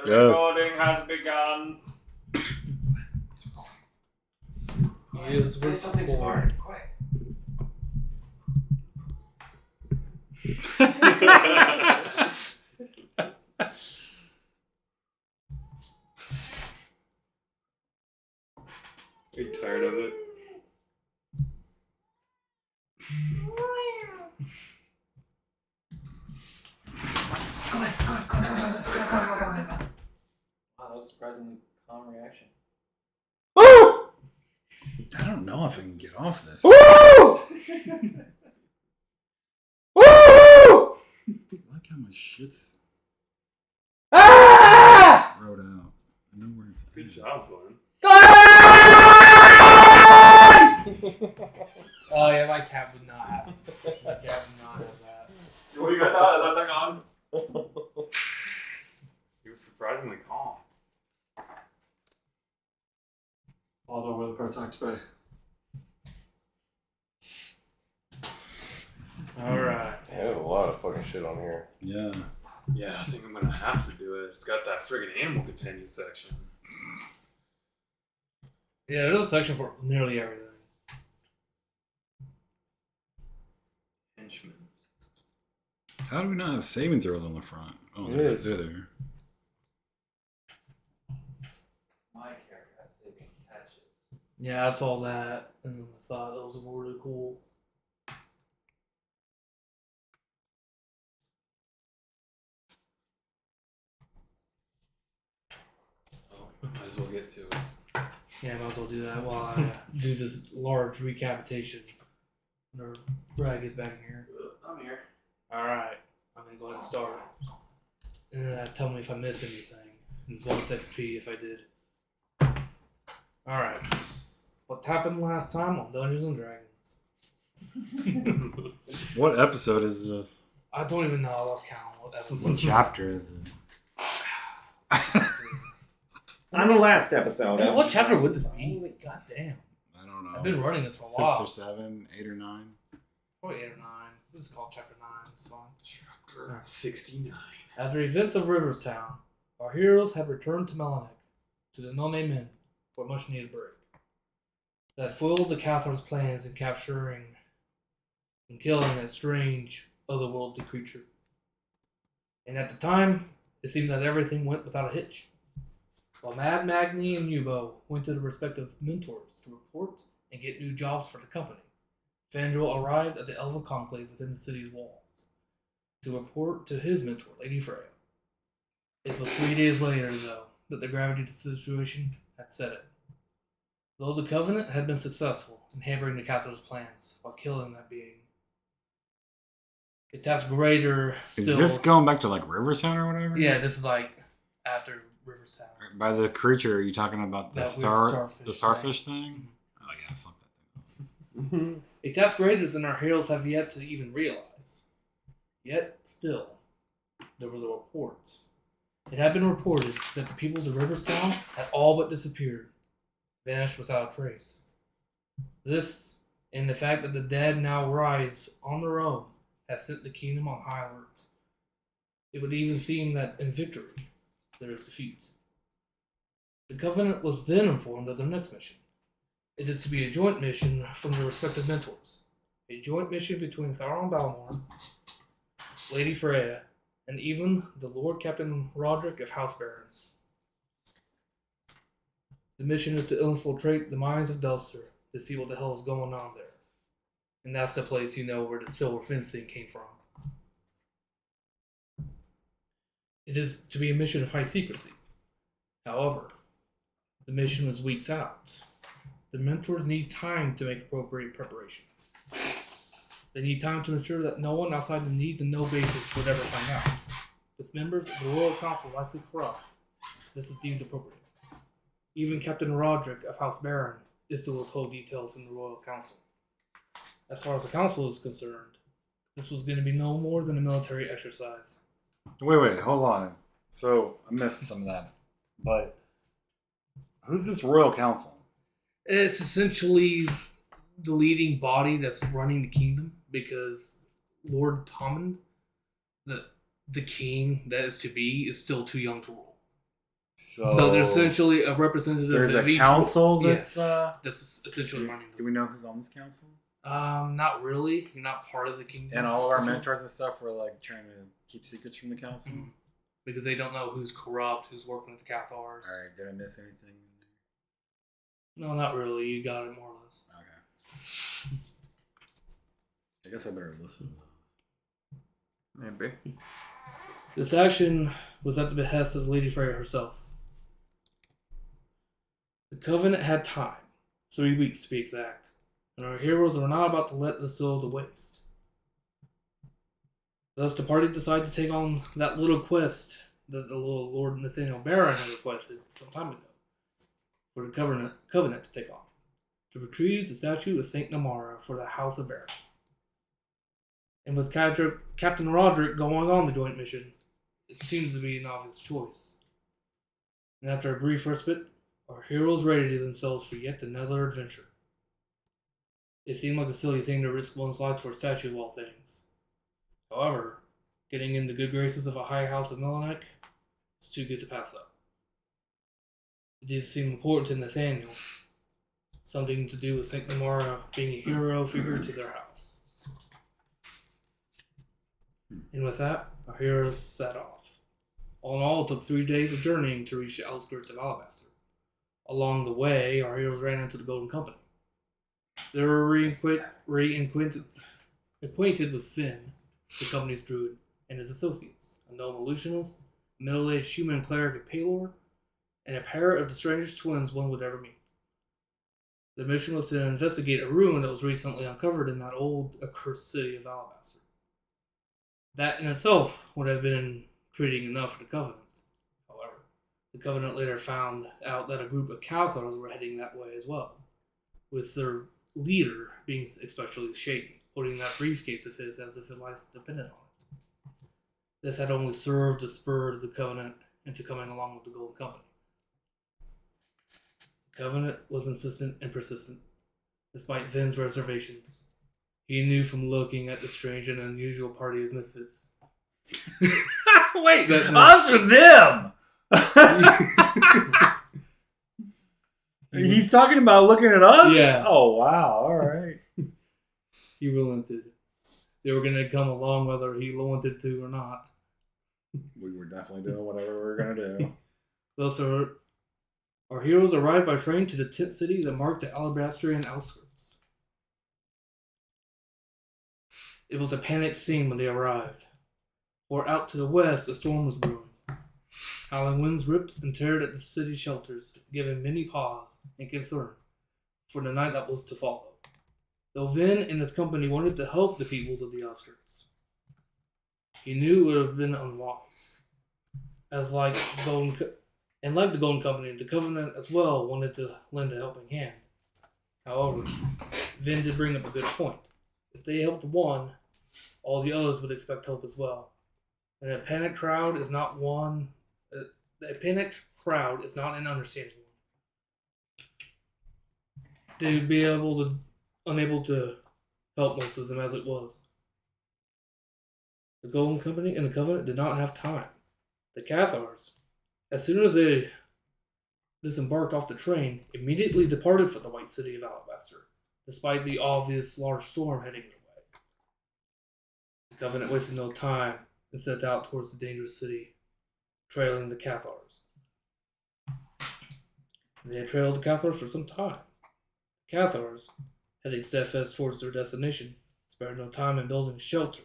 The Yes. recording has begun. Say something smart, quick. Are you tired of it? Wow, that was a surprisingly calm reaction. Woo! I don't know if I can get off this. Woo! Woo! I like how my shit's Ah! wrote out. I know where it's at. Good job, Glenn. Oh yeah, my cat would not have. My cat would not have that. What you got that? Is that thing on? He was surprisingly calm. Although where the protect bay. Alright. Yeah, there's a lot of fucking shit on here. Yeah. Yeah, I think I'm gonna have to do it. It's got that friggin' animal companion section. Yeah, there's a section for nearly everything. Henchman. How do we not have saving throws on the front? Oh, It they're is. there. My character has saving catches. Yeah, I saw that and I thought that was really cool. Oh, might as well get to it. Yeah, I might as well do that while I do this large recapitation. Or Brad gets back in here. I'm here. Alright, I'm gonna go ahead and start. And tell me if I miss anything. And bonus XP if I did. Alright. What happened last time on Dungeons and Dragons? What episode is this? I don't even know. I lost count. What What episode? chapter is it? On the last episode. Hey, what chapter would this be? God damn. I don't know. I've been running this for a 6 while. or 7, 8 or 9. Probably 8 or 9. This is called chapter 9. It's fine. Chapter 69. After events of Riverstown, our heroes have returned to Melanek, to the No-Name Inn, for a much-needed break. That foiled the Cathar's plans in capturing and killing that strange, otherworldly creature. And at the time, it seemed that everything went without a hitch. While Mad Magni and Yubo went to their respective mentors to report and get new jobs for the company, Fandral arrived at the Elven Conclave within the city's walls to report to his mentor, Lady Freya. It was 3 days later, though, that the gravity of the situation had set in. Though the Covenant had been successful in hampering the Cathar's plans while killing that being, a task greater still. Is this going back to like Riverstown or whatever? Yeah, this is like after Riverstown. By the creature, are you talking about the That weird starfish the starfish thing? Oh yeah, fuck that thing. A task greater than our heroes have yet to even realize. Yet, still, there was a report. It had been reported that the people of the Riverstown had all but disappeared, vanished without a trace. This, and the fact that the dead now rise on their own, has sent the kingdom on high alert. It would even seem that in victory, there is defeat. The Covenant was then informed of their next mission. It is to be a joint mission from their respective mentors. A joint mission between Tharon Balmor, Lady Freya, and even the Lord Captain Roderick of House Baron. The mission is to infiltrate the mines of Delster to see what the hell is going on there. And that's the place you know where the silver fencing came from. It is to be a mission of high secrecy. However, the mission is weeks out. The mentors need time to make appropriate preparations. They need time to ensure that no one outside the need-to-know basis would ever find out. With members of the Royal Council likely corrupt, this is deemed appropriate. Even Captain Roderick of House Baron is to withhold details from the Royal Council. As far as the Council is concerned, this was going to be no more than a military exercise. Wait, hold on. So I missed some of that, but who's this Royal Council? It's essentially the leading body that's running the kingdom because Lord Tommen, the king that is to be, is still too young to rule. So they're essentially a representative there's of a each council yeah, that's that's essentially running do we know who's on this council? them. Not really. You're not part of the kingdom. And all of our essentially. mentors and stuff were like trying to keep secrets from the council. Mhm. Because they don't know who's corrupt, who's working with the Cathars. All right, did I miss anything in No, not really. You got it more or less. there? Okay. I guess I better listen to those. Maybe. This action was at the behest of Lady Freya herself. The Covenant had time, 3 weeks to be exact, and our heroes were not about to let this go to waste. Thus, the party decided to take on that little quest that the little Lord Nathaniel Barron had requested some time ago for the Covenant to take on, to retrieve the statue of Saint Namara for the House of Barron. And with Captain Roderick going on the joint mission, it seemed to be an obvious choice. And after a brief respite, our heroes readied themselves for yet another adventure. It seemed like a silly thing to risk one's life for a statue of all things. However, getting in the good graces of a high house of Melanek is too good to pass up. It did seem important to Nathaniel, something to do with Saint Namara being a hero figure to their house. And with that, our heroes set off. All in all, it took 3 days of journeying to reach the outskirts of Alabaster. Along the way, our heroes ran into the Golden Company. They were reacquainted with Finn, the company's druid, and his associates, a gnome illusionist, a middle-aged human cleric of Palor, and a pair of the strangest twins one would ever meet. The mission was to investigate a ruin that was recently uncovered in that old, accursed city of Alabaster. That in itself would have been intriguing enough for the Covenant. However, the Covenant later found out that a group of Cathars were heading that way as well, with their leader being especially shaky, holding that briefcase of his as if his life depended on it. This had only served to spur the Covenant into coming along with the Golden Company. The Covenant was insistent and persistent, despite Vin's reservations. He knew from looking at the strange and unusual party of misfits. Wait, That- us or them? He's talking about looking at us? Yeah. Oh, wow. All right. He relented. They were going to come along whether he wanted to or not. We were definitely doing whatever we were going to do. Thus, our heroes arrived by train to the tent city that marked the Alabastrian outskirts. It was a panicked scene when they arrived, for out to the west a storm was brewing. Howling winds ripped and teared at the city shelters, giving many pause and concern for the night that was to follow. Though Vin and his company wanted to help the peoples of the outskirts, he knew it would have been unwise. Like the Golden Company, the Covenant as well wanted to lend a helping hand. However, Vin did bring up a good point. If they helped one, all the others would expect help as well. And a panicked crowd is not an understanding one. They would be unable to help most of them as it was. The Golden Company and the Covenant did not have time. The Cathars, as soon as they disembarked off the train, immediately departed for the White City of Alabaster, despite the obvious large storm heading their way. The Covenant wasted no time and set out towards the dangerous city, trailing the Cathars. They had trailed the Cathars for some time. The Cathars, heading steadfast towards their destination, spared no time in building a shelter.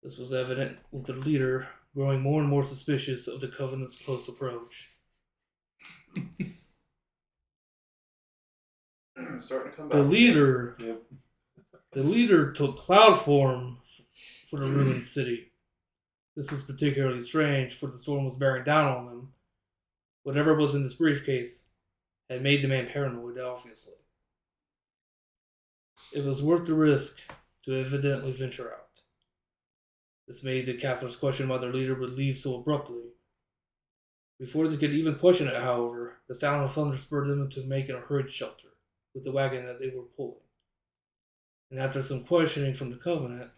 This was evident with their leader growing more and more suspicious of the Covenant's close approach. Starting to come back. Yep. The leader took cloud form for the ruined city. This was particularly strange, for the storm was bearing down on them. Whatever was in this briefcase had made the man paranoid, obviously. It was worth the risk to evidently venture out. This made the Cathars question why their leader would leave so abruptly. Before they could even question it, however, the sound of thunder spurred them into making a hurried shelter with the wagon that they were pulling. And after some questioning from the Covenant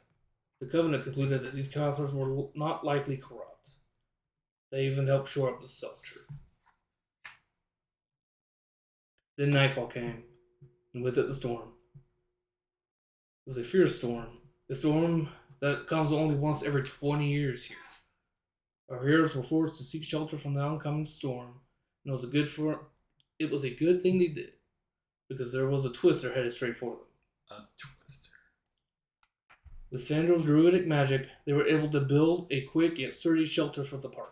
concluded that these Cathars were not likely corrupt. They even helped shore up the shelter. Then nightfall came, and with it the storm. It was a fierce storm. A storm that comes only once every 20 years here. Our heroes were forced to seek shelter from the oncoming storm, and it was a good thing they did, because there was a twister headed straight for them. A twister. With Fandral's druidic magic, they were able to build a quick yet sturdy shelter for the party.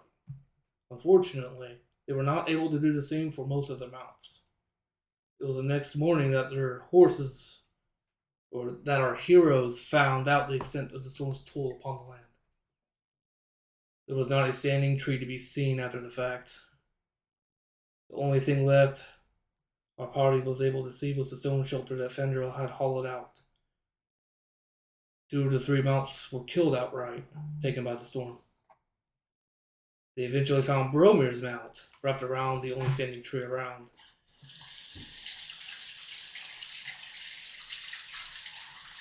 Unfortunately, they were not able to do the same for most of their mounts. It was the next morning that their horses, or that our heroes, found out the extent of the storm's toll upon the land. There was not a standing tree to be seen after the fact. The only thing left our party was able to see was the stone shelter that Fendril had hollowed out. 2 of the 3 mounts were killed outright, taken by the storm. They eventually found Bromir's mount, wrapped around the only standing tree around.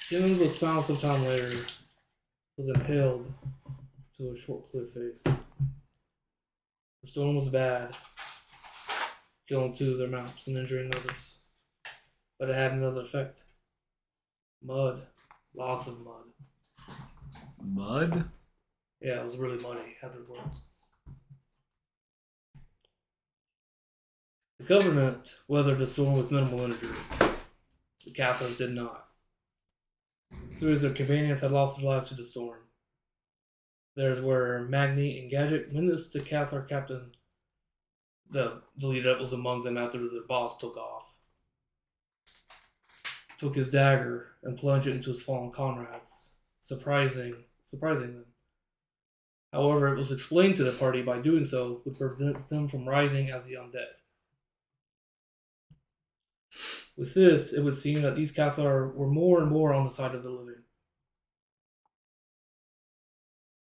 Jim was found sometime later, was impaled to a short cliff face. The storm was bad, killing 2 of their mounts and injuring others. But it had another effect. Mud. Lots of mud. Mud? Yeah, it was really muddy, had their words. The Covenant weathered the storm with minimal injury. The Cathars did not. 3 of their companions had lost their lives to the storm. There's where Magni and Gadget witnessed the Cathar captain, the leader that was among them after the boss took off, took his dagger and plunged it into his fallen comrades, surprising them. However, it was explained to the party by doing so would prevent them from rising as the undead. With this, it would seem that these Cathar were more and more on the side of the living.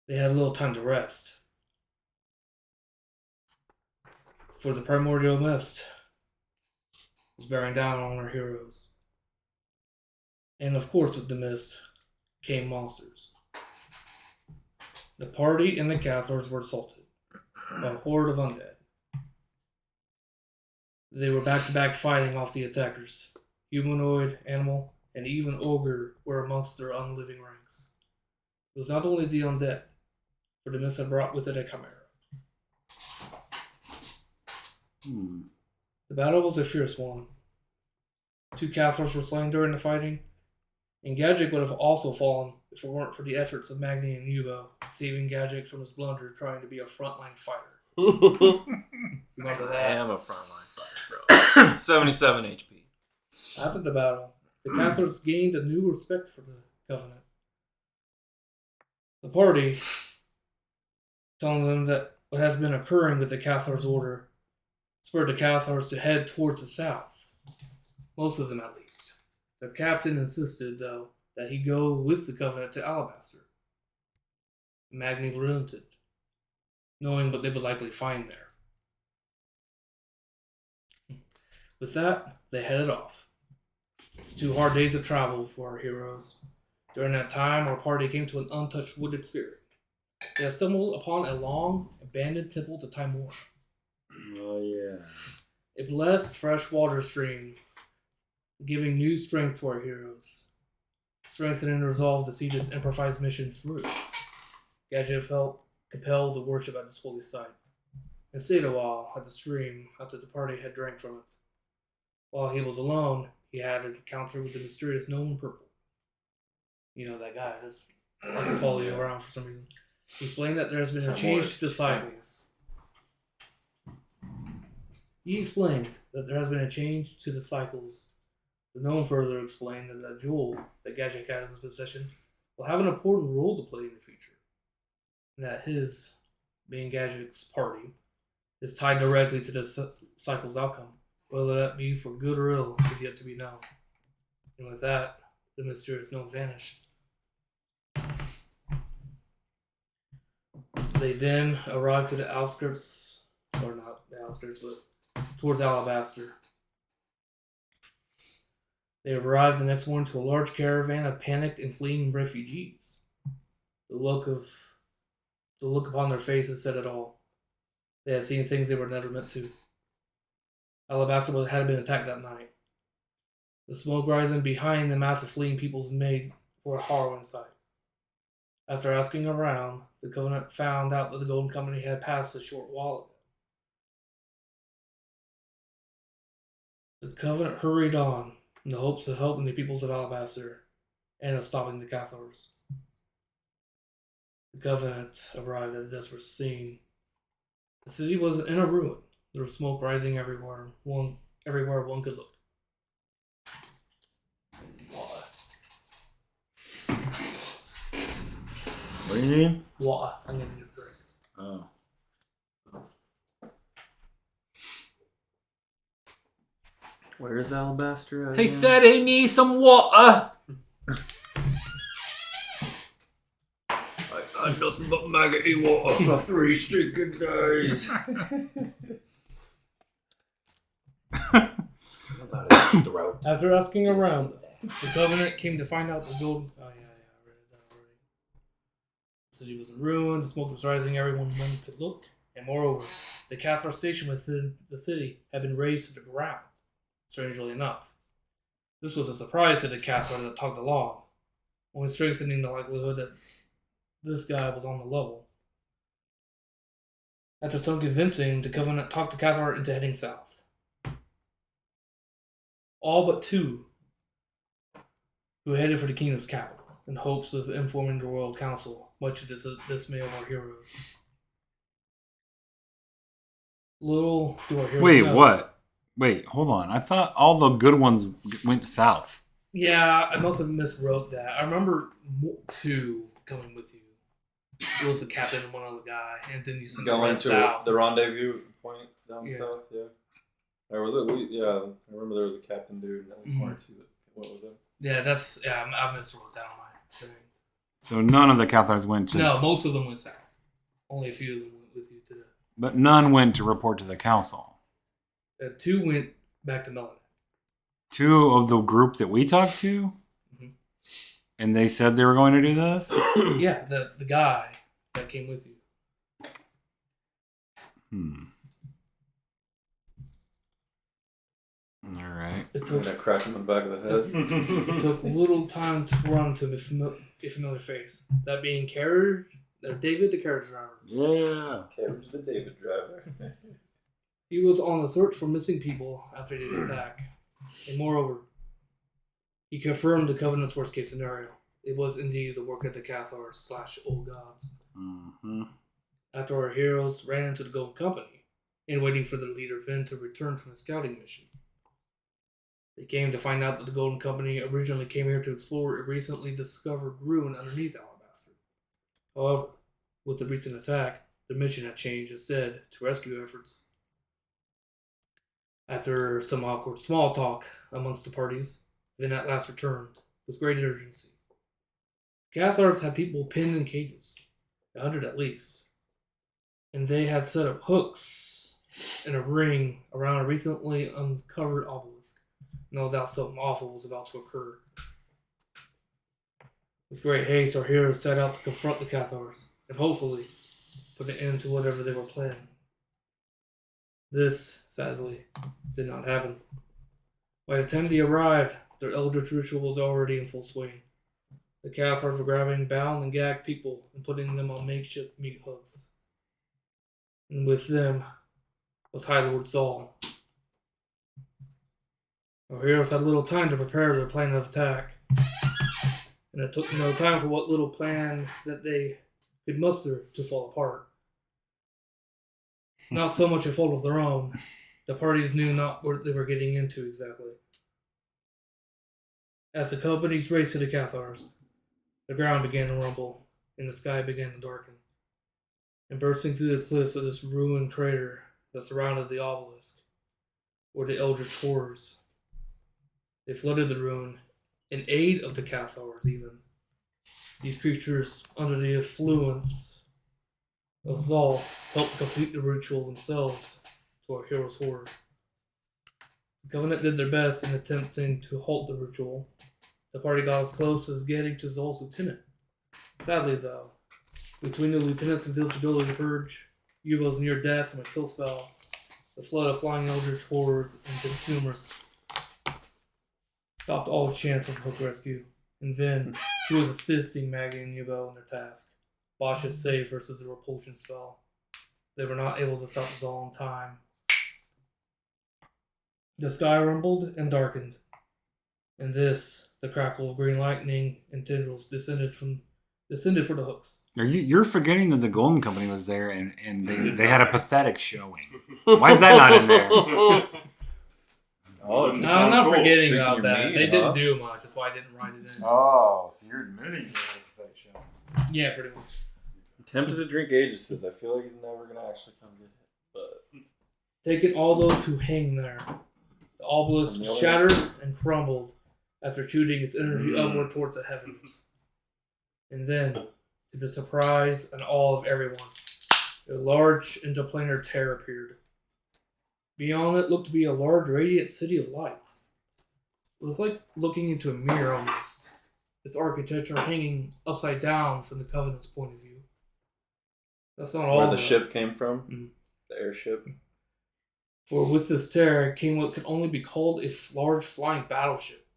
They had little time to rest. For the primordial mist was bearing down on our heroes. And of course, with the mist came monsters. The party and the Cathars were assaulted by a horde of undead. They were back-to-back fighting off the attackers. Humanoid, animal, and even ogre were amongst their unliving ranks. It was not only the undead, for the mist had brought with it a chimera. The battle was a fierce one. 2 Cathars were slain during the fighting, and Gadget would have also fallen if it weren't for the efforts of Magni and Yubo, saving Gadget from his blunder trying to be a frontline fighter. Remember I that? am a frontline fighter, bro. 77 HP. After the battle, the Cathars gained a new respect for the Covenant. The party, telling them that what has been occurring with the Cathars' order, spurred the Cathars to head towards the south. Most of them, at least. Their captain insisted, though, that he go with the Covenant to Alabaster. Magni relented, knowing what they would likely find there. With that, they headed off. It was 2 hard days of travel for our heroes. During that time, our party came to an untouched wooded clearing. They had stumbled upon a long, abandoned temple to Timor. Oh, yeah. A blessed fresh water stream, giving new strength to our heroes. Strengthened and resolved to see this improvised mission through. Gadget felt compelled to worship at this holy site, and stayed a while at the stream after the party had drank from it. While he was alone, he had an encounter with the mysterious gnome in purple. You know that guy that likes to follow you around for some reason. He explained that there has been a change to the cycles. The gnome further explained that the jewel that Gadget has in his possession will have an important role to play in the future. And that his, being Gadget's party, is tied directly to the cycle's outcome. Whether that be for good or ill is yet to be known. And with that, the mysterious gnome vanished. They then arrived to the outskirts, or not the outskirts, but towards Alabaster. They arrived the next morning to a large caravan of panicked and fleeing refugees. The look upon their faces said it all. They had seen things they were never meant to. Alabaster had been attacked that night. The smoke rising behind the mass of fleeing peoples made for a harrowing sight. After asking around, the Covenant found out that the Golden Company had passed a short while ago. The Covenant hurried on in the hopes of helping the peoples of Alabaster and of stopping the Cathars. The Covenant arrived at a desperate scene. The city was in a ruin. There was smoke rising everywhere one could look. What do you mean? Water. I'm gonna need a drink. Oh. Where's Alabaster? He said he needs some water. I got nothing but maggoty water for 3 stinking days. After asking around, the Covenant came to find out the Golden. Oh yeah, I read that already. The city was in ruins. The smoke was rising. Everyone could look, and moreover, the Cathar station within the city had been razed to the ground. Strangely enough, this was a surprise to the Cathar that tugged along, only strengthening the likelihood that this guy was on the level. After some convincing, the Covenant talked the Cathar into heading south. All but 2 who headed for the kingdom's capital in hopes of informing the royal council, much to the dismay of our heroes. Little do our heroes Wait, know. what? Wait, hold on. I thought all the good ones went south. Yeah, I must have miswrote that. I remember 2 coming with you. It was the captain and one other guy, and then you sent the Going rest to south. the rendezvous point down Yeah. south, yeah. Or was it? Yeah, I remember there was a captain dude. That was one or two. What was it? Yeah, that's I miswrote that on my thing. So none of the Cathars went to... No, most of them went south. Only a few of them went with you to the. But none went to report to the council. 2 went back to Melanie. 2 of the group that we talked to? Mhm. And they said they were going to do this? Yeah, the guy that came with you. All right. It I'm took gonna crack him in the back of the head. It took little time to run to a familiar face. That being David, the carriage driver. Yeah. Carriage the David driver. He was on the search for missing people after the attack. And moreover, he confirmed the Covenant's worst case scenario. It was indeed the work of the Cathars / Old Gods. Mm-hmm. After our heroes ran into the Golden Company and waiting for their leader Vin to return from his scouting mission. They came to find out that the Golden Company originally came here to explore a recently discovered ruin underneath Alabaster. However, with the recent attack, the mission had changed instead to rescue efforts. After some awkward small talk amongst the parties, Vin at last returned with great urgency. Cathars had people pinned in cages, 100 at least, and they had set up hooks in a ring around a recently uncovered obelisk. No doubt something awful was about to occur. With great haste, our heroes set out to confront the Cathars and hopefully put an end to whatever they were planning. This, sadly, did not happen. By the time they arrived, their eldritch ritual was already in full swing. The Cathars were grabbing bound and gagged people and putting them on makeshift meat hooks. And with them was High Lord Saul. Our heroes had little time to prepare their plan of attack, and it took no time for what little plan that they could muster to fall apart. Not so much a fault of their own. The parties knew not what they were getting into exactly. As the companies raced to the Cathars, the ground began to rumble, and the sky began to darken. And bursting through the cliffs of this ruined crater that surrounded the obelisk were the eldritch horrors. They flooded the ruin in aid of the Cathars, even. These creatures, under the influence of Zal, helped complete the ritual themselves, to our heroes' horror. The Covenant did their best in attempting to halt the ritual. The party got as close as getting to Zal's lieutenant. Sadly, though, between the lieutenant's invisibility purge U-boats near death from a kill spell, the flood of flying eldritch horrors and consumers stopped all chance of hook rescue. And then, he was assisting Maggie and U-boat in their task. Bosch's save versus a repulsion spell. They were not able to stop Zal in time. The sky rumbled and darkened. And this, the crackle of green lightning and tendrils descended for the hooks. You're forgetting that the Golden Company was there and they had a pathetic showing. Why is that not in there? Oh, No, I'm not forgetting Drinking about your that. mead, They huh? didn't do much. That's why I didn't write it in. Oh, so you're admitting you had a pathetic showing. Yeah, pretty much. I'm tempted to drink Aegis. I feel like he's never gonna actually come get hit. But Taking all those who hang there. The obelisk shattered and crumbled after shooting its energy upward towards the heavens. And then, to the surprise and awe of everyone, a large interplanar tear appeared. Beyond it looked to be a large radiant city of light. It was like looking into a mirror almost, its architecture hanging upside down from the Covenant's point of view. That's not all where the though. ship came from, Mhm. the airship. For with this terror came what could only be called a large flying battleship,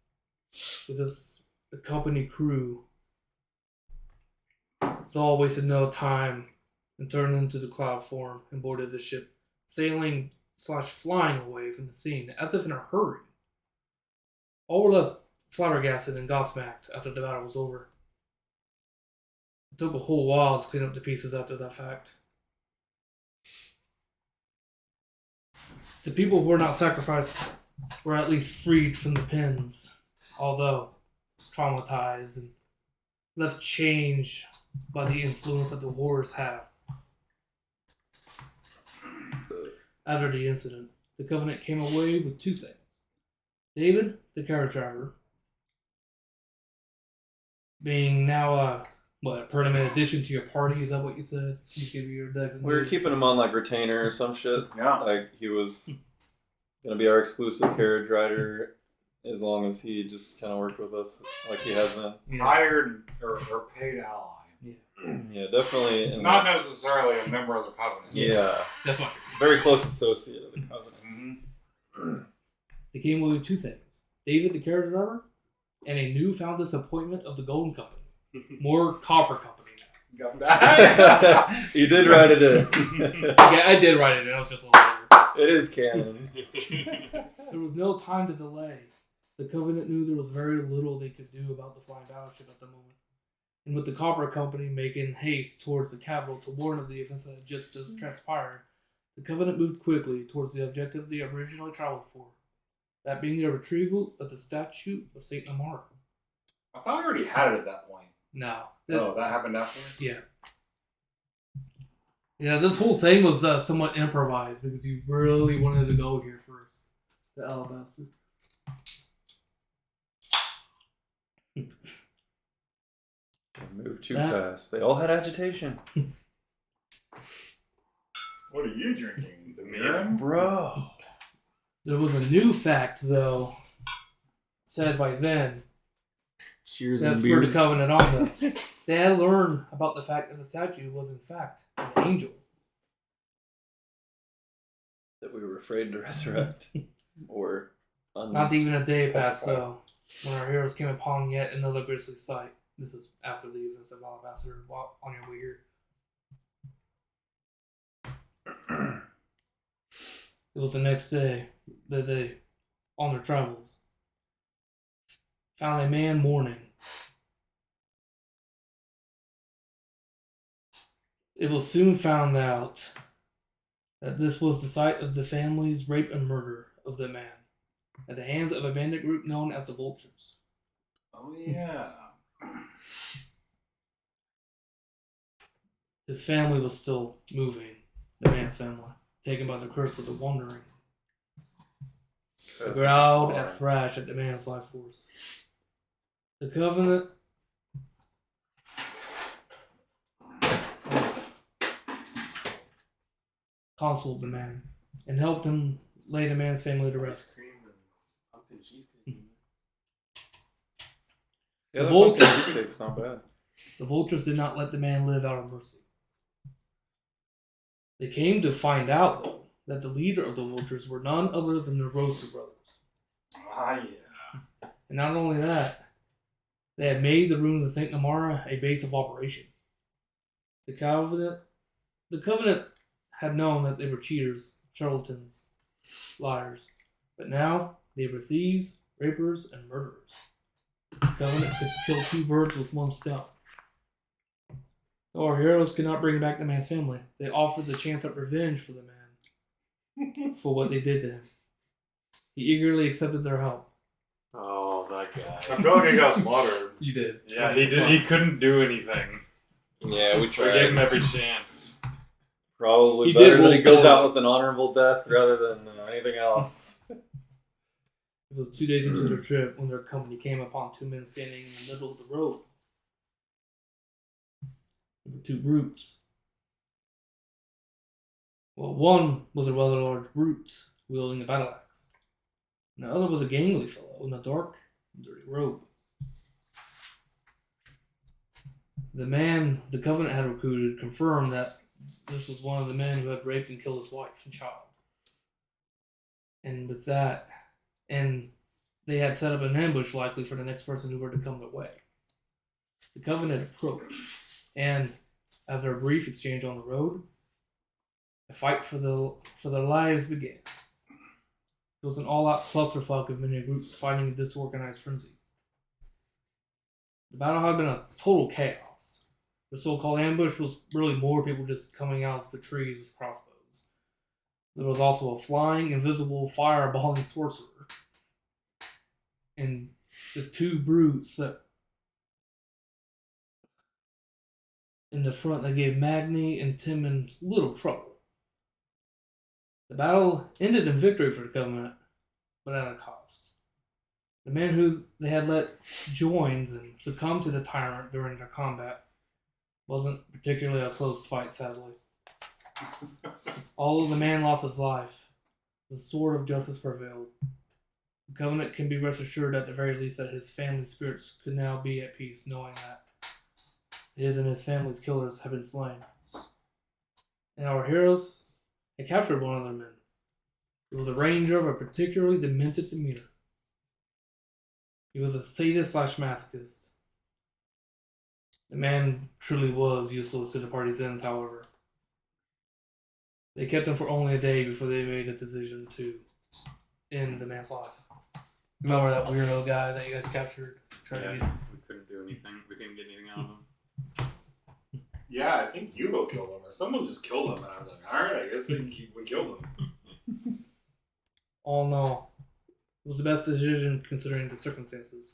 with its accompanied crew. Zal wasted no time and turned into the cloud form and boarded the ship, sailing/flying away from the scene as if in a hurry. All were left flabbergasted and gobsmacked after the battle was over. It took a whole while to clean up the pieces after that fact. The people who were not sacrificed were at least freed from the pins, although traumatized and left changed by the influence that the horrors have. After the incident, the Covenant came away with two things. David, the carriage driver, being now a permanent addition to your party. Is that what you said? You give your designated. We were keeping him on like retainer or some shit. Yeah. Like he was gonna be our exclusive carriage rider as long as he just kind of worked with us like he has been. Yeah. Hired or paid ally. Yeah, definitely. And Not necessarily a member of the Covenant. yeah, That's what. very close associate of the Covenant. Mm-hmm. They came away with two things: David, the carriage driver, and a newfound disappointment of the Golden Company. More Copper Company now. Got that? You did write it in. Yeah, I did write it in. I was just a little weird. It is canon. There was no time to delay. The Covenant knew there was very little they could do about the flying battleship at the moment. And with the Copper Company making haste towards the capital to warn of the events that had just transpired, the Covenant moved quickly towards the objective they originally traveled for. That being the retrieval of the statue of Saint Amara. I thought we already had it at that point. No. Oh, that happened after? Yeah. Yeah, this whole thing was somewhat improvised because you really wanted to go here first. The Alabaster. They moved too That- fast. They all had agitation. What are you drinking? The Bro. There was a new fact, though, said by then, Cheers that and spurred the beers. Covenant on them. They had learned about the fact that the statue was, in fact, an angel. That we were afraid to resurrect. Or Not even a day passed, though, when our heroes came upon yet another grisly sight. This is after the events of Alabaster while on your way here. It was the next day that they, on their travels, found a man mourning. It was soon found out that this was the site of the family's rape and murder of the man at the hands of a bandit group known as the Vultures. Oh, yeah. His family was still moving, the man's family, taken by the curse of the wandering. They growled and thrashed at the man's life force. The Covenant consoled the man and helped him lay the man's family to rest. Yeah, The that vulture- pumpkin cheesecake's not bad. The Vultures did not let the man live out of mercy. They came to find out, though, that the leader of the vultures were none other than the Rosu brothers. Ah, yeah. And not only that, they had made the ruins of St. Namara a base of operation. The Covenant had known that they were cheaters, charlatans, liars, but now they were thieves, rapers, and murderers. The Covenant could kill two birds with one stone. Though our heroes could not bring back the man's family, they offered the chance at revenge for the man for what they did to him. He eagerly accepted their help. Oh, that guy. I feel like he got slaughtered. You did. Yeah, he did. He couldn't do anything. Yeah, we We gave tried. him every chance. Probably He better did that he roll goes good. out with an honorable death rather than anything else. It was 2 days into their trip when their company came upon two men standing in the middle of the road. They were two brutes. Well, one was a rather large brute wielding a battle axe, and the other was a gangly fellow in a dark, dirty robe. The man the Covenant had recruited confirmed that this was one of the men who had raped and killed his wife and child. And with that, and they had set up an ambush likely for the next person who were to come their way. The Covenant approached, and after a brief exchange on the road, a fight for their lives began. It was an all-out clusterfuck of many groups fighting a disorganized frenzy. The battle had been a total chaos. The so-called ambush was really more people just coming out of the trees with crossbows. There was also a flying, invisible, fireballing sorcerer. And the two brutes that in the front that gave Magni and Timon little trouble. The battle ended in victory for the Covenant, but at a cost. The man who they had let join them succumb to the tyrant during their combat. Wasn't particularly a close fight, sadly. Although the man lost his life, the sword of justice prevailed. The Covenant can be rest assured at the very least that his family's spirits could now be at peace, knowing that his and his family's killers have been slain. And our heroes had captured one of their men. He was a ranger of a particularly demented demeanor. He was a sadist/masochist. The man truly was useless to the party's ends, however. They kept him for only a day before they made a decision to end the man's life. Remember that weirdo guy that you guys captured? Yeah, we couldn't do anything. We couldn't get anything out of him. Yeah, I think Hugo killed him, or someone just killed him, and I was like, alright, I guess they we killed him. All in all, it was the best decision considering the circumstances.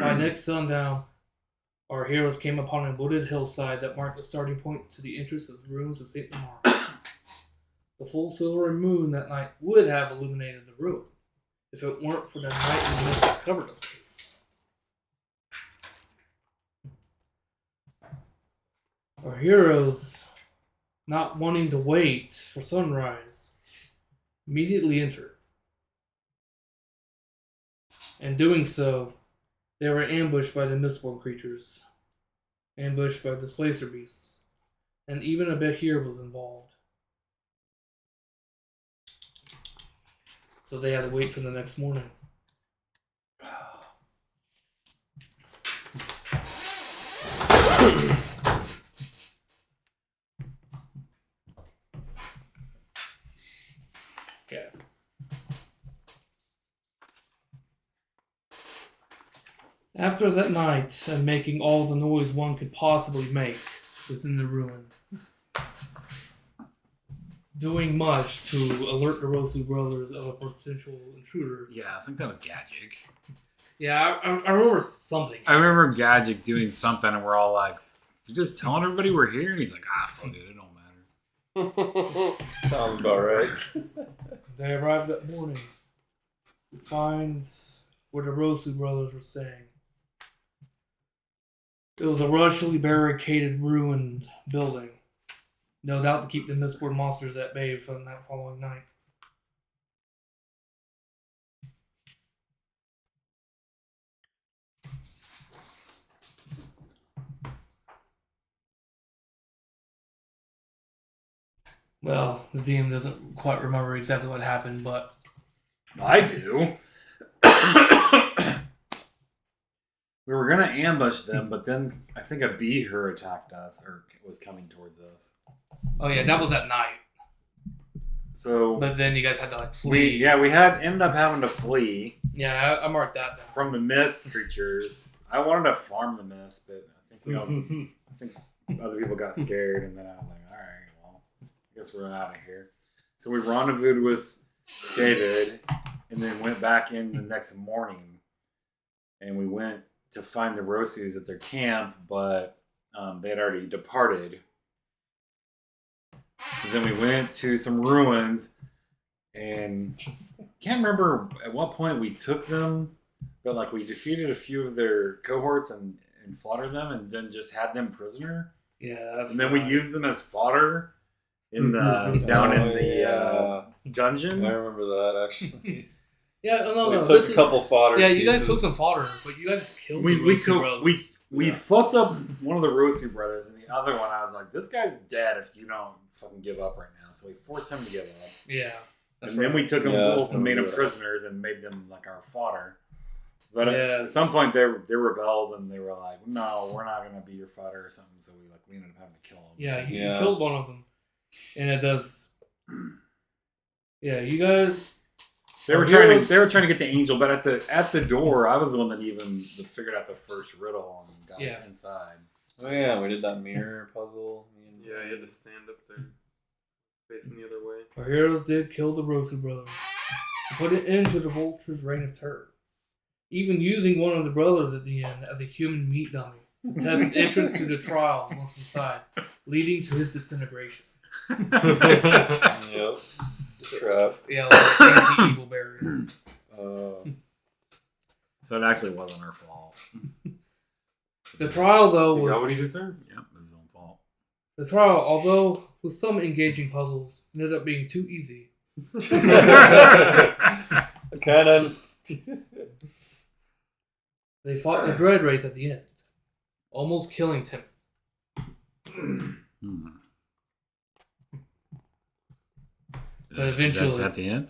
By next sundown, our heroes came upon a wooded hillside that marked the starting point to the entrance of the ruins of St. Lamar. The full silver moon that night would have illuminated the ruin, if it weren't for the nightly mist that covered the place. Our heroes, not wanting to wait for sunrise, immediately entered. In doing so, they were ambushed by the Mistborn creatures, ambushed by displacer beasts, and even a Behir was involved. So they had to wait till the next morning. Okay. After that night, and making all the noise one could possibly make within the ruin, doing much to alert the Rosu brothers of a potential intruder. Yeah, I think that was Gadget. Yeah, I remember something. I remember Gadget doing something, and we're all like, "You just telling everybody we're here?" And he's like, "Ah, fuck it, it don't matter." Sounds about right. They arrived that morning to find where the Rosu brothers were staying. It was a rushly barricaded, ruined building. No doubt to keep the Mistborn monsters at bay from that following night. Well, the DM doesn't quite remember exactly what happened, but I do. We were gonna ambush them, but then I think a beaver attacked us or was coming towards us. oh yeah, that was that night. So But then you guys had to like flee. we ended up having to flee Yeah, I marked that down. from the mist creatures. I wanted to farm the mist, but I think other people got scared, and then I was like, all right, well, I guess we're out of here. So we rendezvoused with David, and then went back in the next morning, and we went to find the Rosus at their camp, but they had already departed. So then we went to some ruins, and can't remember at what point we took them, but like we defeated a few of their cohorts and slaughtered them, and then just had them prisoner. Yeah, that's And then we used them as fodder in the down in the yeah. dungeon. I remember that actually. Yeah, no, We no. took This a is, couple fodder. yeah, you guys pieces. took some fodder, but you guys killed We the we Rosu co- brothers. we fucked up one of the Rosu brothers, and the other one I was like, this guy's dead if you don't fucking give up right now. So we forced him to give up, Yeah. That's and then we took them Yeah, both and made them yeah. prisoners and made them like our fodder. But at Yes. some point they rebelled and they were like, no, we're not gonna be your fodder or something. So we ended up having to kill them. Yeah, you Yeah. killed one of them, and it does. Yeah, you guys. They were Our trying heroes- to get the angel, but at the door, I was the one that even figured out the first riddle and got Yeah. inside. Oh yeah, we did that mirror puzzle. Me and- Yeah, you had to stand up there, facing the other way. Our heroes did kill the Rosu brothers to put an end to the vulture's reign of terror, even using one of the brothers at the end as a human meat dummy to test entrance to the trials once inside, leading to his disintegration. Yep. Trap. Yeah, like anti-evil barrier. So it actually wasn't our fault. The trial, though, He got what he was deserved. Yep, it was his own fault. the trial, although with some engaging puzzles, ended up being too easy. Cannon. They fought the Dread Wraith at the end, almost killing Tim. But eventually- Is that at the end?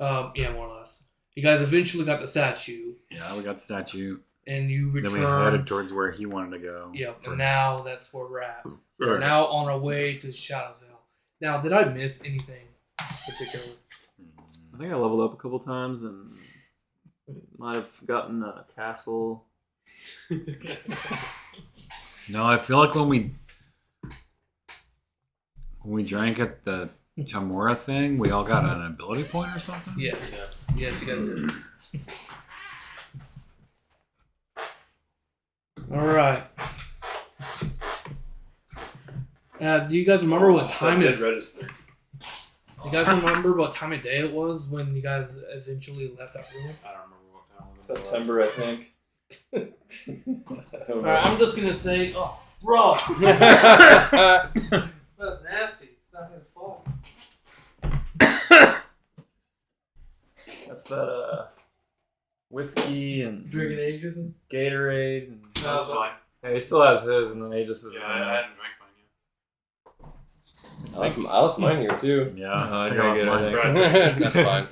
Yeah, more or less. You guys eventually got the statue, Yeah, we got the statue. and you Then returned. we headed towards where he wanted to go. Yep, For- and now that's where we're at. We're now on our way to Shadow's Hill. Now, did I miss anything particularly? I think I leveled up a couple times and might have gotten a castle. No, I feel like when we drank at the Tamura thing, we all got an ability point or something. Yes. Yes, you guys did. All right. Do you guys remember what time That it? did register. You guys remember what time of day it was when you guys eventually left that room? I don't remember what time it was. September, I think. All right, I'm just gonna say, oh, bro, that's nasty. It's not his fault. That's that whiskey and Drinking Aegis. Gatorade. And That was fine. yeah, he still has his, and then Aegis is. Yeah, I hadn't drank mine yet. I left mine here too. Yeah, I think drank it, I'll- I think. That's fine.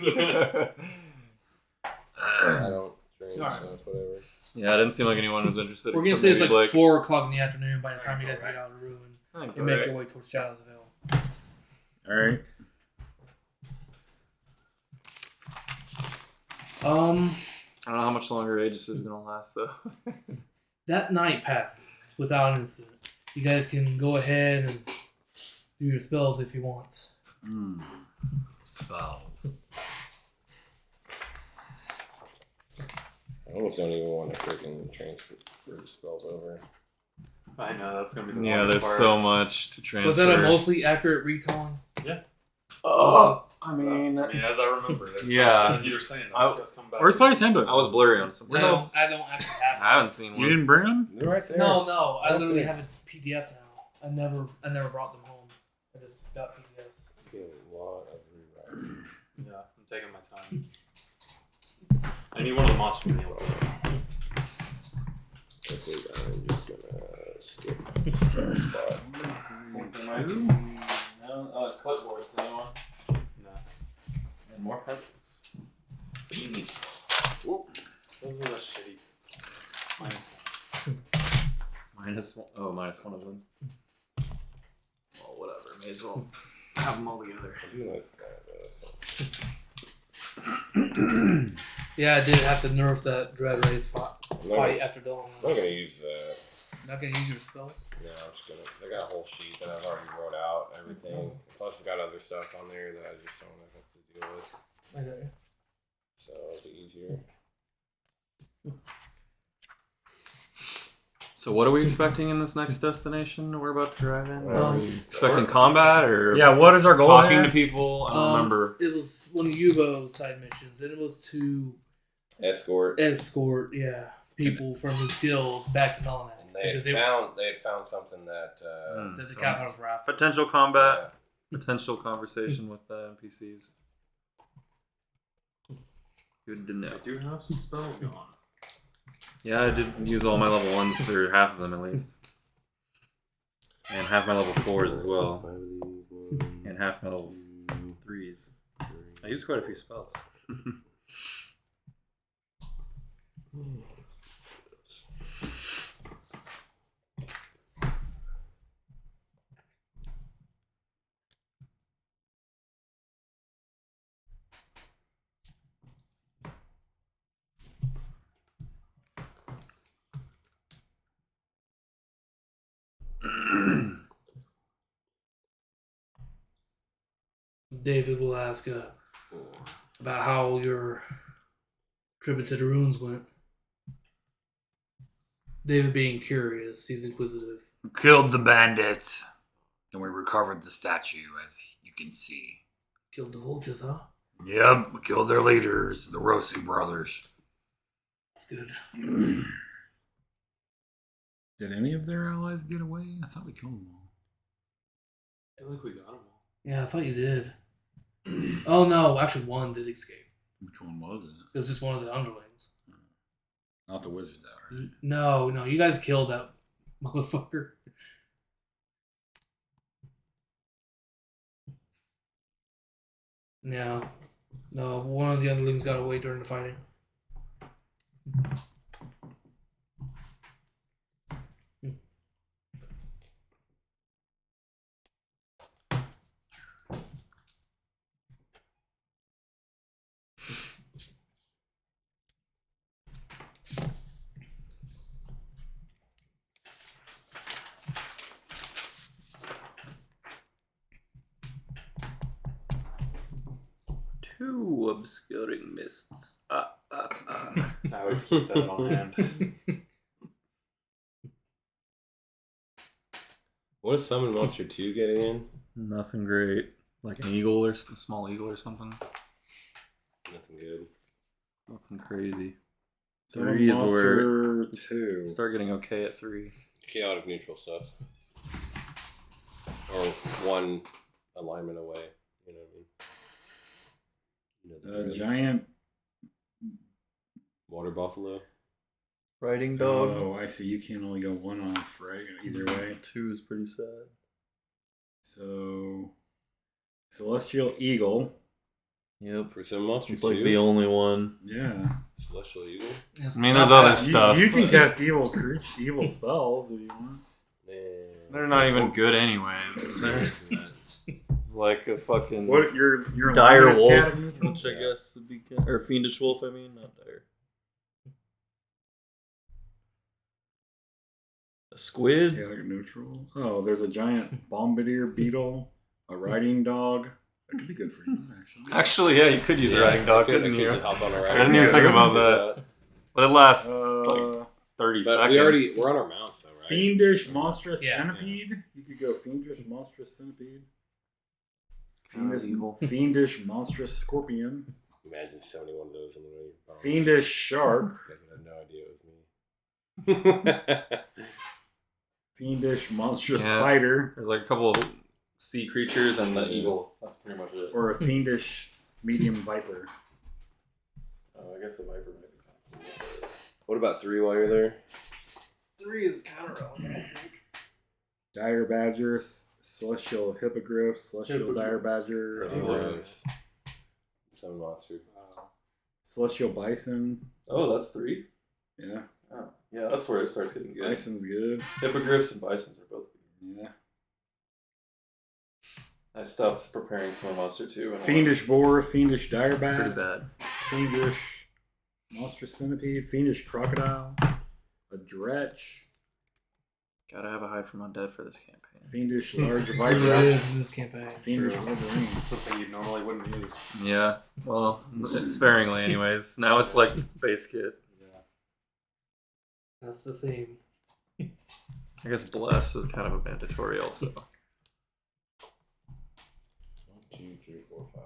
I don't drink, Alright. so it's whatever. Yeah, it didn't seem like anyone was interested. We're gonna except say it's maybe like 4:00 in the afternoon by the time you guys Alright. get out of the room I think it's and make alright. your way towards Shadowsville. All right. I don't know how much longer Aegis is gonna last though. That night passes without an incident. You guys can go ahead and do your spells if you want. Spells. I almost don't even want to freaking transfer the spells over. I know that's gonna be the Yeah, longest there's part. so much to transfer. Was that a mostly accurate retelling? I mean, I mean, as I remember, Yeah. as you were saying, I- that's coming back. Where's Player's Handbook? I was blurry on some. I don't actually have I haven't seen You one. didn't bring them? They're right there. No, I Right literally there. have a PDF now. I never brought them home. I just got PDFs. A lot of rewriting. Yeah, I'm taking my time. I need one of the monster meals. I think I'm just gonna skip this spot. No, clipboard. pencils. Beans. Those are the shitty. Minus one of them. Well, whatever. May as well have them all together. I do like Yeah, I did have to nerf that Dread Wraith fight after dawn. I'm not gonna use that. Not gonna use your spells. No, I'm just gonna. I got a whole sheet that I've already wrote out everything. Plus, it's got other stuff on there that I just don't have to deal with. Okay. So it'll be easier. So what are we expecting in this next destination we're about to drive in? Are Um, we expecting combat or Yeah, what is our goal? talking here? to people? I don't remember. It was one of Yubo's side missions, and it was to Escort. escort, people from his guild back to Melanek. And they had found something that. that the So- Cathar's were after. Potential combat, potential conversation with the NPCs. Good to know. I do have some spells gone. Yeah, I did use all my level 1s, or half of them at least. And half my level 4s as well. And half my level 3s. I used quite a few spells. David will ask about how your trip into the ruins went. David being curious, he's inquisitive. We killed the bandits, and we recovered the statue, as you can see. Killed the vultures, huh? Yep, we killed their leaders, the Rosu brothers. That's good. Did any of their allies get away? I thought we killed them all. I feel like we got them all. Yeah, I thought you did. Oh no, actually one did escape. Which one was it? It was just one of the underlings. Not the wizard, though, right? No, you guys killed that motherfucker. No, one of the underlings got away during the fighting. Two obscuring mists. I always keep that on hand. What does Summon Monster 2 get in? Nothing great. Like an eagle or a small eagle or something. Nothing good. Nothing crazy. Summon 3 is where Monster 2. start getting okay at 3. Chaotic neutral stuff. Or one alignment away. You know what I mean? You know, the Giant. water buffalo. Riding dog. Oh, I see. You can only go one off, right? Either way. 2 is pretty sad. So, Celestial Eagle. Yep. For Summon Monster It's 2. like the only one. Yeah. Celestial Eagle. I mean, there's other stuff. You can cast evil spells if you want. They're not even good anyways. It's like a fucking What your dire alignment is wolf, chaotic neutral? which I guess would be or fiendish wolf. I mean, not dire. A squid. Chaotic neutral. Oh, there's a giant bombardier beetle, a riding dog. That could be good for you, actually. Actually, yeah, you could use a riding dog, couldn't you? Hop on a I riding didn't even dog. think about that. But it lasts like Uh, 30 But seconds. we're on our mounts though, right? Fiendish monstrous Yeah. centipede. You could go fiendish monstrous centipede. Kind of evil. Fiendish monstrous scorpion. Imagine 71 of those in the way. Fiendish shark. You guys would have no idea it was me. Fiendish monstrous Yeah. spider. There's like a couple of sea creatures and the eagle. That's pretty much it. Or a fiendish medium viper. Oh, I guess the viper might be kind of What about 3 while you're there? 3 is kind of relevant, I think. Dire badger. Celestial hippogriff. Celestial dire badger. Pretty nice. Summon monster. Celestial Bison. Oh, that's 3. Yeah. Oh, yeah, that's where it starts getting good. Bison's good. Hippogriffs and bisons are both good. Yeah. I stopped preparing Summon Monster too. And Fiendish Boar, Fiendish Direbat. pretty bad. Fiendish Monstrous Centipede, Fiendish Crocodile, a Dretch, Gotta have a hide from undead for this campaign. Fiendish Large It Viper, is in this campaign. Fiendish True. Wolverine. Something you normally wouldn't use. Yeah, well, sparingly, anyways. Now it's like base kit. That's the theme. I guess Bless is kind of a mandatory also. 1, 2, 3, 4, 5.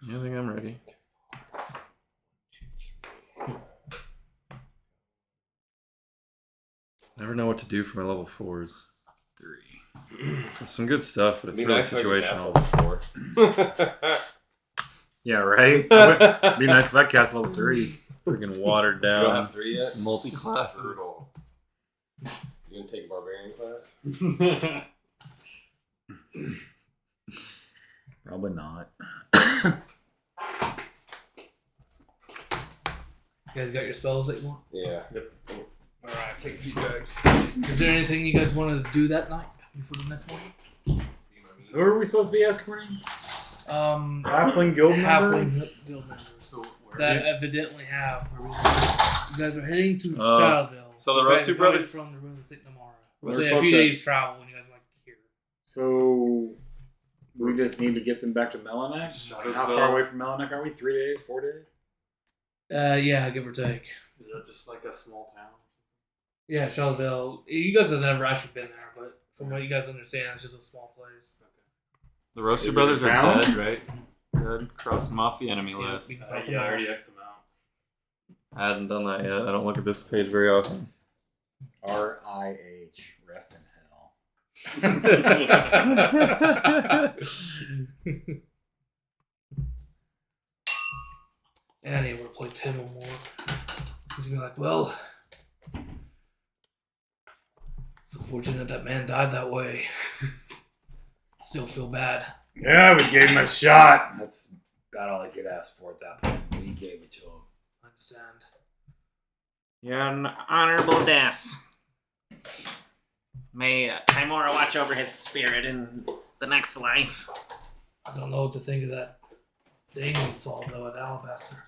I think I'm ready. Never know what to do for my level 4s. 3. There's some good stuff, but it's really situational. Yeah, right? It'd be nice if I cast level 3. Freaking watered You don't down. have 3 yet? Multi classes. Brutal. You gonna take a barbarian class? Probably not. You guys got your spells that you want? Yeah. Alright, take a few drags. Is there anything you guys wanted to do that night before the next one? Who are we supposed to be escorting? Halfling Guild members? guild members. So where That evidently have a reason. You guys are heading to Shadowville. so the You guys Rosu are brothers- going from the ruins of St. Namara. We're It's a supposed few to- days travel when you guys like here. So we just need to get them back to Melanek? Shadowsville. How far away from Melanek are we? 3 days? 4 days? Yeah, give or take. Is that just like a small town? Yeah, Shadowville. You guys have never actually been there, but from what you guys understand, it's just a small place. The Rosu Is it brothers a are town? dead, right? Dead. Cross them off the enemy Yeah, list. Yeah, I already X'd them out. I hadn't done that yet. I don't look at this page very often. RIH. Rest in hell. Annie would play Tim or more. He's gonna be like, well, it's unfortunate that man died that way. Still feel bad. Yeah, we gave him a shot. That's about all I could ask for at that point. We gave it to him. I understand. You're an honorable death. May Timora watch over his spirit in the next life. I don't know what to think of that thing we saw though at Alabaster.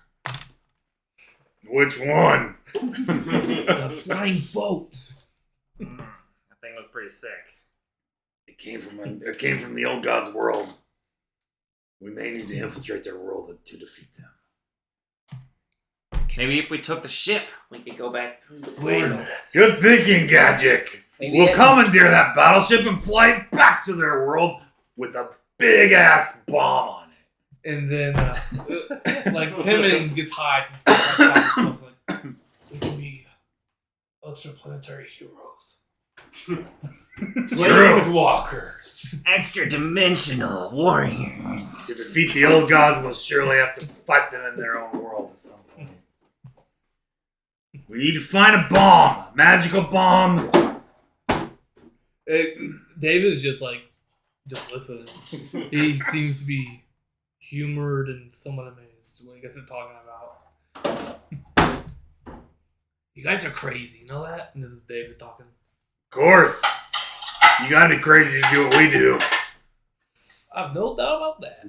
Which one? The flying boat. That thing was pretty sick. It came from the old god's world. We may need to infiltrate their world to defeat them. Maybe if we took the ship, we could go back through the Wait a portal. minute. Good thinking, Gadget. Maybe We'll it- commandeer that battleship and fly it back to their world with a big ass bomb on it. And then, like, Timon gets hyped and stuff like that. And stuff like, we can be extraplanetary heroes. Planeswalkers. Extra dimensional warriors. To defeat the old gods, we'll surely have to fight them in their own world at some point. We need to find a bomb, a magical bomb. David's just listening. He seems to be humored and somewhat amazed what you guys are talking about. You guys are crazy, you know that? And this is David talking. Of course, you gotta be crazy to do what we do. I have no doubt about that.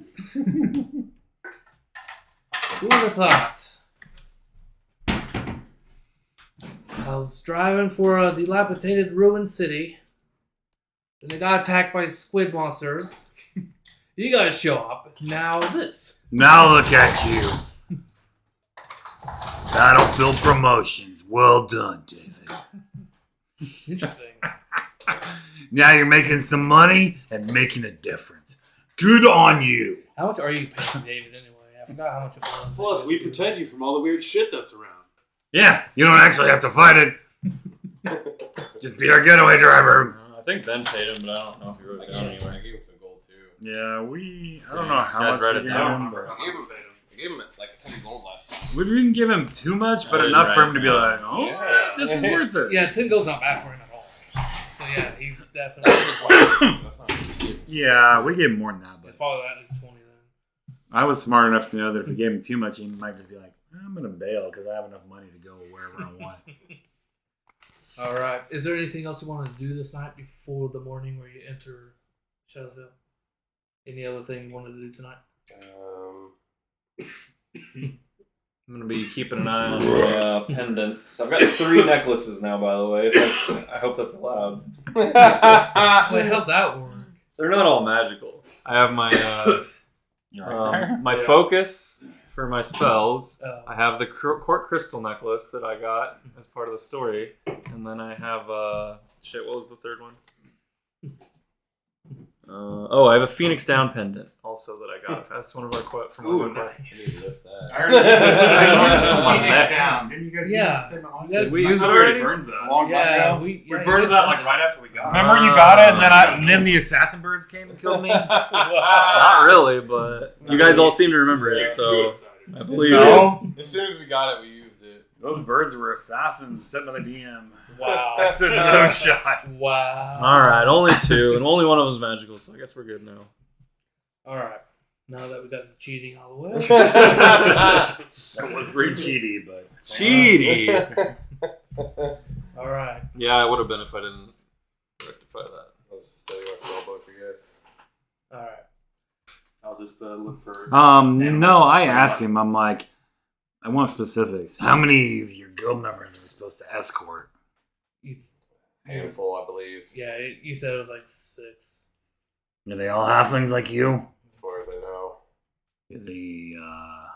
Who would have thought? I was driving for a dilapidated ruined city. Then they got attacked by squid monsters. You guys show up. Now this. Now look at you. Battlefield promotions. Well done, David. Interesting. Now you're making some money and making a difference. Good on you. How much are you paying David anyway? I forgot how much it was. Plus, we protect you from all the weird shit that's around. Yeah, you don't actually have to fight it. Just be our getaway driver. I think Ben paid him, but I don't know if he wrote it down I anywhere. gave him some gold too. Yeah, I don't know how You guys much write we it gave down. him, but I gave him like 10 gold last time. we didn't give him too much, but I enough didn't for write him to it be down. like, oh, Yeah. this is worth it. Yeah, 10 goes not bad for him at all. So yeah, he's definitely. That's not what we did. Yeah, we gave him more than that, It's but probably at least 20 then. I was smart enough to know that if we gave him too much, he might just be like, I'm going to bail because I have enough money to go wherever I want. All right. Is there anything else you want to do this night before the morning where you enter Shadowsville? Any other thing you wanted to do tonight? I'm gonna be keeping an eye on my pendants. I've got 3 necklaces now, by the way. I hope that's allowed. Wait, how's that work? They're not all magical. I have my my focus for my spells. I have the court crystal necklace that I got as part of the story, and then I have shit. What was the third one? I have a Phoenix Down pendant also that I got. That's one of our from our quests. Nice. I heard it. Phoenix Down. Didn't you guys Did we use it already? Burned that a long time ago. We burned that like right after we got it. Remember you got it, and then the assassin birds came and killed me. Not really, but you guys all seem to remember it, so I believe No. As soon as we got it, we used it. Those birds were assassins sent by the DM. Wow. I stood no shots. Wow. All right, only 2, and only one of them is magical, so I guess we're good now. All right. Now that we got the cheating out of the way. That was pretty cheaty, but Cheaty. All right. Yeah, I would have been if I didn't rectify that. I'll just study my spell book, I guess. All right. I'll just look for. no, I asked him. I'm like, I want specifics. How many of your guild members are we supposed to escort? Handful, I believe. Yeah, you said it was like 6. Are they all halflings like you? As far as I know. Are they,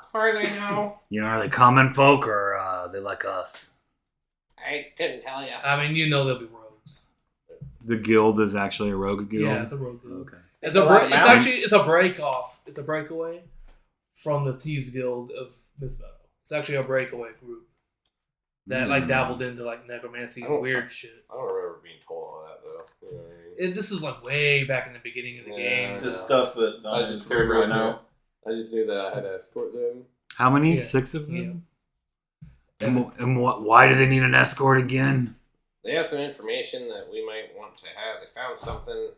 As far as I know. are they common folk or are they like us? I couldn't tell you. I mean, you know there'll be rogues. The guild is actually a rogue guild? Yeah, it's a rogue guild. Okay. It's a break off. It's a breakaway from the Thieves Guild of Miss Meadow. It's actually a breakaway group that like dabbled into like necromancy and weird shit. I don't remember being told all that though. You know what I mean? This is like way back in the beginning of the game. Just stuff that I just knew right now. I just knew that I had to escort them. How many? Yeah. 6 of them? Yeah. And why do they need an escort again? They have some information that we might want to have. They found something,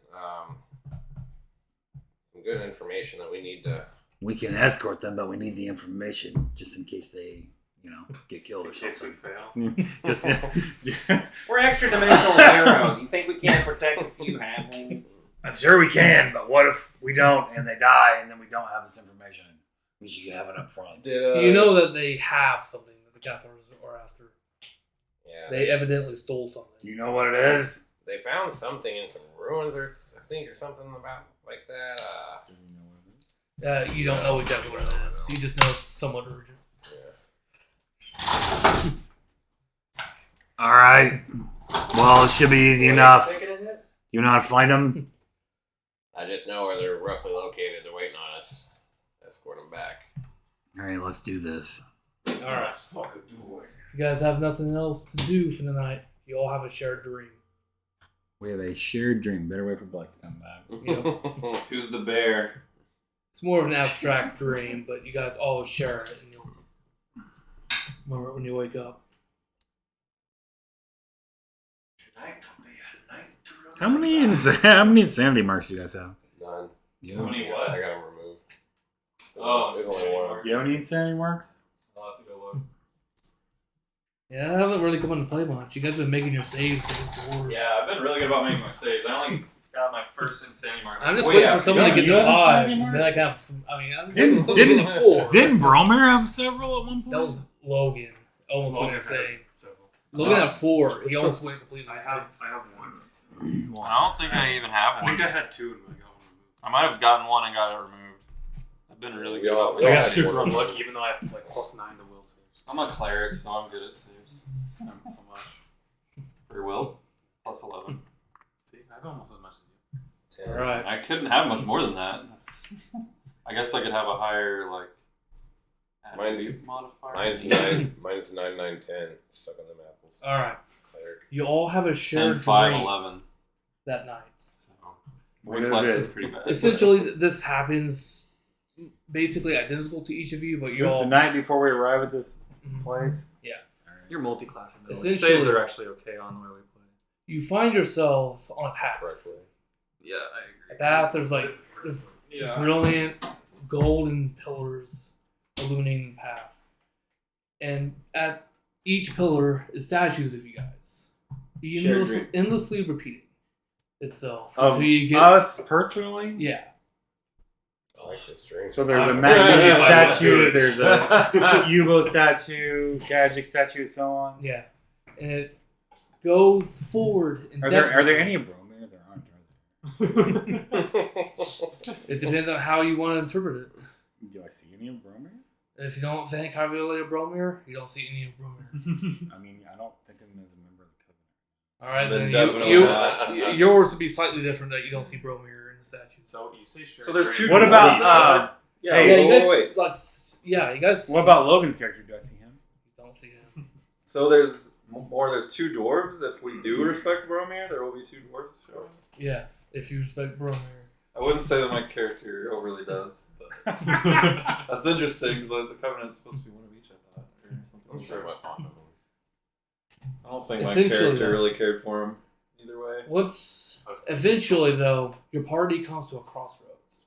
some good information that we need to. We can escort them, but we need the information just in case they, get killed or In case we something. fail. Just, We're extra dimensional heroes. You think we can't protect a few halflings? I'm sure we can, but what if we don't and they die and then we don't have this information? We should have it up front. You know that they have something that the Cathars are after. Yeah. They evidently stole something. You know what it is? They found something in some ruins, or I think, or something about like that. You don't know exactly what it is. You just know it's somewhat urgent. All right. Well, it should be easy enough. You know how to find them? I just know where they're roughly located. They're waiting on us. Escort them back. All right, let's do this. All right. You guys have nothing else to do for the night. You all have a shared dream. We have a shared dream. Better wait for Blake to come back. Yep. Who's the bear? It's more of an abstract dream, but you guys all share it, and you'll remember it when you wake up. How many insanity marks do you guys have? None. You How many what? I got them removed. Oh, There's only insanity one. mark. You have any insanity marks? I'll have to go look. Yeah, that hasn't really come into play much. You guys have been making your saves against the wars. Yeah, I've been really good about making my saves. I only got my first insanity mark. I'm just Way waiting for after someone to you. get You to have 5. insanity Then I marks? can have some. I mean, I'm Didn't- supposed to get to 4. Didn't Bromir have several at one point? That was Logan. Almost went Logan insane. several. Logan had 4. He almost went completely I insane. have one. I don't think I even have I one. think I had 2 and I got one removed. I might have gotten one and got it removed. I've been really good. Yeah, about yeah. my I got saves. super unlucky, even though I have like +9 to will saves. I'm a cleric, so I'm good at saves. How much? For will? +11. See, I have almost as much as you. Alright. I couldn't have much more than that. I guess I could have a higher like. Mine's- attribute modifier. Mine's 9. Mine's 9, 9, 10. Stuck on them apples. Alright. Cleric. You all have a 10, shared 5, dream 11. that night. So What reflex is is it? pretty bad. Essentially, this happens basically identical to each of you, but Is you this all. the night before we arrive at this Mhm. place? Your multi-class abilities. Essentially- Saves are actually okay on the way we play. You find yourselves on a path. Correctly. Yeah, I agree. A path, there's like this brilliant golden pillars illuminating the path. And at each pillar is statues of you guys. Endlessly repeating itself until you get us personally. Yeah. I like this drink. So there's a Maggie statue, there's a Yugo statue, Gadget statue, so on. Yeah. And it goes forward. Are there any Bromir? There aren't, are there? It depends on how you want to interpret it. Do I see any of Bromir? If you don't think highly of Bromir, you don't see any of Bromir. I mean, I don't think of him as a member of the Covenant. All right, Then then definitely yours would be slightly different that you don't see Bromir in the statue. So you say sure. So there's two. What about Yeah, Hey, you wait, guys, wait. you guys. what about Logan's character? Do I see him? You don't see him. So there's more. There's two dwarves. If we do respect Boromir, there will be two dwarves. Sure. Yeah, if you respect Bromir. I wouldn't say that my character overly does, but that's interesting because the Covenant's supposed to be one of each. I thought, or something. I'm sure about fond of him. I don't think my Essentially, character though. really cared for him either way. Once eventually though, your party comes to a crossroads.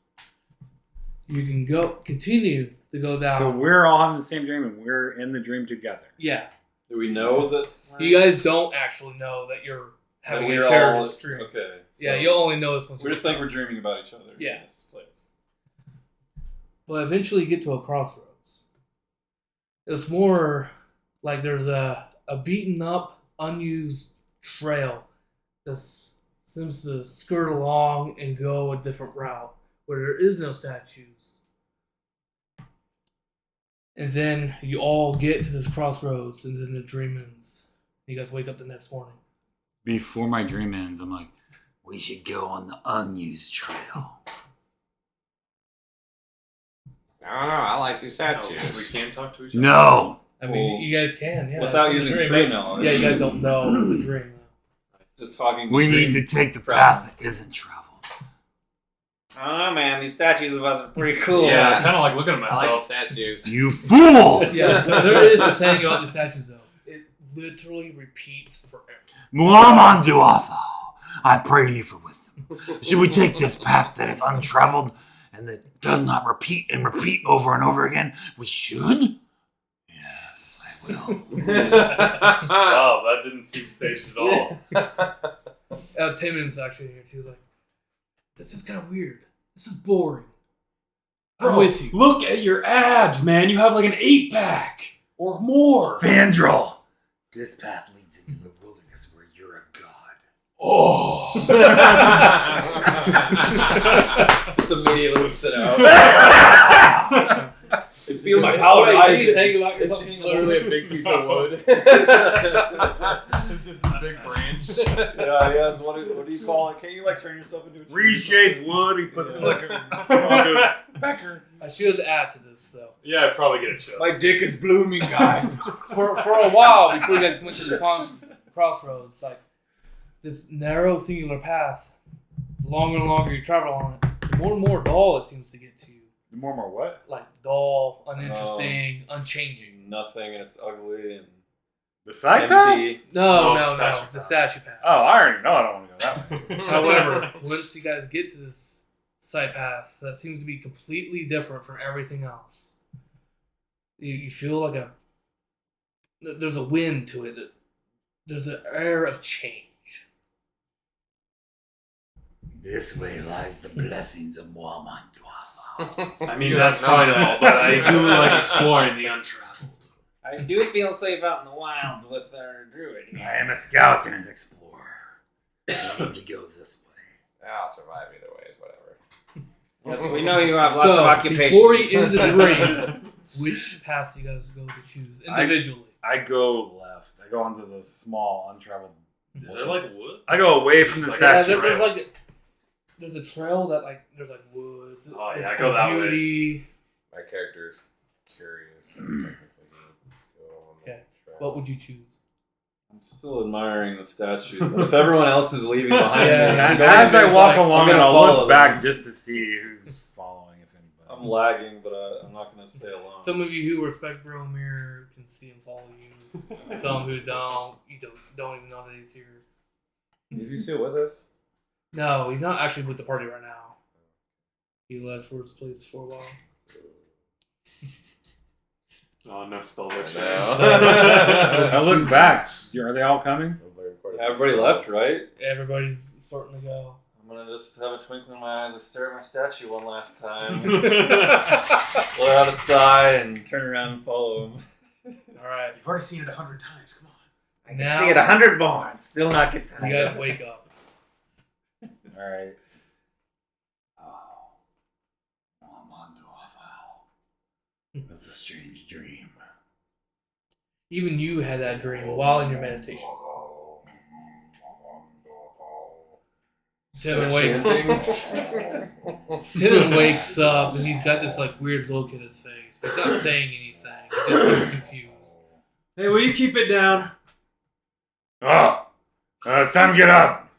You can continue to go down. So we're all having the same dream, and we're in the dream together. Yeah, Do we know that? you guys don't actually know that you're having that a we're shared all stream. okay? So Yeah, you'll only know this once. we just think we're dreaming about each other. Yeah. In this place. But eventually you get to a crossroads. It's more like there's a beaten up, unused trail that seems to skirt along and go a different route where there is no statues. And then you all get to this crossroads and then the dream ends. You guys wake up the next morning. Before my dream ends, I'm like, we should go on the unused trail. I don't know. I like these No, statues. we can't talk to each other. No! I mean, Well, you guys can, yeah. without it's a using dream. pre-knowledge. Yeah, you guys don't know it's a dream. Just talking. We dream need to take the friends. path that isn't traveled. I don't know, man. These statues of us are pretty cool. Yeah, I kind of like looking at I like the myself. statues. You fools! Yeah, there is a thing about the statues though. It literally repeats forever. Muhammad Duatha, I pray to you for wisdom. Should we take this path that is untraveled and that does not repeat and repeat over and over again? We should? Yes, I will. Wow, that didn't seem staged at all. Taman's actually here too. He's like, this is kind of weird. This is boring. I'm Bro, with you. Look at your abs, man. You have like an 8-pack or more. Vandrel, this path leads into the wilderness where you're a god. Oh. Just immediately whips it out. I feel my Oh, power wait, you rise. need to think about It's yourself just being literally a bored. big piece of wood. It's just a big branch. Yeah. So what do you call it? Can't you like turn yourself into a tree? Reshaped wood, he puts it like Becker. I should add to this though. Yeah, I'd probably get a show. My dick is blooming, guys. For a while before you guys went to the crossroads, like this narrow singular path, the longer and longer you travel on it, the more and more dull it seems to get to you. The more what? Like dull, uninteresting, unchanging. Nothing, and it's ugly and The side path? empty. No, No, no, statue no. The path. statue path. Oh, I already know I don't want to go that way. However, once you guys get to this side path, that seems to be completely different from everything else. You feel like there's a wind to it. There's an air of change. This way lies the blessings of Muhammad Duatha. I mean, that's fine and all, but I do like exploring the untraveled. I do feel safe out in the wilds with our druid here. I am a scout and an explorer. I need to go this way. I'll survive either way. It's whatever. Yes, we know you have lots So, of occupations. before you end the dream, which path do you guys go to choose individually? I go left. I go onto the small, untraveled. Is there like wood? I go away from the Just Yeah, statue. there's a trail that there's like woods. Oh, yeah, there's go that way. beauty. My character's curious. Technically, go on the Okay. trail. What would you choose? I'm still admiring the statues. But if everyone else is leaving behind Yeah. me, As I walk along, I'm and gonna I'll follow look back them. just to see who's following, if anybody. I'm lagging, but I'm not gonna stay alone. Some of you who respect Bromir can see him follow you. Some who don't, you don't even know that he's here. Is he still with us? No, he's not actually with the party right now. He left for his place for a while. Oh, no spell book shit. I look back. Are they all coming? Everybody left, right? Everybody's starting to go. I'm gonna just have a twinkle in my eyes. I stare at my statue one last time. Let out a sigh and turn around and follow him. All right. You've already seen it 100 times. Come on. I can Now- see it 100 more and still not get tired. You guys wake up. All right. Oh, I'm on to It's a strange dream. Even you had that dream while in your meditation. Timon wakes up and he's got this like weird look in his face, but he's not saying anything. He just seems confused. Hey, will you keep it down? Oh, it's time to get up.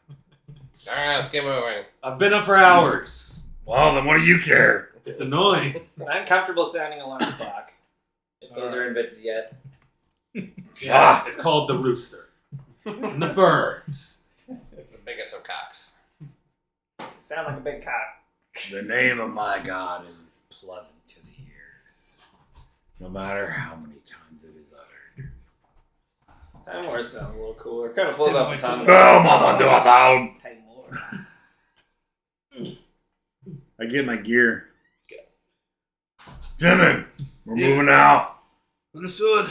Alright, let's get moving. I've been up for hours. Well, then what do you care? It's annoying. An uncomfortable sounding alarm clock. If those are invented yet. Yeah, it's called the rooster. And the birds. The biggest of cocks. Sound like a big cock. The name of my god is pleasant to the ears, no matter how many times it is uttered. Time War sounds a little cooler. Kind of flows off the tongue. Boom! I'm on to a foul. Time War. I get my gear. Timon, we're moving out. Understood.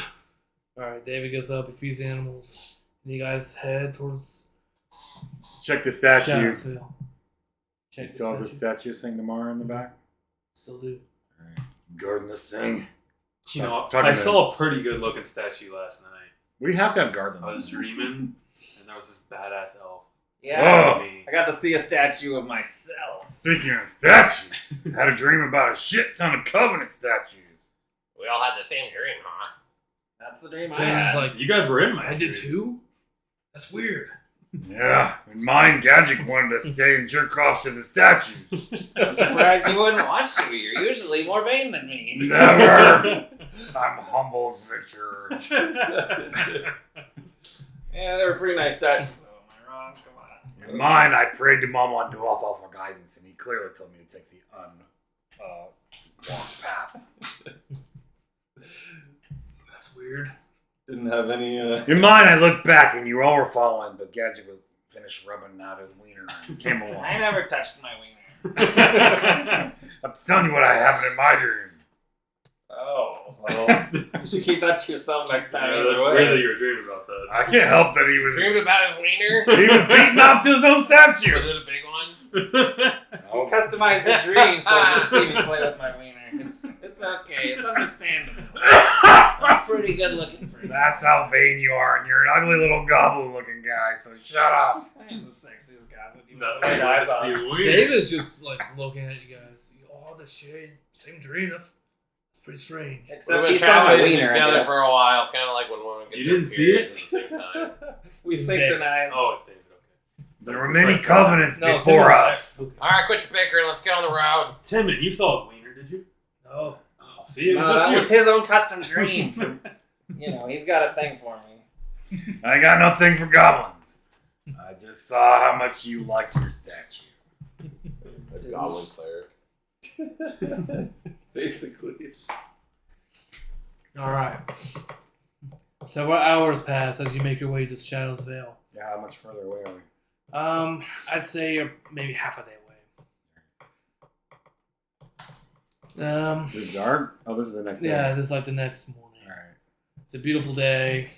Alright, David gets up, he feeds the animals, and you guys head towards Check the statue. Shadowsville. You Check still have the statue of Saint Namara in the back? Still do. Alright. Guarding this thing. You know, Talking I to- saw a pretty good looking statue last night. We have to have guards on I was this. dreaming, and there was this badass elf. Yeah. Oh. Me. I got to see a statue of myself. Speaking of statues, I had a dream about a shit ton of Covenant statues. We all had the same dream, huh? That's the dream I Timon's had. like, You guys were in my I did dream. too? That's weird. Yeah, and mine, Gadget wanted to stay and jerk off to the statues. I'm surprised you wouldn't want to. You're usually more vain than me. Never. I'm humble, Victor. Yeah, they were pretty nice statues, though. Am I wrong? Come on. In mine, I prayed to Mama Duathal for guidance, and he clearly told me to take the walked path. That's weird. Didn't have any. In mine, I looked back, and you all were following, but Gadget was finished rubbing out his wiener and came along. I never touched my wiener. I'm telling you what happened in my dream. Oh. Well, You should keep that to yourself next time. Yeah, either that's way. weird that you were dreaming about that. I can't help that he was Dreamed about his wiener? he was beating off to his own statue. Was it a big one? You customized the dream so you can see me play with my wiener. It's okay. It's understandable. I'm pretty good looking for you. That's how vain you are, and you're an ugly little goblin-looking guy. So shut up. I am the sexiest goblin. You That's know why what I I wanted to thought. see weird. David's just like looking at you guys. Oh, the shade. Same dream. That's pretty strange. We've Except been he saw my traveling wiener, I together guess. for a while. It's kind of like when women get You their didn't see periods it? at the same time. We synchronized. Oh, it's David. Okay. There were many covenants No, before Timon's us. Alright, quit your bickering. Let's get on the road. Timon, you saw his wiener, did you? Oh. Oh, see, it was No, just that you. was his own custom dream. You know, he's got a thing for me. I got nothing for goblins. I just saw how much you liked your statue. a goblin cleric. Basically. Alright. Several hours pass as you make your way to Shadow's Vale. Yeah, how much further away are we? I'd say you're maybe half a day away. Is it dark? Oh, this is the next day. Yeah, this is like the next morning. Alright. It's a beautiful day,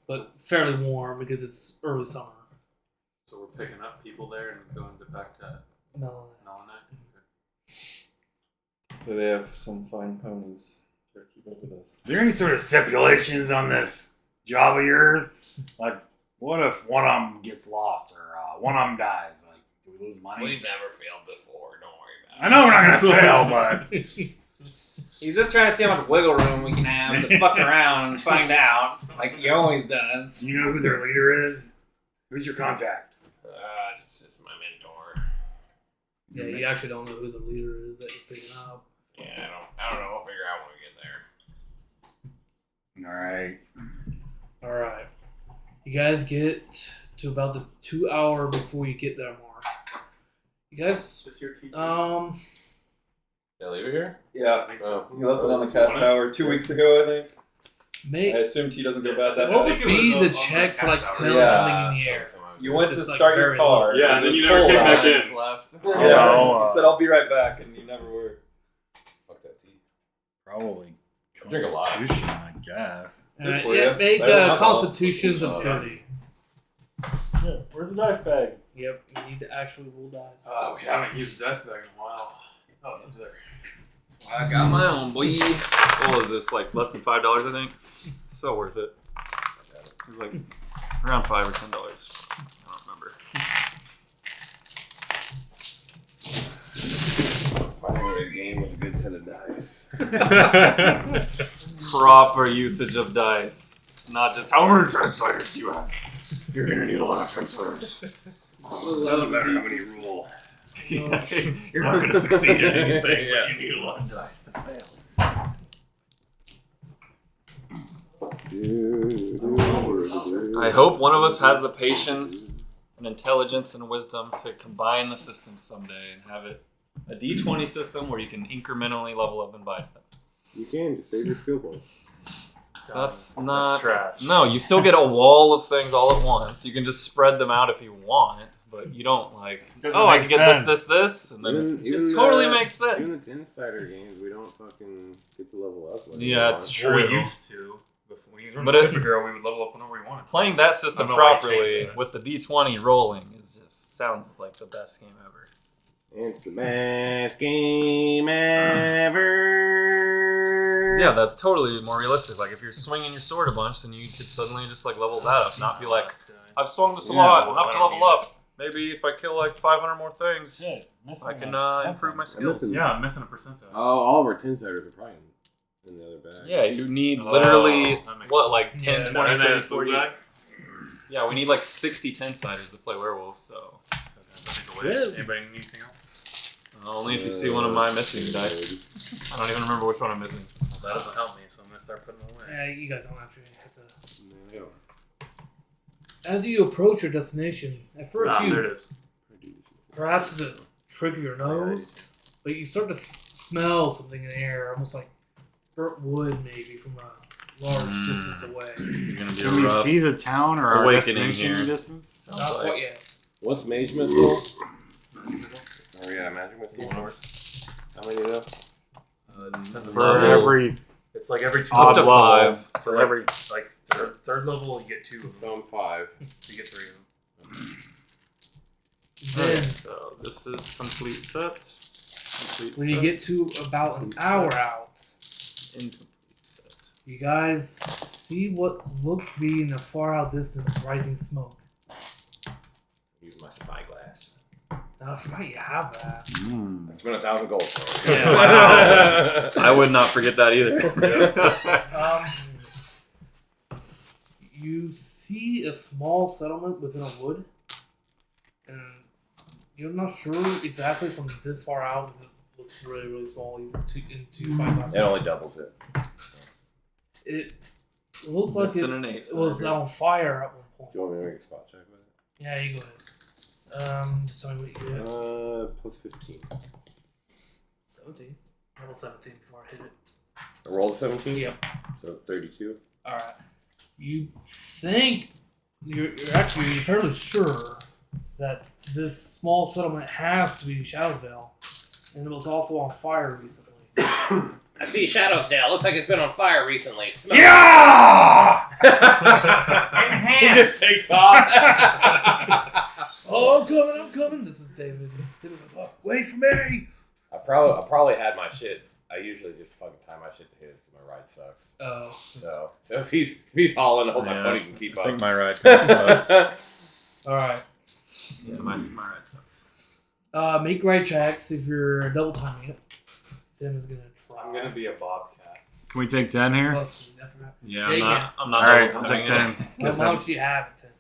but fairly warm because it's early summer. So we're picking up people there and going back to Melanin. Melanet. So they have some fine ponies. Try to keep up with us. Is there any sort of stipulations on this job of yours? Like, what if one of them gets lost or one of them dies? Like, do we lose money? We've never failed before. Don't worry about it. I know we're not going to fail, but He's just trying to see how much wiggle room we can have to fuck around and find out, like he always does. do you know who their leader is? Who's your contact? It's just my mentor. Yeah, you actually don't know who the leader is that you're picking up. Yeah, I don't know. We'll figure out when we get there. Alright. Alright. You guys get to about the 2 hour before you get there mark. You guys, This your teacher? Did I leave it here? Yeah. Oh. You left it on the cat tower 2 weeks ago, I think. Make I assume T doesn't go bad that what fast. would be on the the check for like cat's smelling Yeah. something in the air? You went to It's, like, start your very car. low. Yeah, and and then it you was never cold came back out. in. left. Yeah, Oh, you said I'll be right back, and you never were. Fuck that tea. Probably. I drink a lot. Constitution, I guess. Good for Yeah, you. make Better than alcohol. constitutions of 30. Yeah, where's the dice bag? Yep, you need to actually roll dice. We haven't used the dice bag in a while. Oh, it's up there. I got my own, boy. What was this? Like less than $5, I think. So worth it. It was like around $5 or $10. I don't remember. Finally, a game with a good set of dice. Proper usage of dice, not just how many. translators do you have? You're gonna need a lot of translators. Doesn't matter how many you roll. You're not going to succeed in anything, but you need a lot of dice to fail. I hope one of us has the patience and intelligence and wisdom to combine the systems someday and have it a D20 system where you can incrementally level up and buy stuff. You can just save your skill points. That's not trash. No, you still get a wall of things all at once. You can just spread them out if you want, but you don't like. Doesn't Oh, I make can get sense. this, and then Even it totally the- makes Even sense. the insider games, we don't fucking get to level up. Like Yeah, it's we true. Well, we used to. When you But were it- superhero, we would level up whenever we wanted. Playing that system I don't know why you properly changed that. with the D20 rolling is just sounds like the best game ever. It's the best game ever. Yeah, that's totally more realistic. Like if you're swinging your sword a bunch, then you could suddenly just like level that up, not be like, I've swung this a lot, enough to level up. Maybe if I kill like 500 more things, I can improve my skills. missing- Yeah, I'm missing a percentile. Oh, all of our 10-siders are probably in the other bag. Yeah, you need literally, that makes what, like 10, Yeah, 20, And then 30, food 40? bag? Yeah, we need like 60 10-siders to play werewolf, so Anybody need anything else? only if you see one of my missing dice. I don't even remember which one I'm missing. Well, that doesn't help me, so I'm gonna start putting them away. Yeah, you guys don't actually have to. No. As you approach your destination, at first There you it is. perhaps it's a trick of your nose, but you start to smell something in the air, almost like burnt wood, maybe from a large distance away. You're gonna be Can we rough. see the town or our awakening destination here. distance? Sounds Not like. quite yet. What's Mage Missile? Oh yeah, Magic Missile. How many though? For every It's like every two Up to levels. 5. So every like third level, you get 2 of them. So I'm 5. So you get 3 of them. Then, So this is complete set. Complete when you set. get to about an hour out, Incomplete set. you guys see what looks to be in the far out distance rising smoke. Use my spyglass. Now, I forgot you have that. That's been 1,000 gold. Yeah. Wow. I would not forget that either. You see a small settlement within a wood, and you're not sure exactly from this far out because it looks really, really small. Even into my glass. It only doubles it. It looks like Missing it an ace. was on fire at one point. Do you want me to make a spot check with it? Yeah, you go ahead. Just tell me what you get. Plus 15. 17. Level 17 before I hit it. I rolled a 17? Yep. So 32. Alright. You think you're actually fairly sure that this small settlement has to be Shadowsdale, and it was also on fire recently. I see Shadowsdale. Looks like it's been on fire recently. It smells- Yeah! He just takes off. Oh, I'm coming. This is David. Wait for me. I probably had my shit. I usually just fucking tie my shit to his because my ride sucks. Oh. So if he's hauling, I hope my Yeah, buddy can keep I up. think my ride kind of sucks. Alright. Yeah, my ride sucks. Make right checks if you're double timing it. Tim is gonna try. I'm gonna be a bobcat. Can we take 10 here? Plus, I forgot. Yeah, Yeah, I'm not Alright, double I'll take timing 10. How much do you have it, Tim?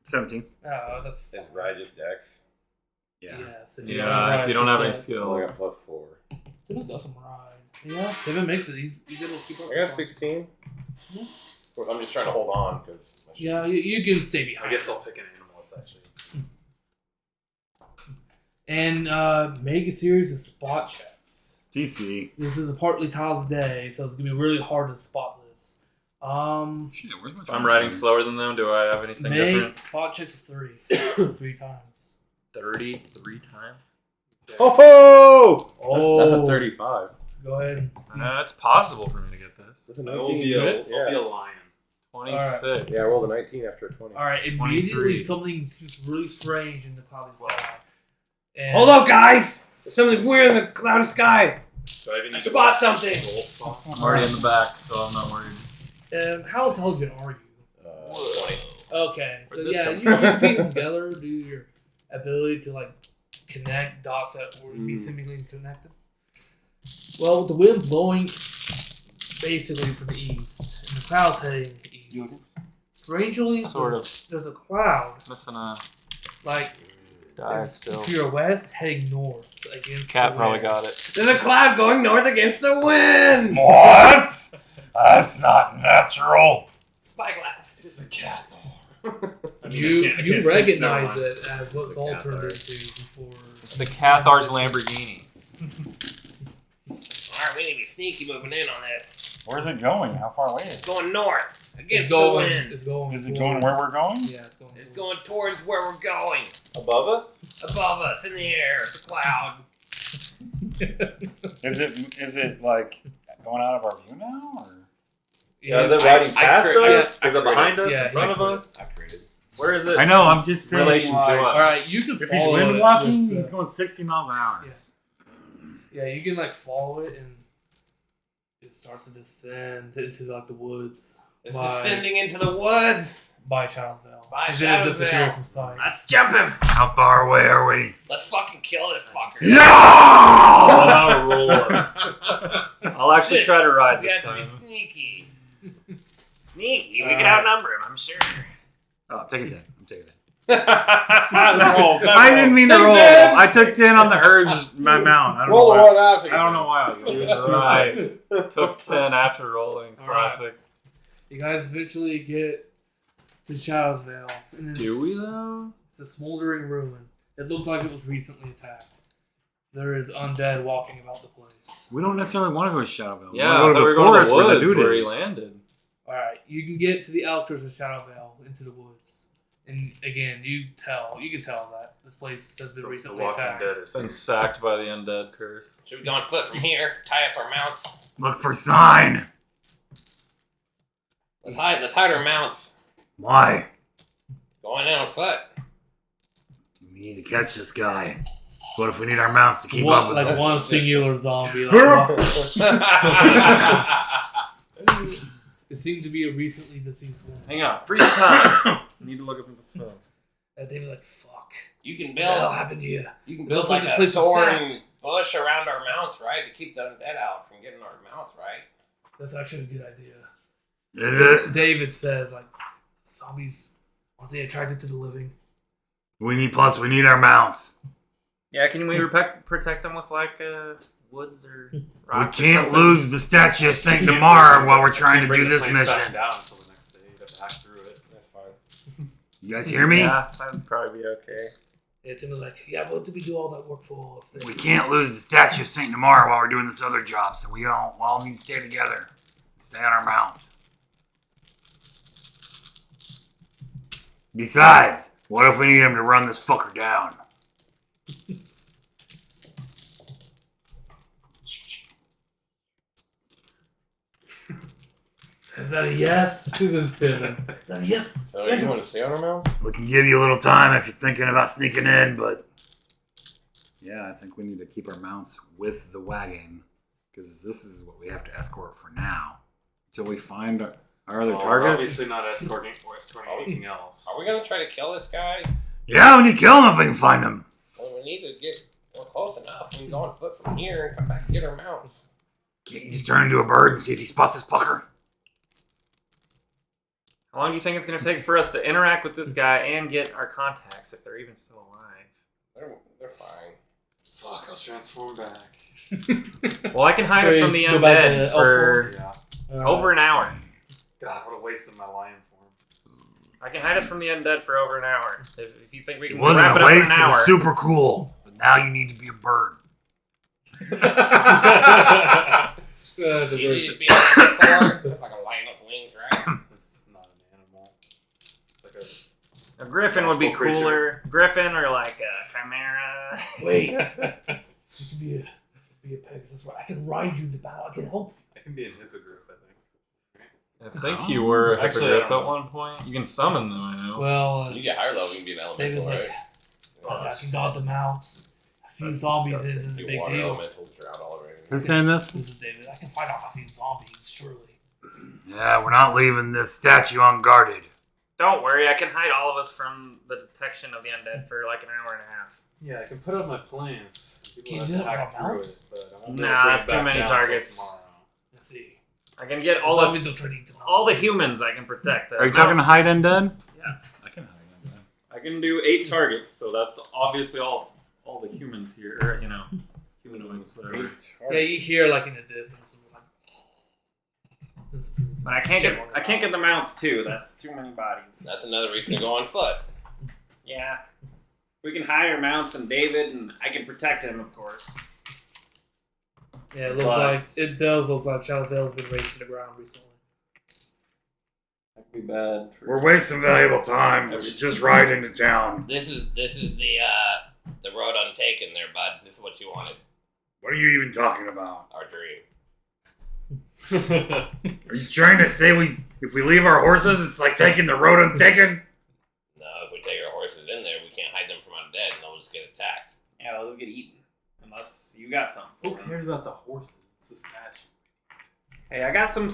17. Oh, that's Is ride just Dex? yes. it. Yeah, if you don't have any I skill. only got plus 4. Tim's got some ride. Yeah, Tim makes it. He's able to keep up. I got 16. Of course, I'm just trying to hold on because. Yeah, you can stay I behind. guess I'll pick an animal. It's actually. And make a series of spot checks. DC. This is a partly tiled day, so it's gonna be really hard to spot this. Shit, where's my If I'm riding slower than them, do I have anything different? Make spot checks of 30. 3 times. 33 times? Oh! Oh. That's a 35. Go ahead and see. It's possible for me to get this. That's a I'll 19. be a Yeah. lion. 26. Yeah, I rolled a 19 after a 20. Alright, 23. immediately something seems really strange in the cloudy sky. And Hold up, guys! There's something weird in the cloudy sky. Do I even need to spot something. roll spot? I'm already in the back, so I'm not worried. how intelligent are you? 20. Okay, so Where'd this yeah, come you piece it together, do your ability to like connect dots that would be seemingly connected. Well, with the wind blowing basically from the east, and the clouds heading east, strangely, Sort of. there's a cloud Missing a like die still. to your west heading north against Cat the probably wind. got it. There's a cloud going north against the wind. What? That's not natural. Spyglass. It's a cat. I mean, I You can't never recognize mind. it as what it's all Cathar. turned into before. It's the Cathar's Lamborghini. Alright, we need to be sneaky moving in on this. Where's it going? How far away is It's it? going north against the going. wind. It's going. Is it going where we're going? Yeah, it's going. It's going towards where we're going. Above us? Above us, in the air, it's a cloud. Is it like going out of our view now? Or? Yeah, is it riding past us? Is it behind us? Yeah, in front of us? I created. Where is it? I know, I'm just saying, relation like, to us. all right, you can If he's follow wind it walking, with, he's going 60 miles an hour. Yeah, you can like follow it, and it starts to descend into like the woods It's Bye. descending into the woods. by Shadowvale. By And then it Shadowvale. disappears from sight. Let's jump him. How far away are we? Let's fucking kill this fucker. No! I'll roar. I'll actually Shit. try to ride We this have to time. be sneaky. Sneaky. We can outnumber him, I'm sure. Oh, take a 10. I'm taking it. I I didn't mean to roll. I took 10 on the urge, my mount. I don't know Roll the why. one out. I don't know why I was He was right. Took 10 after rolling. All right. Classic. You guys eventually get to Shadowsvale. And Do we though? It's a smoldering ruin. It looked like it was recently attacked. There is undead walking about the place. We don't necessarily want to go to Shadowville. Yeah, we I thought we were going to the woods where he is. landed. Alright, you can get to the outskirts of Shadowvale into the woods. And again, you can tell that this place has been The recently Walking attacked. Dead It's is been sacked by the undead curse. Should we go on foot from here? Tie up our mounts. Look for sign. Let's hide our mounts. Why? Going in on foot. We need to catch this guy. What if we need our mounts to keep One- up with like us? one singular zombie. Like, it seemed to be a recently deceased woman. Hang on. Freeze time. I need to look up the spell. And David's like, fuck. You can What the hell build. happened to you? You can It build looks like like this a place was thorn sacked. bush around our mounts, right, to keep the undead out from getting our mounts, right? That's actually a good idea. Is it? David says, like, zombies, aren't they attracted to the living? We need our mounts. Yeah, can we protect them with like woods or We rocks? or can't something? lose the statue of Saint Damar while we're trying to Bring do the this planes back mission. down until the next day. You have to hack through it. That's fine. You guys hear me? Yeah, that would probably be okay. And Tim was like, yeah, what did we do all that work for? If We can't lose the statue of Saint Damar while we're doing this other job, so we all need to stay together. Stay on our mounts. Besides, what if we need him to run this fucker down? Is that a yes? This is Tim. Is that a yes? So you want to stay on our mounts? We can give you a little time if you're thinking about sneaking in, but yeah, I think we need to keep our mounts with the wagon because this is what we have to escort for now until we find our other Well, targets. Obviously not escorting anything else. Are we gonna try to kill this guy? Yeah, we need to kill him if we can find him. Well, we need to get close enough. We can go on foot from here and come back and get our mounts. Can't you just turn into a bird and see if you spot this fucker? How long do you think it's going to take for us to interact with this guy and get our contacts if they're even still alive? They're fine. Fuck, I'll transform back. Well, I can hide us from the Go back undead to for Yeah. over an hour. God, what a waste of my lion form. I can hide us from the undead for over an hour. If you think we It can wasn't wrap it a up in waste, an it was hour. super cool. But now you need to be a bird. You need to be like a core. It's like a lion with wings, right? would be mythical creature. cooler? Griffin or like a chimera? Wait. You can be a Pegasus. I can ride you into battle. I can help I can be an hippogriff, I think. I think you were a Actually, I hippogriff don't at one point. You can summon them, I know. you. Well, You get higher level, you can be an David's elemental, like, right? I can guard the mounts. A few That's zombies disgusting. isn't a You big water deal. elementals drown all over you. Who's saying this? This is David. I can fight off a few zombies, surely. Yeah, we're not leaving this statue unguarded. Don't worry, I can hide all of us from the detection of the undead for like an hour and a half. Yeah, I can put up my plans. People Can you have do to that hack without through mounts? it, but I won't be Nah, able to bring that's it too back many down till targets. tomorrow. Let's see. I can get all Zombies the will try to eat the all the mounts. humans I can protect. Are you talking Mounts- hide undead? Yeah. I can hide undead. I can do 8 targets, so that's obviously all the humans here, or humanoids, whatever. Yeah, you hear like in the distance. But I can't get the mounts too. That's too many bodies. That's another reason to go on foot. Yeah. We can hire mounts and David, and I can protect him, of course. Yeah, it looks But- like it does look like Shadowvale's been raised to the ground recently. That could be bad. We're wasting valuable time. We should just ride into town. This is the road untaken there, bud. This is what you wanted. What are you even talking about? Our dream. Are you trying to say if we leave our horses, it's like taking the road untaken? No, if we take our horses in there, we can't hide them from undead, and they'll just get attacked. Yeah, they'll just get eaten. Unless you got something. Who cares about the horses? It's the statue. Hey, I got some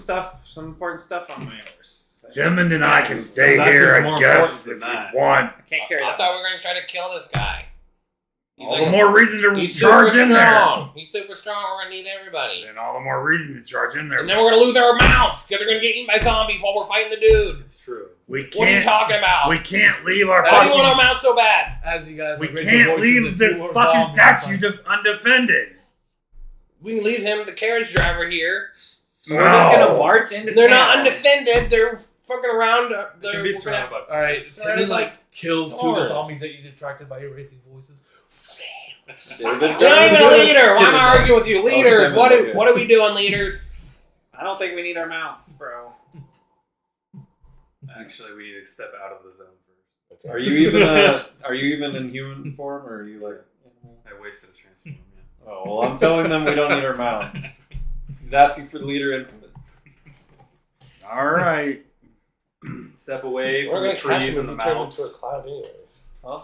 important stuff on my horse. Timmond and I can stay That's here, just I more guess, important if than you want. I can't carry I that. thought we were going to try to kill this guy. He's All like the more reason to he's charge super in there. strong. He's super strong. We're going to need everybody. Then all the more reason to charge in there. And then we're going to lose our mounts because they're going to get eaten by zombies while we're fighting the dude. It's true. We can't. What are you talking about? We can't leave our Why do you want our fucking. mounts so bad? As you guys We raise your can't voices, leave the this two fucking zombies statue fight. undefended. We can leave him, the carriage driver, here. We're just gonna march into They're town. not undefended. They're fucking around. It They're can be we're gonna surrounded have, by All right, surrounded Timmond like kills two of the doors. zombies that you detracted by your raising voices. David, You're not even a leader. Why am I Timid. arguing with you? Leaders. What are we doing, leaders? I don't think we need our mounts, bro. Actually, we need to step out of the zone first. Are you even in human form, or are you like? I wasted a transform, yeah. Oh well, I'm telling them we don't need our mounts. He's asking for the leader input. All right. Step away We're from gonna the catch trees him and if the he turns into a mounts. cloud, anyways. Huh?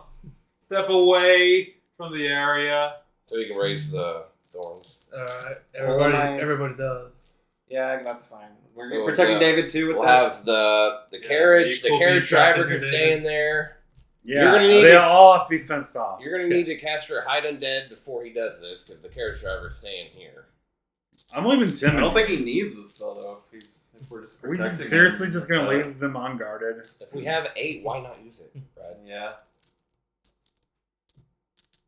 Step away from the area. So you can raise the thorns. Alright, Well, everybody does. Yeah, that's fine. We're So, protecting uh, David too with We'll this. have the Yeah, carriage. you The could be carriage trapped driver in can here, stay David. in there. Yeah, You're gonna need they to- all have to be fenced off. You're gonna need to cast your hide undead before he does this, because the carriage driver's staying here. I'm leaving I Timmond. don't think he needs the spell though. If we're just Are we protecting seriously him. just gonna leave them unguarded? If we have 8, why not use it, Brad? Yeah.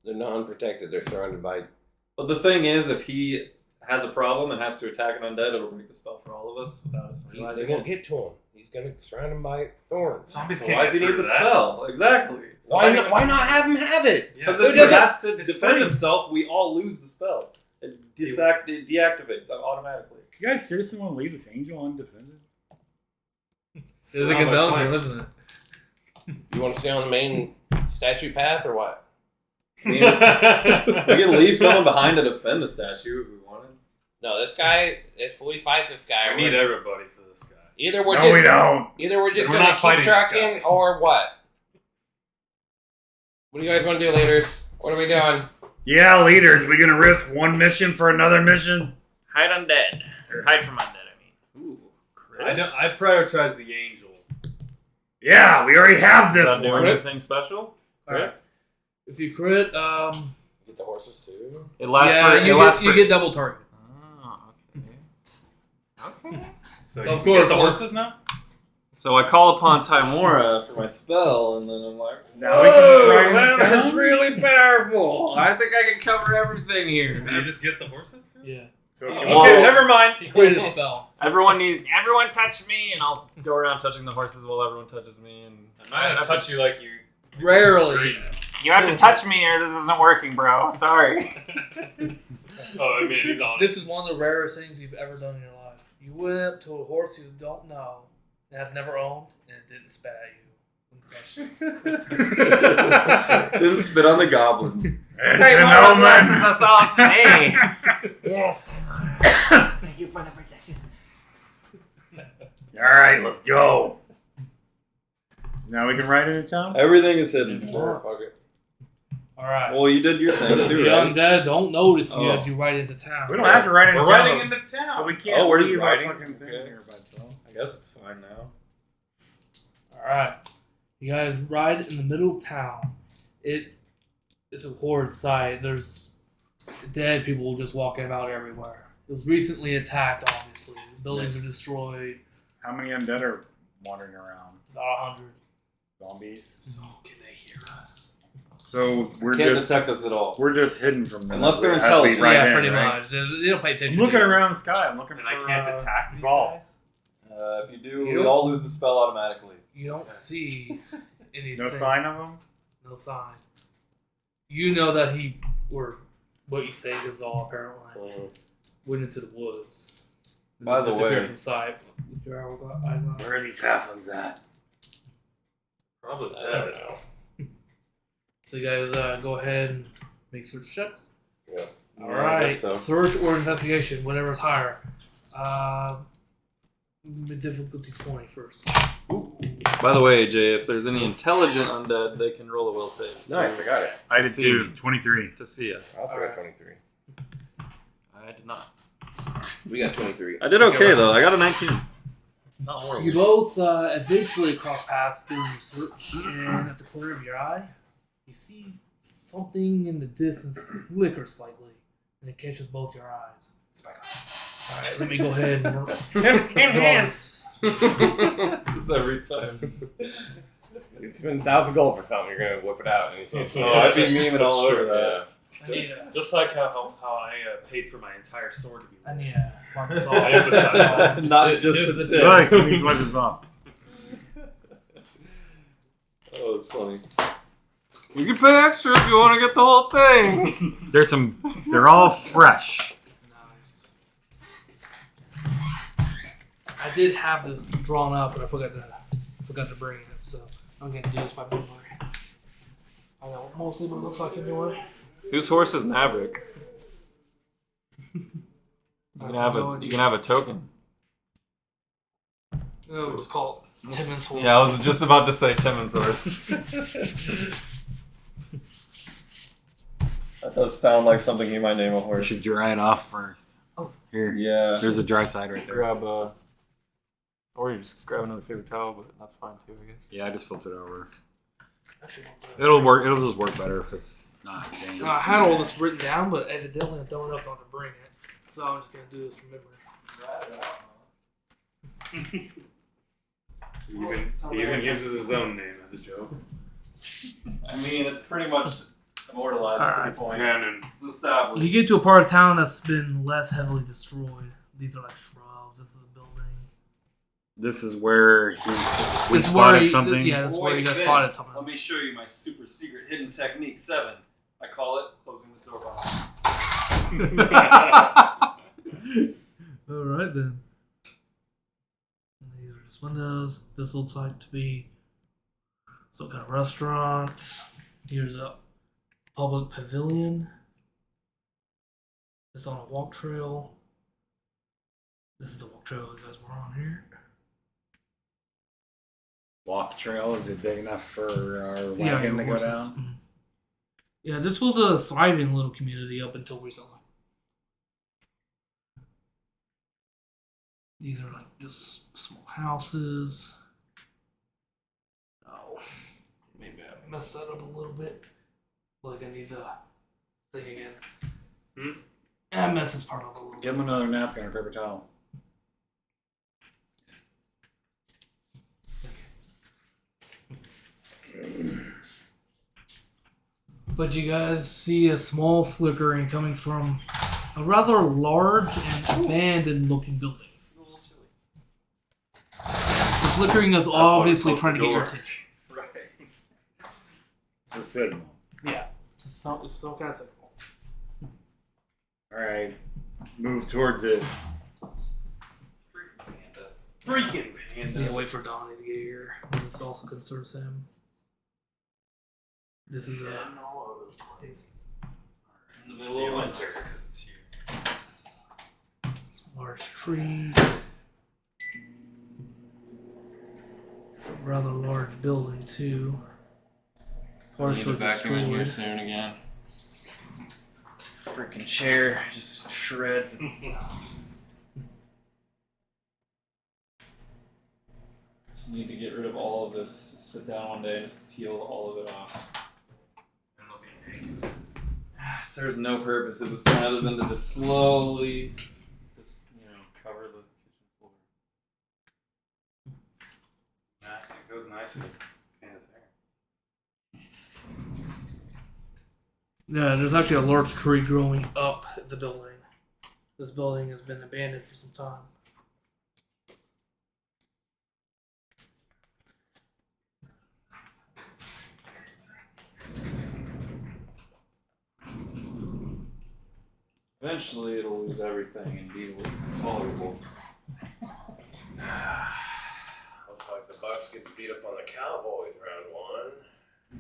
They're not unprotected. They're surrounded by. But the thing is, if he has a problem and has to attack an undead, it'll break the spell for all of us without us They realizing won't it. get to him. He's gonna surround him by thorns. Zombies So can't why get does he need through the that. spell? Exactly. So Why not have him have it? Yeah, Because So if it he doesn't- has to it's defend free. himself, we all lose the spell. It deactivates automatically. You guys seriously want to leave this angel undefended? It's like a conundrum, isn't it? You want to stay on the main statue path or what? We can leave someone behind to defend the statue if we wanted. No, this guy. If we fight this guy, We need everybody for this guy. either we're No, just we don't. either we're just We're gonna not keep fighting this trucking guy. or what? What do you guys want to do, leaders? What are we doing? Yeah, leaders, we gonna risk one mission for another mission? Hide undead. Or hide from undead, I mean. Ooh, I prioritize the angel. Yeah, we already have Does this that do one. anything special? Alright. If you crit, Get the horses too. It lasts yeah, for. you get double target. Oh, okay. Okay. So Of you can course, get the yeah. horses now? So I call upon Timora for my spell, and then I'm like, Now we can just ride into that was town? really powerful. I think I can cover everything here. So you just get the horses too? Yeah. So can Well- Okay, never mind. He created a spell. everyone touch me, and I'll go around touching the horses while everyone touches me, and I'm not gonna touch you like you. Rarely. You have to touch me or this isn't working, bro. Sorry. Oh, I mean, he's on. This is one of the rarest things you've ever done in your life. You went up to a horse you don't know and have never owned, and it didn't spat at you when Didn't spit on the goblins. Taimon blesses us all today. Yes, Taimon. Thank you for the protection. Alright, let's go. So now we can ride into town? Everything is hidden. Sure. Fuck it. Alright. Well, you did your thing The too, right? undead don't notice you Oh. as you ride into town. We don't have to ride into We're town. riding into town. But we can't Oh, we're just leave our riding? fucking thing Okay. here by itself. I guess it's fine now. Alright. You guys ride in the middle of town. It is a horrid sight. There's dead people just walking about everywhere. It was recently attacked, obviously. The buildings are destroyed. How many undead are wandering around? About 100. Zombies? So can they hear us? So we're Can't just detect us at all. we're just hidden from them. Unless as they're we- as we intelligent. ride Yeah, in, pretty right? much. They don't pay attention. I'm looking to you. around the sky. I'm looking And for I can't attack these Zal. guys? If you do, You we don't- all lose the spell automatically. You don't see anything. No sign of them? No sign. You know that he, or what you think is all apparently, went into the woods. By the Disappeared way- from sight with your eyeglass. Where are these halflings at? Probably I don't dead. know. So you guys go ahead and make search checks. Yeah. All Yeah, I right. guess so. Search or investigation, whatever's higher. Difficulty 20 first. By the way, Jay, if there's any intelligent undead, they can roll a will save. Nice, I got it. I did See too. me. 23. To see us. I also got 23. I did not. We got 23. I did okay though. I got a 19. Not horrible. You both eventually cross paths during your search, and at the corner of your eye, you see something in the distance flicker slightly, and it catches both your eyes. Alright, let me go ahead and Enhance. This every time. You spend 1,000 gold for something, you're gonna whip it out and you see it. Oh, I'd be memeing all over that. I need a, Just like how I paid for my entire sword to be. I need a mark this I emphasize off. Not just Just the the tip. Sorry, can you swipe this off? That was funny. You can pay extra if you want to get the whole thing. There's some. They're all fresh. Nice. I did have this drawn up, but I forgot to bring it, so I'm gonna do this by memory. I know mostly what it looks like anyway. Whose horse is Maverick? You can have a token. Oh, it was called Timmons Horse. Yeah, I was just about to say Timmons horse. That does sound like something you might name a You horse. should dry it off first. Oh. Here. Yeah. There's a dry side right there. Grab a. Or you just grab another paper towel, but that's fine too, I guess. Yeah, I just flipped it over. Actually, It'll work. It'll just work better if it's not damp. I had all this written down, but evidently I don't know if I'm gonna bring it, so I'm just gonna do this from memory. He even uses his own name as a joke. I mean, it's pretty much immortalized Alright. at this point. Canon. It's established. You get to a part of town that's been less heavily destroyed. These are like shrubs. This is a building. This is where we This is spotted where something. Yeah, this is where you guys Wait, spotted Let something. me show you my super secret hidden technique 7. I call it closing the door box. All right then. These are just windows. This looks like to be some kind of restaurant. Here's a public pavilion. It's on a walk trail. This is the walk trail you guys were on here. Walk trail, is it big enough for our wagon your to go horses. down? Mhm. Yeah, this was a thriving little community up until recently. These are like just small houses. Oh, maybe I messed that up a little bit. Like I need the thing again. I messed this part up a little Give him another napkin or paper towel. But you guys see a small flickering coming from a rather large and abandoned looking building. The flickering is obviously trying to get your attention. Right. It's a signal. Yeah, it's some kind of signal. Alright. Move towards it. Freaking panda. Yeah, wait for Donnie to get here. This also concerns him. This is a all over the place. In the middle of winter. Because it's here. some large trees. It's a rather large building too. Partially destroyed. soon again. Freaking chair just shreds its. Just need to get rid of all of this. Just sit down one day and just peel all of it off. Serves no purpose at this point other than to just slowly, just cover the kitchen floor. Nah, it goes nice in his hair. Yeah, there's actually a large tree growing up the building. This building has been abandoned for some time. Eventually, it'll lose everything and be tolerable. Looks like the Bucks get beat up on the Cowboys round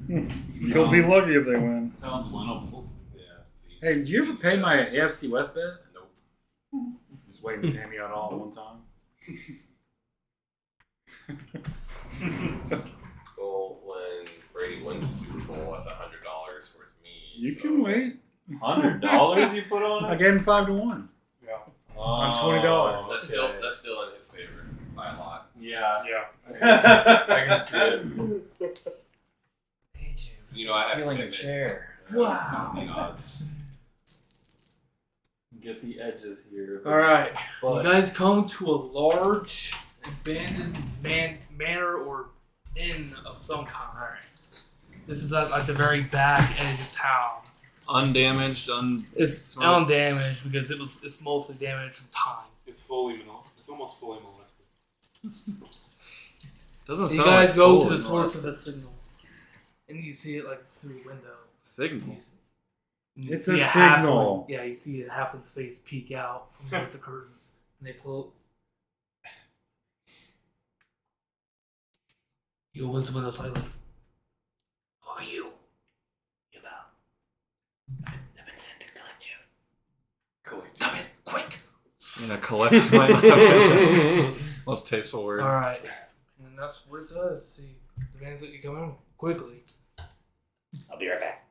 1. You'll be lucky if they win. Sounds winnable. Yeah. Hey, did you ever pay my AFC West bet? Nope. Just waiting to pay me out all at one time. Well, when Brady wins the Super Bowl, that's $100 for me. You so. can wait. $100 you put on I it? gave him 5-1. Yeah. On $20. That's still in his favor by a lot. Yeah. Yeah. I can see it. You know, I have Feeling a commitment. chair. Wow. The odds. Get the edges here. All right, But you guys come to a large abandoned manor or inn of some kind. This is at the very back edge of town. undamaged, It's smart. undamaged because it's mostly damaged from time. It's fully It's almost fully molested. Doesn't You sound guys like go full to the anymore. source of the signal, and you see it like through a window. Signal. You It's see a halfling- signal. Yeah, you see a halfling's face peek out from behind the curtains, and they close. He opens the window slightly. Who are you? I've been sent to collect you. Come in, quick! Yeah, collect might not be most tasteful word. All right, and that's what it says. He demands that you come in quickly. I'll be right back.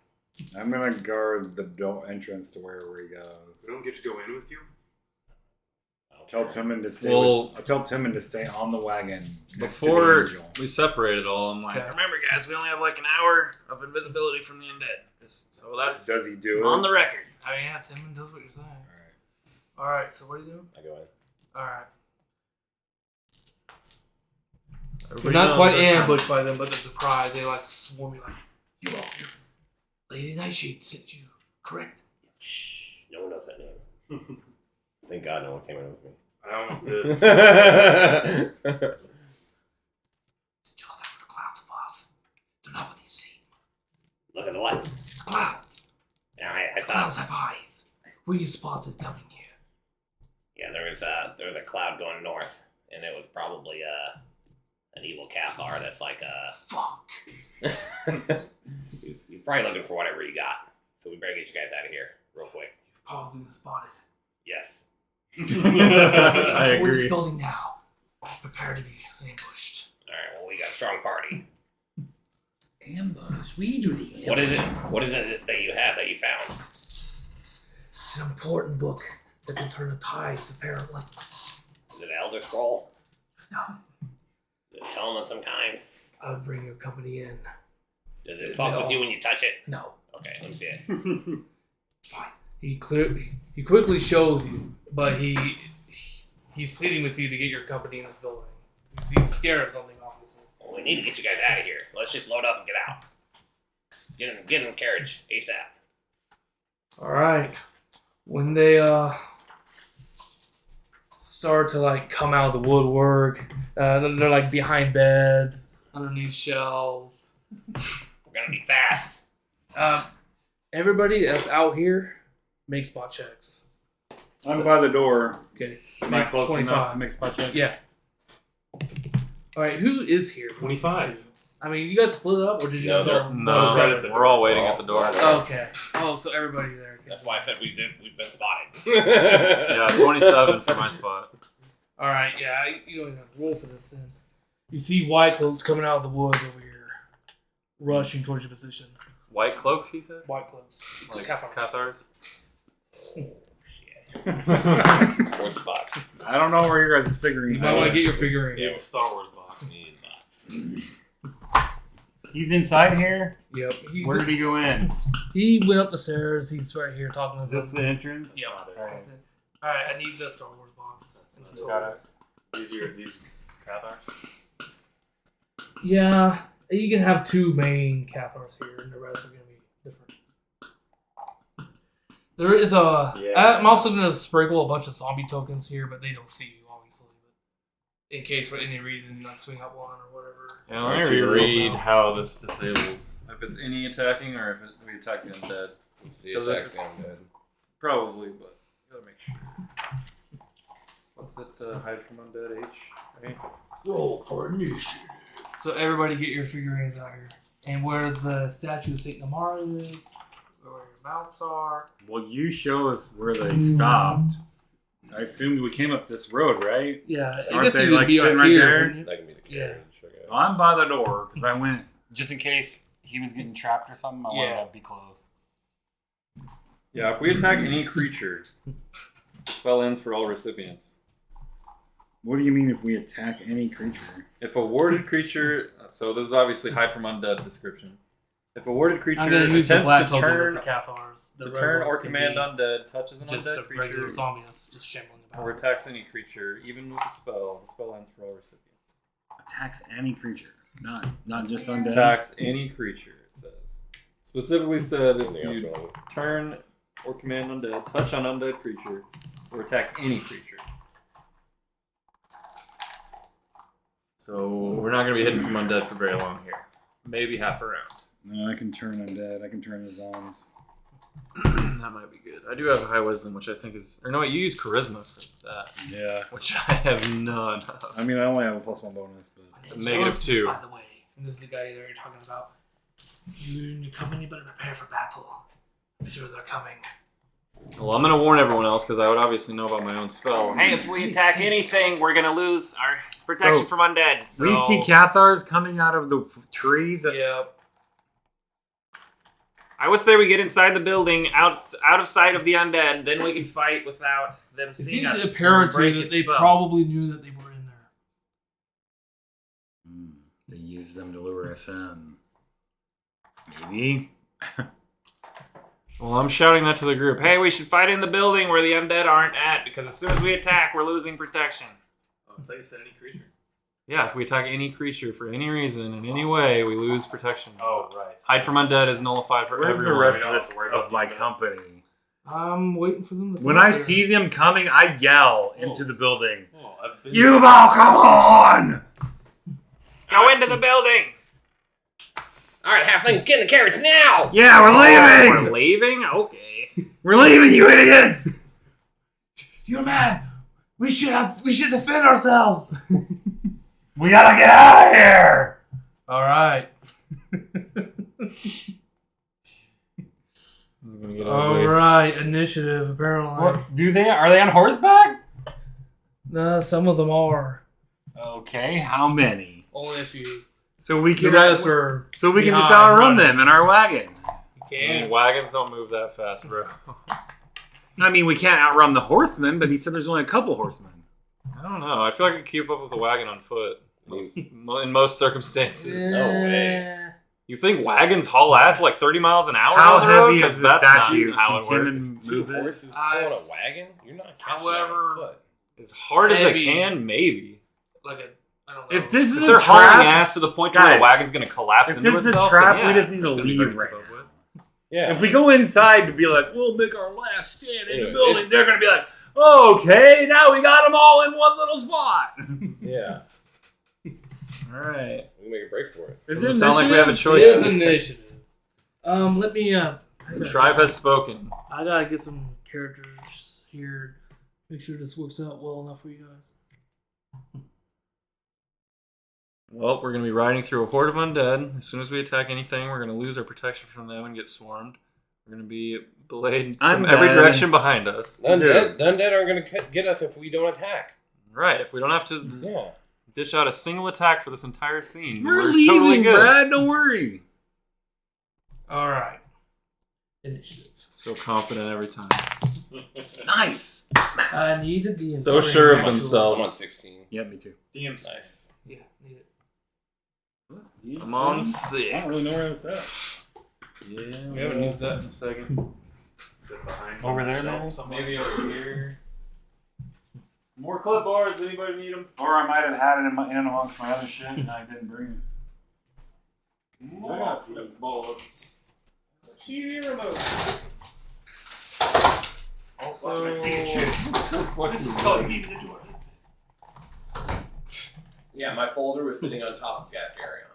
I'm gonna guard the door entrance to wherever he goes. We don't get to go in with you? Tell Timon to stay. Well- I'll tell Timon to stay on the wagon next Before to the angel. we separate it all, I'm like, Okay. remember, guys, we only have like an hour of invisibility from the undead. So that's Does he do it? on the record. I mean, yeah, Timon does what you're saying. All All right, so what are you doing? I go in. All right. You're Everybody not knows quite they're ambushed by them, but they're surprised. They like swarm you like, you all, Lady Nightshade sent you, correct? Shh. No one knows that name. Thank God no one came in with me. I almost did. Did you look out for the clouds above? They're not what they seem. Look at the what? The clouds. Yeah, I The clouds thought. have eyes. Were you spotted coming here? Yeah, there was a cloud going north, and it was probably an evil Cathar that's like Fuck. You're probably looking for whatever you got. So we better get you guys out of here real quick. You've probably been spotted. Yes. I We're agree. this building now. Prepare to be ambushed. Alright, well we got a strong party. Ambush. We do the ambush. What is it that you have that you found? It's an important book that can turn the tides, apparently. Is it an Elder Scroll? No. Is it a tome of some kind? I would bring your company in. Does it fuck with you when you touch it? No. Okay, let me see it. Fine. He quickly shows you, but he's pleading with you to get your company in this building. He's scared of something, obviously. Well, we need to get you guys out of here. Let's just load up and get out. Get in the carriage ASAP. All right. When they start to like come out of the woodwork, they're like behind beds, underneath shelves. We're gonna be fast. Everybody that's out here, make spot checks. I'm by the door. Okay. Am I Make close 25. enough to make spot checks? Yeah. All right. Who is here? 25. I mean, you guys split up, or did you guys all? No, right at the we're all door. waiting at the door. Okay. Oh, so everybody there. That's why I said we've been spotted. Yeah, 27 for my spot. All right. Yeah, you don't even have to roll for this. Then you see white cloaks coming out of the woods over here, rushing towards your position. White cloaks, he said? White cloaks. Like Cathars. Cathars? Four spots. I don't know where your guys' figurines You might want to get your figurine. Yeah, Star Wars box. Need a box. He's inside here. Yep. Where did he go in? He went up the stairs. He's right here talking to us. Is this the entrance? Yep. Alright. That's it. All right. I need the Star Wars box. These Cathars. Yeah, you can have 2 main Cathars here, and the rest are going to be different. There is a. Yeah. I'm also going to sprinkle a bunch of zombie tokens here, but they don't see you, obviously. But in case for any reason you swing up one or whatever. Yeah, let me reread how this disables. If it's any attacking or if we attack the undead. Let's see, Because attack if the undead. Probably, but you gotta make sure. What's it, hide from undead H, right? Roll for initiative. So everybody get your figurines out here. And where the statue of Saint Namara is, where your mouths are. Well, you show us where they stopped. I assumed we came up this road, right? Yeah, I Aren't guess they, you would like, be sitting right right here, there? wouldn't you? That can be the Yeah. carriage. I guess. Well, I'm by the door because I went just in case he was getting trapped or something. I wanted to be close. Yeah, if we attack any creature, spell ends for all recipients. What do you mean if we attack any creature? If a warded creature, so this is obviously hide from undead description. If a warded creature I'm going to use the attempts black to tokens turn, as the Cathars. The to red turn ones or can command be undead, touches an just a undead regular creature, zombie that's just shambling about. or attacks any creature, even with the spell ends for all recipients. Attacks any creature, not just undead. Attacks any creature, it says. Specifically said if Anything else you wrong? turn or command undead, touch on undead creature, or attack any creature. So we're not going to be hidden from undead for very long here. Maybe half a round. No, I can turn undead. I can turn the zombies. That might be good. I do have a high wisdom, which I think is... Or no, you use charisma for that. Yeah. Which I have none of. I mean, I only have a +1 bonus, but -2. By the way, and this is the guy that you're talking about. You and your company better prepare for battle. I'm sure they're coming. Well, I'm going to warn everyone else, because I would obviously know about my own spell. Hey, if we attack anything, we're gonna lose our protection So, from undead. So we see Cathars coming out of the trees. Yep. I would say we get inside the building, out of sight of the undead, then we can fight without them It seeing seems us. apparent to break you that its they spell. probably knew that they were in there. They use them to lure us in. Maybe. Well, I'm shouting that to the group. Hey, we should fight in the building where the undead aren't at, because as soon as we attack, we're losing protection. Oh, I thought you said any creature. Yeah, if we attack any creature for any reason, in any way, we lose protection. Oh, right. Hide from undead is nullified for Where's everyone. the rest We don't have to worry of about my that. company? I'm waiting for them to When get I there. see them coming, I yell into the building. Oh, I've been Yuval, come on! Go into the building! Alright, halflings, get in the carriage now! Yeah, we're We're leaving! leaving? Okay. We're leaving, you idiots! You're mad. We should defend ourselves. We gotta get out of here! All right. This is gonna get All ugly. right. Initiative. Apparently. What, are they on horseback? No, some of them are. Okay, how many? Only a few. So we The can rest are. just behind outrun running. them in our wagon. You I mean, can. wagons don't move that fast, bro. I mean, we can't outrun the horsemen, but he said there's only a couple horsemen. I don't know. I feel like I could keep up with a wagon on foot. In most circumstances. No way. You think wagons haul ass like 30 miles an hour? How down the road? heavy 'Cause is the that's not statue? how it Can Tim works. move it? Horses pulling a it's- wagon? You're not catching However- that on foot. As hard as they Heavy. can, maybe. Like a. I don't know. If this is If a they're hauling trap, ass to the point where Guys, the wagon's gonna collapse if into this is a itself, trap, then we yeah, just need to it's gonna be leave hard to right keep up with. Yeah. if we go inside to be like, we'll make our last stand in Yeah, the building, it's- they're gonna be like, okay, now we got them all in one little spot. Yeah. Alright. We can make a break for it. Is Doesn't sound like we have a It choice. is initiative. Let me. The tribe has spoken. I gotta get some characters here. Make sure this works out well enough for you guys. Well, we're going to be riding through a horde of undead. As soon as we attack anything, we're going to lose our protection from them and get swarmed. We're going to be belayed from every direction behind us. The undead aren't going to get us if we don't attack. Right, if we don't have to dish out a single attack for this entire scene. We're totally leaving, good. Brad. Don't worry. All right. Initiative. So confident every time. Nice. I needed the So sure of I'm on themselves. 16. Yeah, me too. DM's Nice. Yeah, need it. I'm on 6. I don't really know where it's at. Yeah, we haven't used that in a second. Over there, maybe? Maybe over here. More clipboards. Anybody need them? Or I might have had it in amongst my other shit and I didn't bring it. More clipboards. TV remote. Also, Watch my signature. This is called leaving the door. Yeah, my folder was sitting on top of Garyon.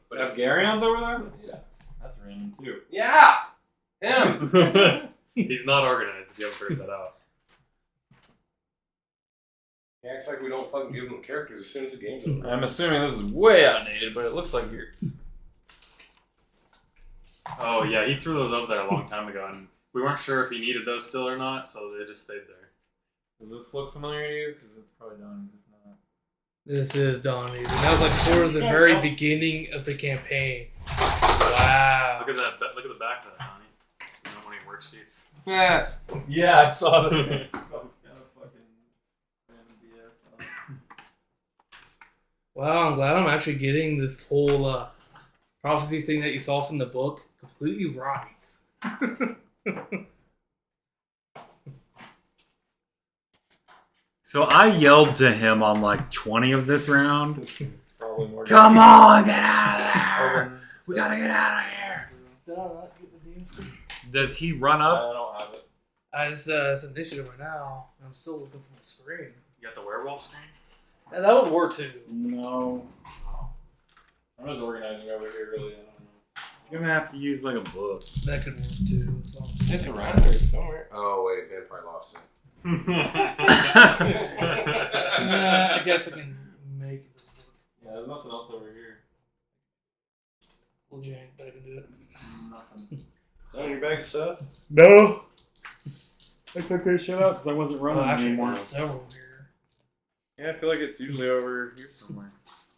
But have Garyons over there? Yeah. That's random too. Yeah! Him! He's not organized if you haven't figured that out. He acts like we don't fucking give him characters as soon as the game's over. I'm assuming this is way outdated, but it looks like yours. Oh yeah, he threw those up there a long time ago, and we weren't sure if he needed those still or not, so they just stayed there. Does this look familiar to you? Because it's probably Donnie's, if not. This is Donnie's. And that was like towards the very beginning of the campaign. Wow. Look at that. Look at the back of that, Donnie. You know, one of your worksheets. Yeah. Yeah, I saw this. Some kind of fucking random BS. Wow, I'm glad I'm actually getting this whole prophecy thing that you saw from the book completely right. So I yelled to him on like 20 of this round. Probably more. Come on, get out of there! We gotta get out of here. Did I not get the DM? Does he run I up? don't have it. It's initiative right now. And I'm still looking for the screen. You got the werewolf screen? Yeah, that would work too. No. I'm just organizing over here, really. I don't know. He's gonna have to use like a book. That could work too. As long as It's around here somewhere. Oh, wait. Ben probably lost it. I guess I can make this work. Yeah, there's nothing else over here. Little jank, but I can do it. Nothing. Is that in your bag of stuff? No. I took this shit out because I wasn't running Actually, anymore. there's several here. Yeah, I feel like it's usually over here somewhere.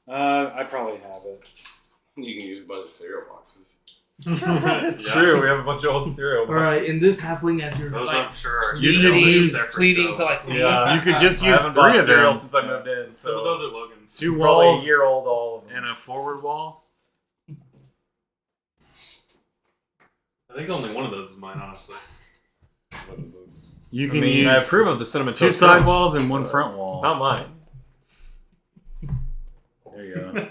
I probably have it. You can use a bunch of cereal boxes. It's true. We have a bunch of old cereal. All right, in this halfling as you're Those like I'm sure are pleading to like Yeah, You could just I use haven't 3 bought of cereal them. since I moved in. So Some of those are Logan's. 2 probably walls a year old, all of them. and a forward wall. I think only one of those is mine, honestly. You I can mean, use I approve of the cinnamon 2 toast side crunch, walls and 1 but front wall. It's not mine. There you go.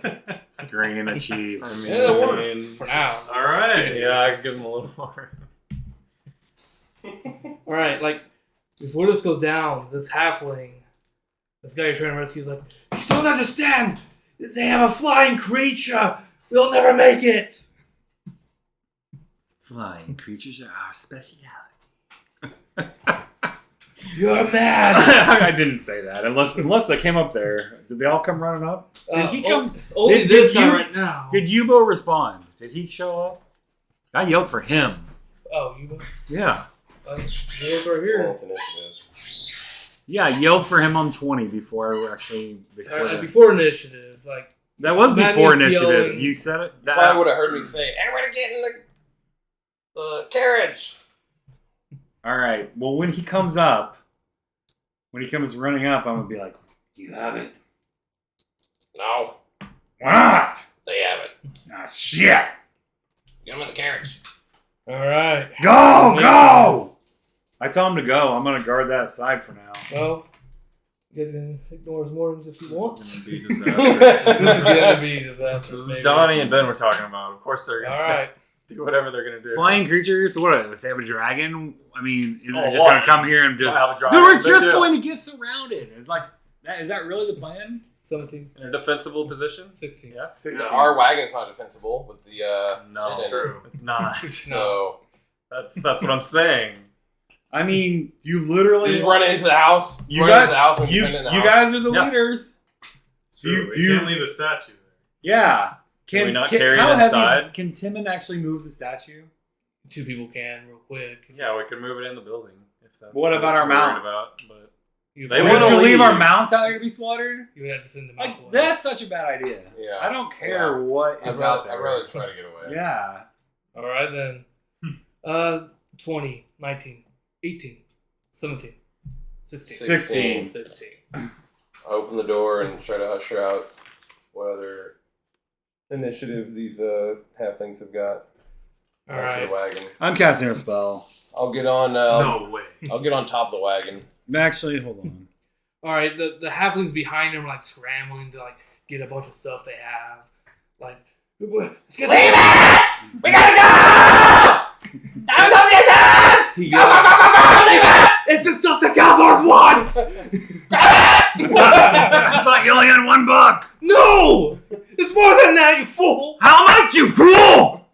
Screen achieved. I mean, Yeah, it works. for now. All right. Yeah, I can give them a little more. All right, like before this goes down, this halfling, this guy you're trying to rescue is like, you don't understand. They have a flying creature. We'll never make it. Flying creatures are our speciality. You're mad. I didn't say that. Unless they came up there. Did they all come running up? Did he come? Only Did this guy you- right now. Did Yubo respond? Did he show up? I yelled for him. Oh, you go. Yeah. Yours right here. It's initiative. Yeah, I yelled for him on 20 before I actually. Before initiative, like That was Matt before is initiative. yelling. You said it? You probably would have heard me say, everybody get in the carriage. Alright, well, when he comes up, when he comes running up, I'm going to be like, do you have it? No, Why not? they have it. Ah, shit! Get them in the carriage. all right. Go! Go! I tell him to go. I'm going to guard that side for now. Well, you guys can ignore his warnings if you want. This is This gonna be is disastrous. gonna be disastrous. This is baby. Donnie and Ben we're talking about. Of course they're All gonna right. do whatever they're gonna do. Flying creatures? What? If they have a dragon? I mean, is Oh, it just what? going to come here and just. Have a dragon. They were Big just deal. going to get surrounded. It's like, is that really the plan? 17, In a defensible position. 16. Yeah. Our wagon's not defensible with the No, shit in it. it's not. So That's what I'm saying. I mean, you literally. you just run into the house. You run got- into the house when You, you in the you house. guys are the Yeah. leaders. True, we can't leave the statue there. Yeah. Can we not carry it how heavy inside? Can Timon actually move the statue? 2 people can real quick. Yeah, we can move it in the building if that's What about our we're worried mounts? About, but You They We're wanna just gonna leave our leave. mounts out there to be slaughtered? You would have to send them Like, out. that's such a bad idea. Yeah. I don't care what I'd is out rather, there. I'd rather try to get away. Yeah. All right then. 20, 19, 18, 17, 16. 16. 16. I open the door and try to usher out what other initiative these halflings have got. All onto right. the wagon. I'm casting a spell. I'll get on. No way. I'll get on top of the wagon. Actually, hold on. All right. The halflings behind them are like scrambling to like get a bunch of stuff they have. Like, let's get Leave it! We gotta go! Time to go get us! Go, go, go, go, go! Leave it! It's the stuff the Gathors wants. I thought you only had one book. No, it's more than that, you fool. How much, you fool?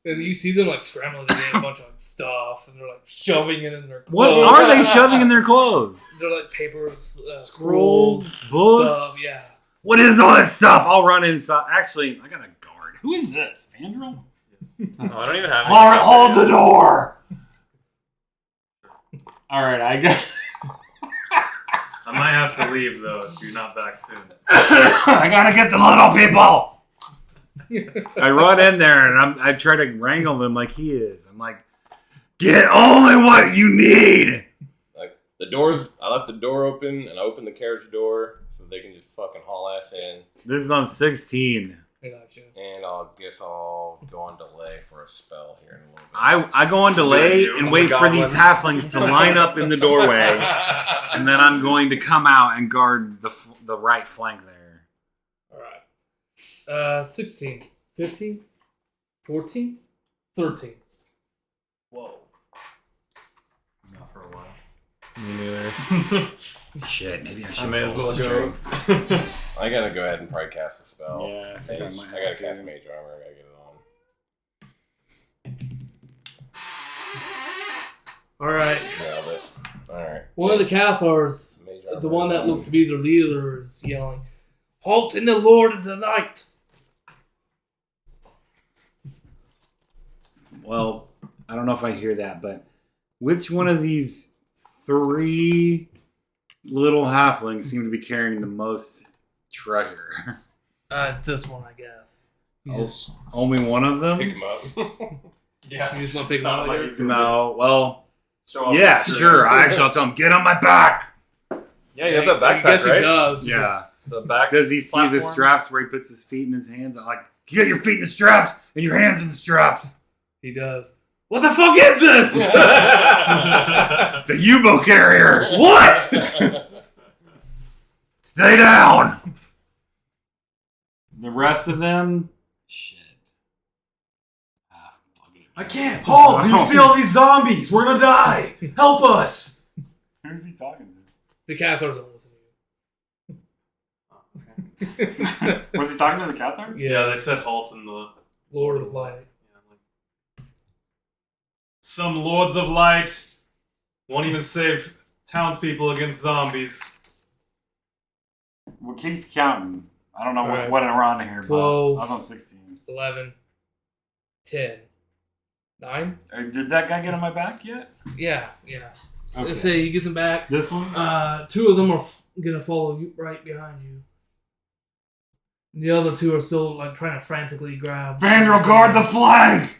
And you see them like scrambling to get a bunch of stuff, and they're like shoving it in their clothes. What are they shoving in their clothes? They're like papers, Scrolls, books. stuff. Yeah. What is all this stuff? I'll run inside. Actually, I got a guard. Who is this? Vandrel? Oh, I don't even have. All right, hold the door. All right, I got. I might have to leave though if you're not back soon. I gotta get the little people. I run in there and I try to wrangle them like he is. I'm like, get only what you need. Like the doors, I left the door open and I opened the carriage door so they can just fucking haul ass in. This is on 16. I got you. And guess I'll go on delay for a spell here in a little bit. I go on delay and wait for these halflings to line up in the doorway, and then I'm going to come out and guard the right flank there. All right. 16, 15, 14, 13. Whoa. Not for a while. Me neither. Shit, maybe I should. I may as well roll go. strength. I gotta go ahead and probably cast a spell. Yeah, I think I might I gotta have to. cast Mage Armor. I gotta get it on. All right. Nailed it. Alright. One of the Cathars, Mage Armor the one is that on. looks to be their leader, is yelling, "Halt in the Lord of the Night!" Well, I don't know if I hear that, but which one of these 3 little halflings seem to be carrying the most treasure? This one, I guess. He's just Only one of them? Pick him up. Yeah, You just wanna pick sounds one like of you No, well, show off yeah, the sure. Actually, I'll tell him, get on my back. Yeah, you have that I backpack, guess he right? does. Yeah. because- The back. Does he see the platform? straps where he puts his feet in his hands? I'm like, get your feet in the straps and your hands in the straps. He does. What the fuck is this? It's a U-boat carrier. What? Stay down. The rest of them, shit. I can't. Halt! Do you see all these zombies? We're gonna die. Help us. Who's he talking to? The Cathars don't listen to Was he talking to the Cathar? you. Yeah, they said halt in the Lord of Light. Yeah, like, some lords of light won't even save townspeople against zombies. We'll keep counting. I don't know Alright. what around here, 12. but I was on 16. 11, 10, 9. Did that guy get on my back yet? Yeah. Okay. Let's say he gets him back. This one? 2 of them are gonna follow you right behind you. The other 2 are still like trying to frantically grab. Vandrel, guard the flank!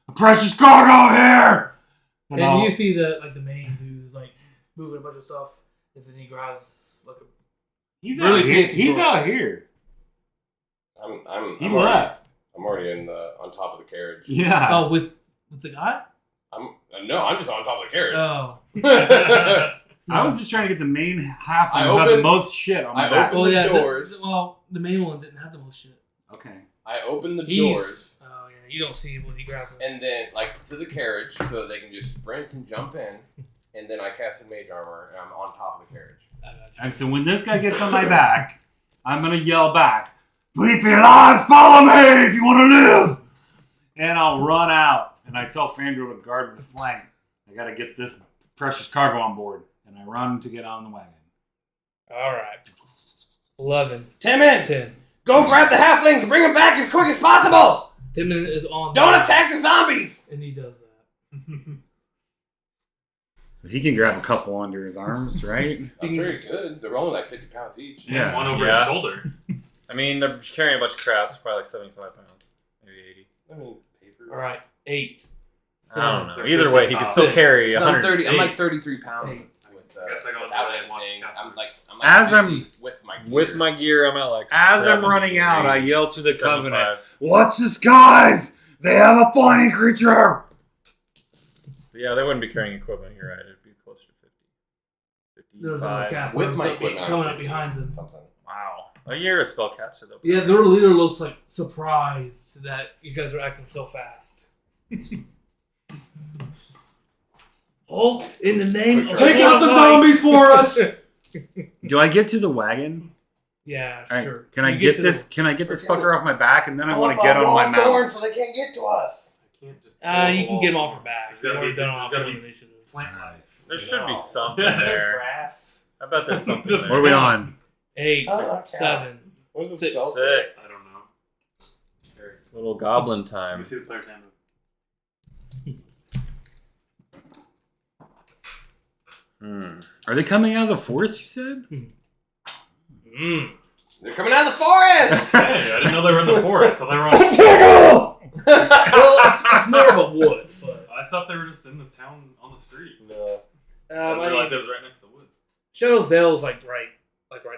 A precious cargo here! And you see the main dude's like moving a bunch of stuff, and then he grabs like a. He's really out here. fancy He's book. out here. I'm He already, left. I'm already on top of the carriage. Yeah. Oh, with the guy? I'm just on top of the carriage. Oh. I was just trying to get the main half I who got the opened- most shit on my I back. opened- the doors. The main one didn't have the most shit. Okay. I opened the He's- doors Oh yeah, you don't see when he grabs it. and then to the carriage so they can just sprint and jump in. And then I casted Mage Armor and I'm on top of the carriage. And so when this guy gets on my back, I'm going to yell back, "Flee for your lives, follow me if you want to live!" And I'll run out. And I tell Fandro to guard the flank. I got to get this precious cargo on board. And I run to get on the wagon. All right. 11. Timon, 10. go grab the halflings and bring them back as quick as possible. Timon is on. Don't that, attack the zombies. And he does that. So he can grab a couple under his arms, right? That's very good. They're only like 50 pounds each. And Yeah. one over Yeah. his shoulder. I mean, they're carrying a bunch of crafts, probably like 75 pounds, maybe 80. I mean, paper. All right, 8. I don't know. They're Either way, he 50 can still pounds. carry No, I'm 100. 30. I'm like 33 pounds. With, I guess I go without away and watch anything. the I'm like As I'm- 50 with my gear. With my gear, I'm at like. As I'm 70, running out, I 80, yell to the 75. Covenant, "Watch the skies! They have a flying creature!" But yeah, they wouldn't be carrying equipment. You're right. It'd be closer to 50. There's 55. another Cathars with my like, equipment coming I'm up 50 behind them. something. Wow. You're a spellcaster, though. Yeah, their leader looks like surprised that you guys are acting so fast. Halt in the name of Take out the zombies for us! Do I get to the wagon? Yeah, All right, sure. Can I You get to this? the- Can I get this fucker off my back, and then I Pull want up to get our on wall my of thorns mount? so they can't get to us. I can't just You can get them off her back. There's You've gotta already be- done there's off gotta the be initiative. plant life. There should be No. something there. Grass. I bet there's something Just- there. What are we on? 8, Oh, okay. 7. What is Six. spell? 6. I don't know. Here, Little goblin let time. me see the player's handbook. Are they coming out of the forest? You said. They're coming out of the forest. Hey, I didn't know they were in the forest. I thought they were on. Well, it's more of a wood, but I thought they were just in the town on the street. No. I didn't realize it was right next to the woods. Shadow's Vale is like right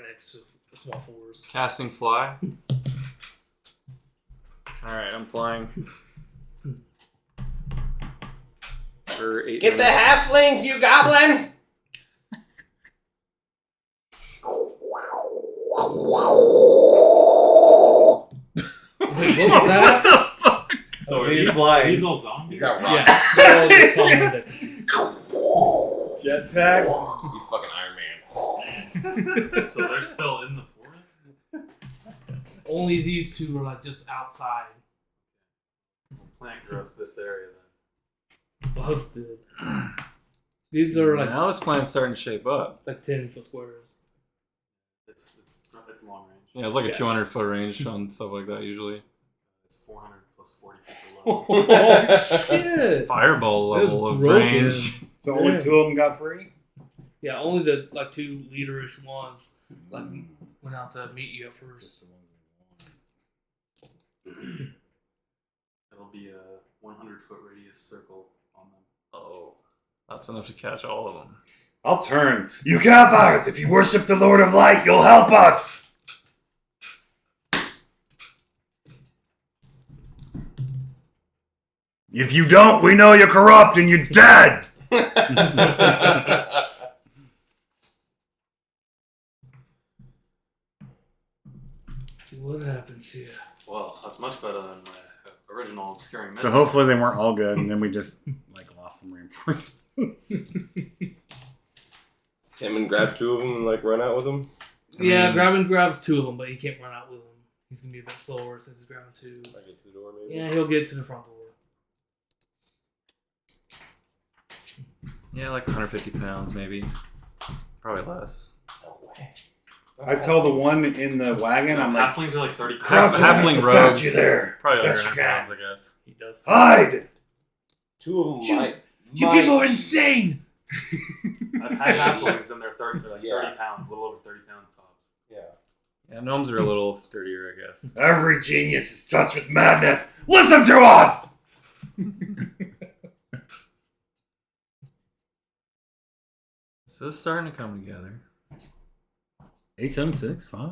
next to the small forest. Casting fly. Alright, I'm flying. For 8 Get the minutes. halflings, you goblin. Wait, what was that? So are you flying? He's all zombies. You got rock. Yeah, they're all just calling it. Jetpack. He's fucking Iron Man. So they're still in the forest. Only these two are like just outside. Plant growth this area then. Busted. These are like Now this plan's starting to shape up. 10 foot squares. It's long range. Yeah, it's like a Yeah. 200-foot range on stuff like that usually. It's 400 plus 40 feet below. Oh shit! Fireball That's level of broken. range. So only 2 of them got free. Yeah, only the like 2 leaderish ones like went out to meet you at first. It'll be a 100-foot radius circle on them. Oh, that's enough to catch all of them. I'll turn. You Cathars, if you worship the Lord of Light, you'll help us. If you don't, we know you're corrupt and you're dead. See what happens here. Well, that's much better than my original obscuring So missile. hopefully they weren't all good, and then we just like lost some reinforcements. Timon grab 2 of them and like run out with them. Yeah, grabs 2 of them, but he can't run out with them. He's gonna be a bit slower since he's grabbing 2. I get to the door maybe. Yeah, he'll get to the front door. Yeah, like 150 pounds maybe. Probably less. No way. I tell the one in the wagon, I'm like, halflings are like 30 pounds. Half- halfling rogues. you there. Probably like Best 100 you can. pounds, I guess. He does. Hide. 2 of them might. You people are insane! I've had halflings and they're 30 Yeah. pounds, a little over 30 pounds tops. Yeah. Yeah, gnomes are a little sturdier, I guess. Every genius is touched with madness. Listen to us. So this is starting to come together. 876 5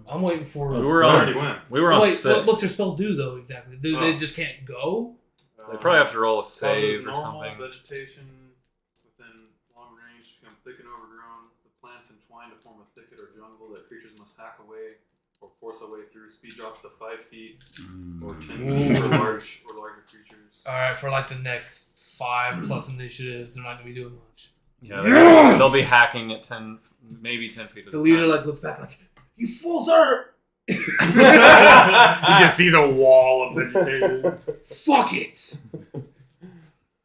I'm waiting for. We We were on. already went. We were on Wait, 6. what's your spell do though exactly? Do they just can't go? They probably have to roll a Causes save or normal something. vegetation within long range becomes thick and overgrown. The plants entwine to form a thicket or jungle that creatures must hack away or force a way through. Speed drops to 5 feet or 10 feet for larger creatures. All right, for like the next 5 plus initiatives, they're not gonna be doing much. Yeah, they'll be hacking at 10, maybe 10 feet. At The a leader time. like looks back like, "You fools are He just sees a wall of vegetation. Fuck it!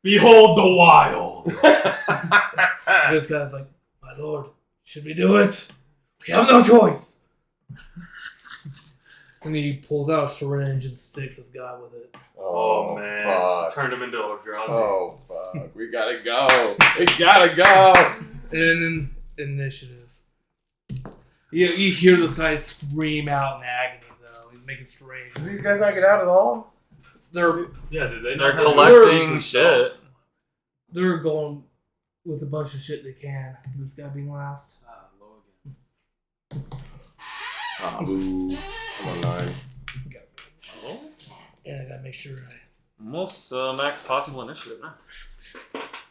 Behold the wild! This guy's like, "My lord, should we do it? We have no choice. And he pulls out a syringe and sticks this guy with it. Oh, man. Fuck. Turned him into Eldrazi. Oh, fuck. We gotta go. We gotta go. And then initiative. You hear this guy scream out in agony, though. He's making strange. Did these guys not get out at all? They're Did they They're not have collecting words shit. themselves? they're going with a bunch of shit they can. This guy being last. Ah, low again. Ah, boo. Come on, 9. And I gotta make sure I. Most max possible initiative. Nice.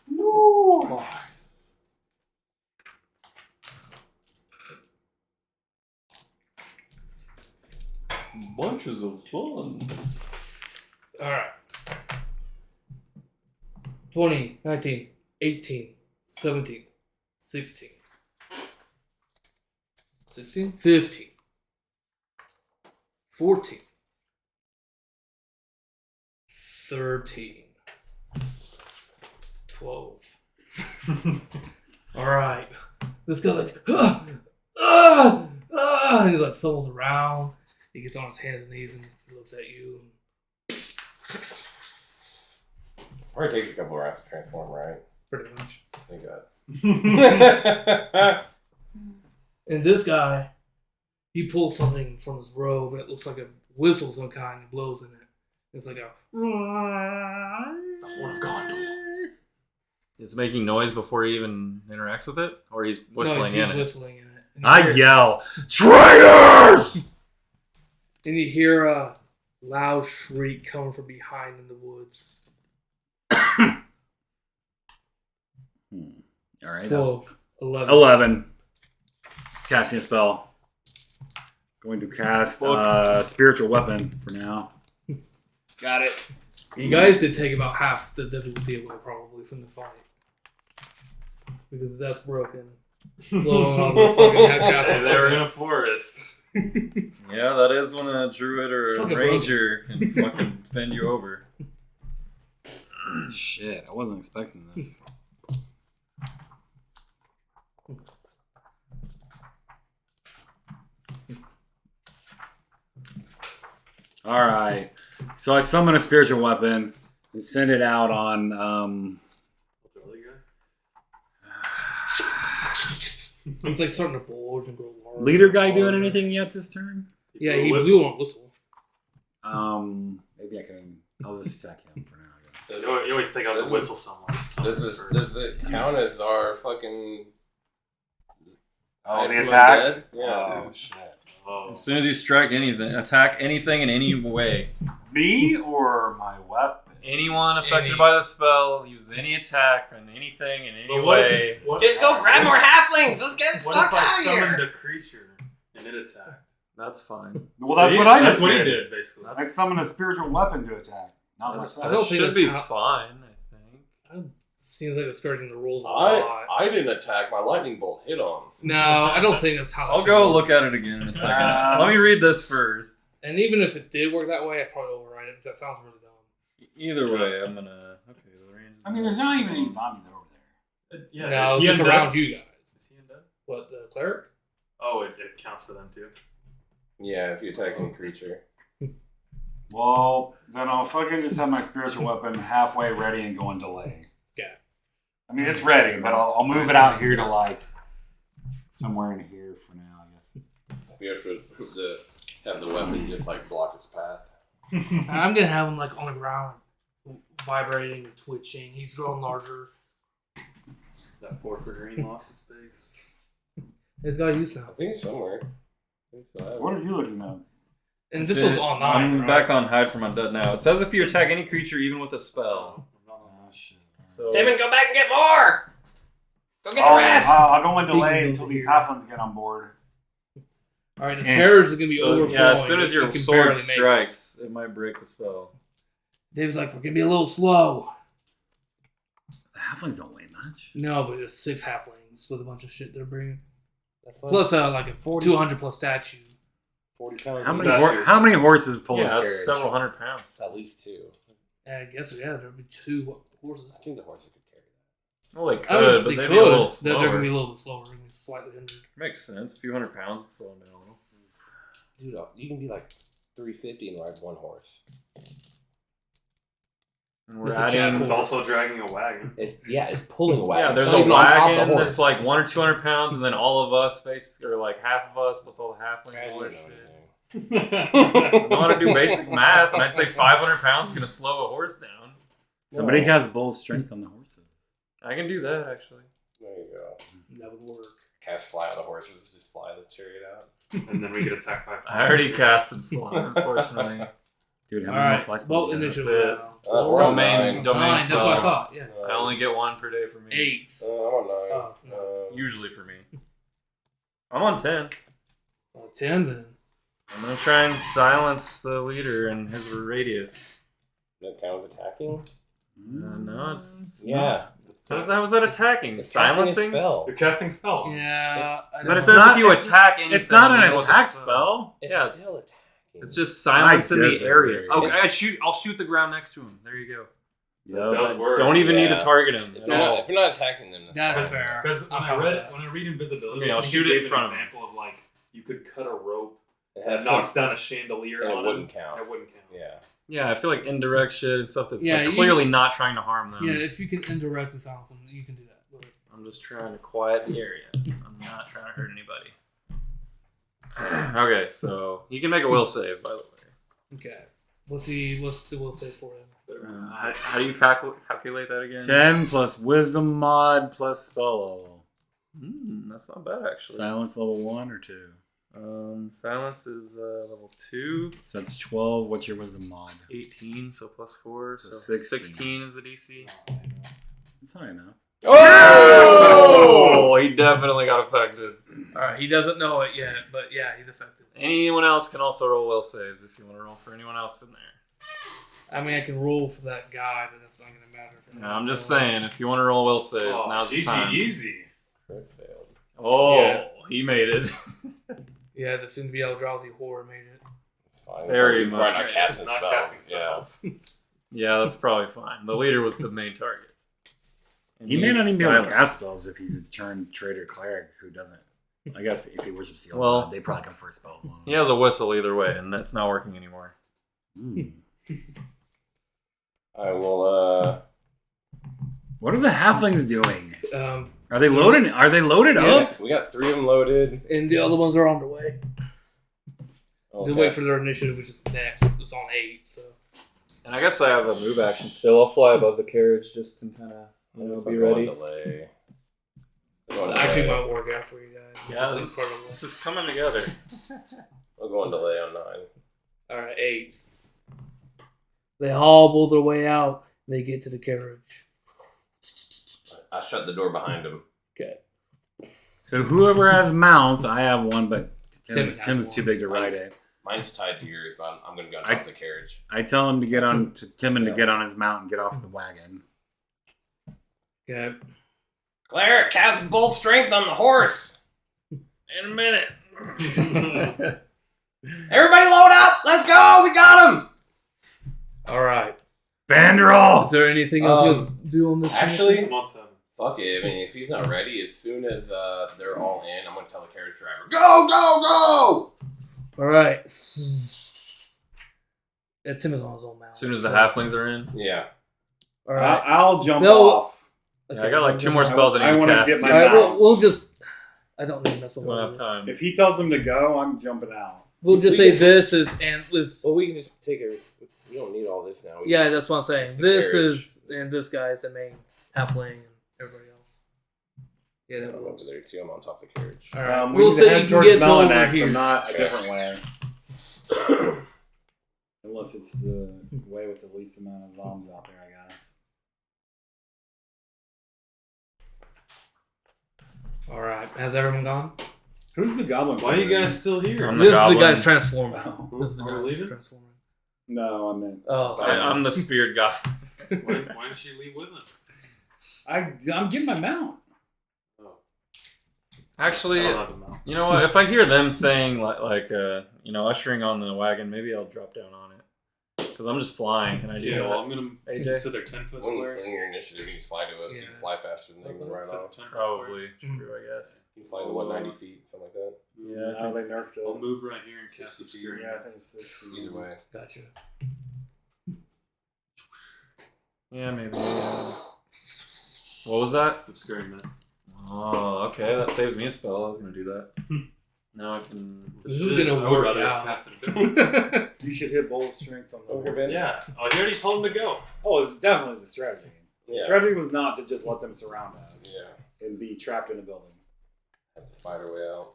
No. Bunches of fun. Alright. 20, 19, 18, 17, 16, 16, 15, 14, 13, 12. Alright. This guy's like, he like stumbles around. He gets on his hands and knees and he looks at you. Probably takes a couple of rounds to transform, right? Pretty much. Thank God. And this guy, he pulls something from his robe and it looks like a whistle of some kind and blows in it. It's like a. The Horn of Gondor. It's making noise before he even interacts with it, or he's No, whistling he's in it. whistling in it. And you I hear- yell, traitors! And you hear a loud shriek coming from behind in the woods. All right, 12, 11. 11. Casting a spell. Going to cast spiritual weapon for now. Got it. You guys did take about half the difficulty away, probably, from the fight. Because that's broken. Slowing on the fucking half Hey, they were in a forest. Yeah, that is when a druid or a Fucking ranger can fucking bend you over. Shit, I wasn't expecting this. All right. So I summon a spiritual weapon and send it out on. He's like starting to bulge and grow large. Leader guy doing anything yet this turn? Yeah, he blew on whistle. Maybe I can. I'll just stack him for now. I guess. You always take out the whistle somewhere. Does it count as our fucking? Oh, the Who attack. Undead? Yeah. Oh shit. As soon as you strike anything, attack anything in any way. Me or my weapon? Anyone affected Any. by the spell, use any attack on anything in any way. Just go grab more halflings. Let's get the What fuck if I out of summoned here. a creature and it attacked? That's fine. Well, that's See? what I That's just what did. he did, basically. I summoned a spiritual weapon to attack, not That myself. I don't think should that's be how- fine, I think. Seems like it's skirting the rules a lot. I didn't attack. My lightning bolt hit on. No, I don't think that's how that I'll should go work. look at it again in a second. Let me read this first. And even if it did work that way, I'd probably override it because that sounds really dumb. Either way, I'm gonna. Okay, the range. I mean, there's not even any zombies over there. Yeah, no, is it's he just undead? around you guys. Is he undead? What, the cleric? Oh, it counts for them too. Yeah, if you attack any creature. Well, then I'll fucking just have my spiritual weapon halfway ready and go in delay. Yeah. I mean, it's ready, but I'll move it out here to like somewhere in here for now, I guess. We have to have the weapon just like block its path. I'm gonna have him like on the ground, vibrating and twitching. He's growing larger. That poor figurine lost its base. He's got use now. I think it's somewhere. I think so. What are you looking at? And this was online. I'm right? back on hide from undead now. It says if you attack any creature, even with a spell. Oh, shit. So Timon, go back and get more. Go get Oh, the rest. I'll go in He delay can until go these here. halflings get on board. All right, his Yeah. carriage is gonna be So, overflowing. yeah, as soon as It your can sword barely make it. strikes, it might break the spell. Dave's like, we're gonna be a little slow. The halflings don't weigh much. No, but there's 6 halflings with a bunch of shit they're bringing. That's fine. Plus, like a 200 plus statue. 40 pounds. How many horses pull Yeah, this that's carriage? several hundred pounds. At least 2. I guess, yeah, there'd be 2 I horses. think the horses could carry Well, they I could, mean, but they they'd could. be a little They're slower. going to be a little bit slower. They're gonna be slightly hindered. Makes sense. A few 100 pounds would slow them down a little. Dude, you can be like 350 and ride one horse. And we're That's a adding. It's also dragging a wagon. It's pulling a wagon. Yeah, there's It's not a even on top of the wagon horse. that's like 100 or 200 pounds, and then all of us or like half of us plus all the halflings. and all that shit. I want to do basic math, and I'd say 500 pounds is gonna slow a horse down. Somebody has bull strength on the horses. I can do that actually. There you go. That would work. Cast fly on the horses, just fly the chariot out. And then we get attacked by. I already casted fly, unfortunately. Dude, how All many more right. flights? Boat will you initiative. That's it. now. We're on Domain 9. domain Nine, that's what I spell. thought. Yeah. I only get one per day for me. 8. I'm on 9. Oh, no. Usually for me. I'm on 10. 10 then. I'm gonna try and silence the leader and his radius. That count as attacking? No, it's Yeah. how is that attacking? It's casting a Silencing? spell. You're casting spell. Yeah. But it It's says not- if you it's- attack anything, It's not then an it's a attack spell. It's Yeah, still attacking. It's just silence in the disagree. area. Okay, I'll shoot the ground next to him. There you go. It does work. Don't even need to Yeah. target him If at you're, not, all. if you're not attacking them, That's fair. Because when I read invisibility, Okay, I'll I think shoot it it in gave front an of him. example of like you could cut a rope it and it has knocks some- down a chandelier and on it him, wouldn't count. and it wouldn't count. Yeah. Yeah, I feel like indirect shit and stuff that's Yeah, like you- clearly not trying to harm them. Yeah, if you can indirectly silence them, you can do that. But I'm just trying to quiet the area. I'm not trying to hurt anybody. Okay, so you can make a will save, by the way. okay. What's the will save for him? How do you calculate that again? 10 plus wisdom mod plus spell level. That's not bad actually. Silence level 1 or 2. Silence is level 2. So that's 12. What's your wisdom mod? 18, so plus 4, so 16. 16 is the DC. That's high enough. Oh, he definitely got affected. Alright, he doesn't know it yet, but yeah, he's affected. Anyone else can also roll will saves if you want to roll for anyone else in there. I mean, I can roll for that guy, but that's not going to matter. For No, I'm just saying, if you want to roll will saves, Oh, now's the GG time. easy. Crit failed. Oh, Yeah. he made it. Yeah, the soon to be Eldrazi horror made it. It's fine. Very We're much. not casting Not spells. casting Yeah. spells. Yeah, that's probably fine. The leader was the main target. And He may not even be able to cast silenced. spells if he's a turned trader cleric who doesn't. I guess if he worships the old Well, god, they probably confer spells on him. He has a whistle either way, and that's not working anymore. I will, What are the halflings doing? Are they Yeah. loaded? Are they loaded up? we got 3 of them loaded. And the other ones are on their way. Okay. They wait for their initiative, which is next. It's on 8, so. And I guess I have a move action still. I'll fly above the carriage just to kind of, I'll be go on ready. delay. This actually might work out for you guys. Yeah, Which is incredible. this is coming together. I'll go on delay on 9. Alright, 8. They hobble their way out, and they get to the carriage. I shut the door behind him. Okay. So whoever has mounts, I have one, but Tim has Tim's too one. big to ride it. Mine's tied to yours, but I'm going to go on top of the carriage. I tell him to get on to Timon to get on his mount and get off the wagon. Okay. Claire, cast bull strength on the horse. In a minute. Everybody load up. Let's go. We got him. Alright. Banderol! Is there anything else you guys do on this? Actually, I'm on 7. fuck it. I mean, if he's not ready, as soon as they're all in, I'm going to tell the carriage driver, go, go, go! Alright. Yeah, Tim is on his own mount. As soon as the halflings are in. Yeah. Alright. I'll jump No. off. Yeah, I got like 2 more spells I I need to wanna cast. get my Alright, mount. we'll just. I don't need to mess with Don't all have this. time. If he tells them to go, I'm jumping out. We'll just say this is and this. Well, we can just take it. We don't need all this now. We Yeah, that's what I'm saying. It's the This carriage. is and this guy is the main halfling and everybody else. Yeah, that I'm over works. there too. I'm on top of the carriage. All right, We we'll can say head you can towards get to over Melanex here. and not a different way. Unless it's the way with the least amount of zombies out there, I guess. All right, has everyone gone? Who's the goblin? Why are you guys still here? I'm the This is the goblin. guy's transforming. Oh. This is the Are we guy's leaving? transforming. No, I meant. Oh, I'm the speared guy. Why didn't she leave with him? I'm getting my mount. Actually, I don't have a mount. you know what? If I hear them saying ushering on the wagon, maybe I'll drop down on it. Because I'm just flying. Can I do Yeah, that? well, I'm gonna AJ? sit there 10-foot When squares. your initiative, you can fly to us. You can fly faster than they can run Sit off. 10 foot Probably square. true, I guess. You can fly to what, 90 feet, something like that. Yeah, I Now think they nerfed it. I'll move right here and cast 60 obscuring feet. Yeah, I think mist. it's 60. Either way. Gotcha. Yeah, maybe. What was that? Obscuring mist. Oh, okay. That saves me a spell. I was gonna do that. Now I can. This is gonna I would work rather have out. cast it different. You should hit bold strength on the Okay, horse. Ben. Yeah. Oh, he already told him to go. Oh, it's definitely the strategy. The Yeah. strategy was not to just let them surround us Yeah. and be trapped in a building. Have to fight our way out.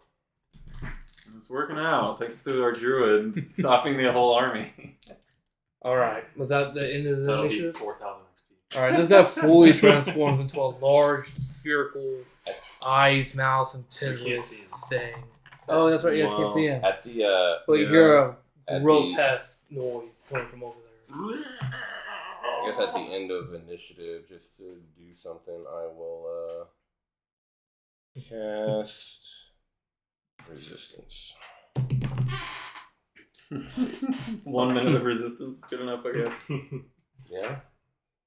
It's working out thanks to our druid stopping the whole army. All right. Was that the end of the That'll be initiative? 4,000 XP. All right. This guy fully transforms into a large spherical eyes, mouth, and You can't tendrils see him. thing. Oh, that's right. You guys can't Wow. see him. At the But you Yeah. hear a At the- grotesque noise coming from over there. I guess at the end of initiative, just to do something, I will cast resistance. 1 minute of resistance, good enough, I guess. Yeah.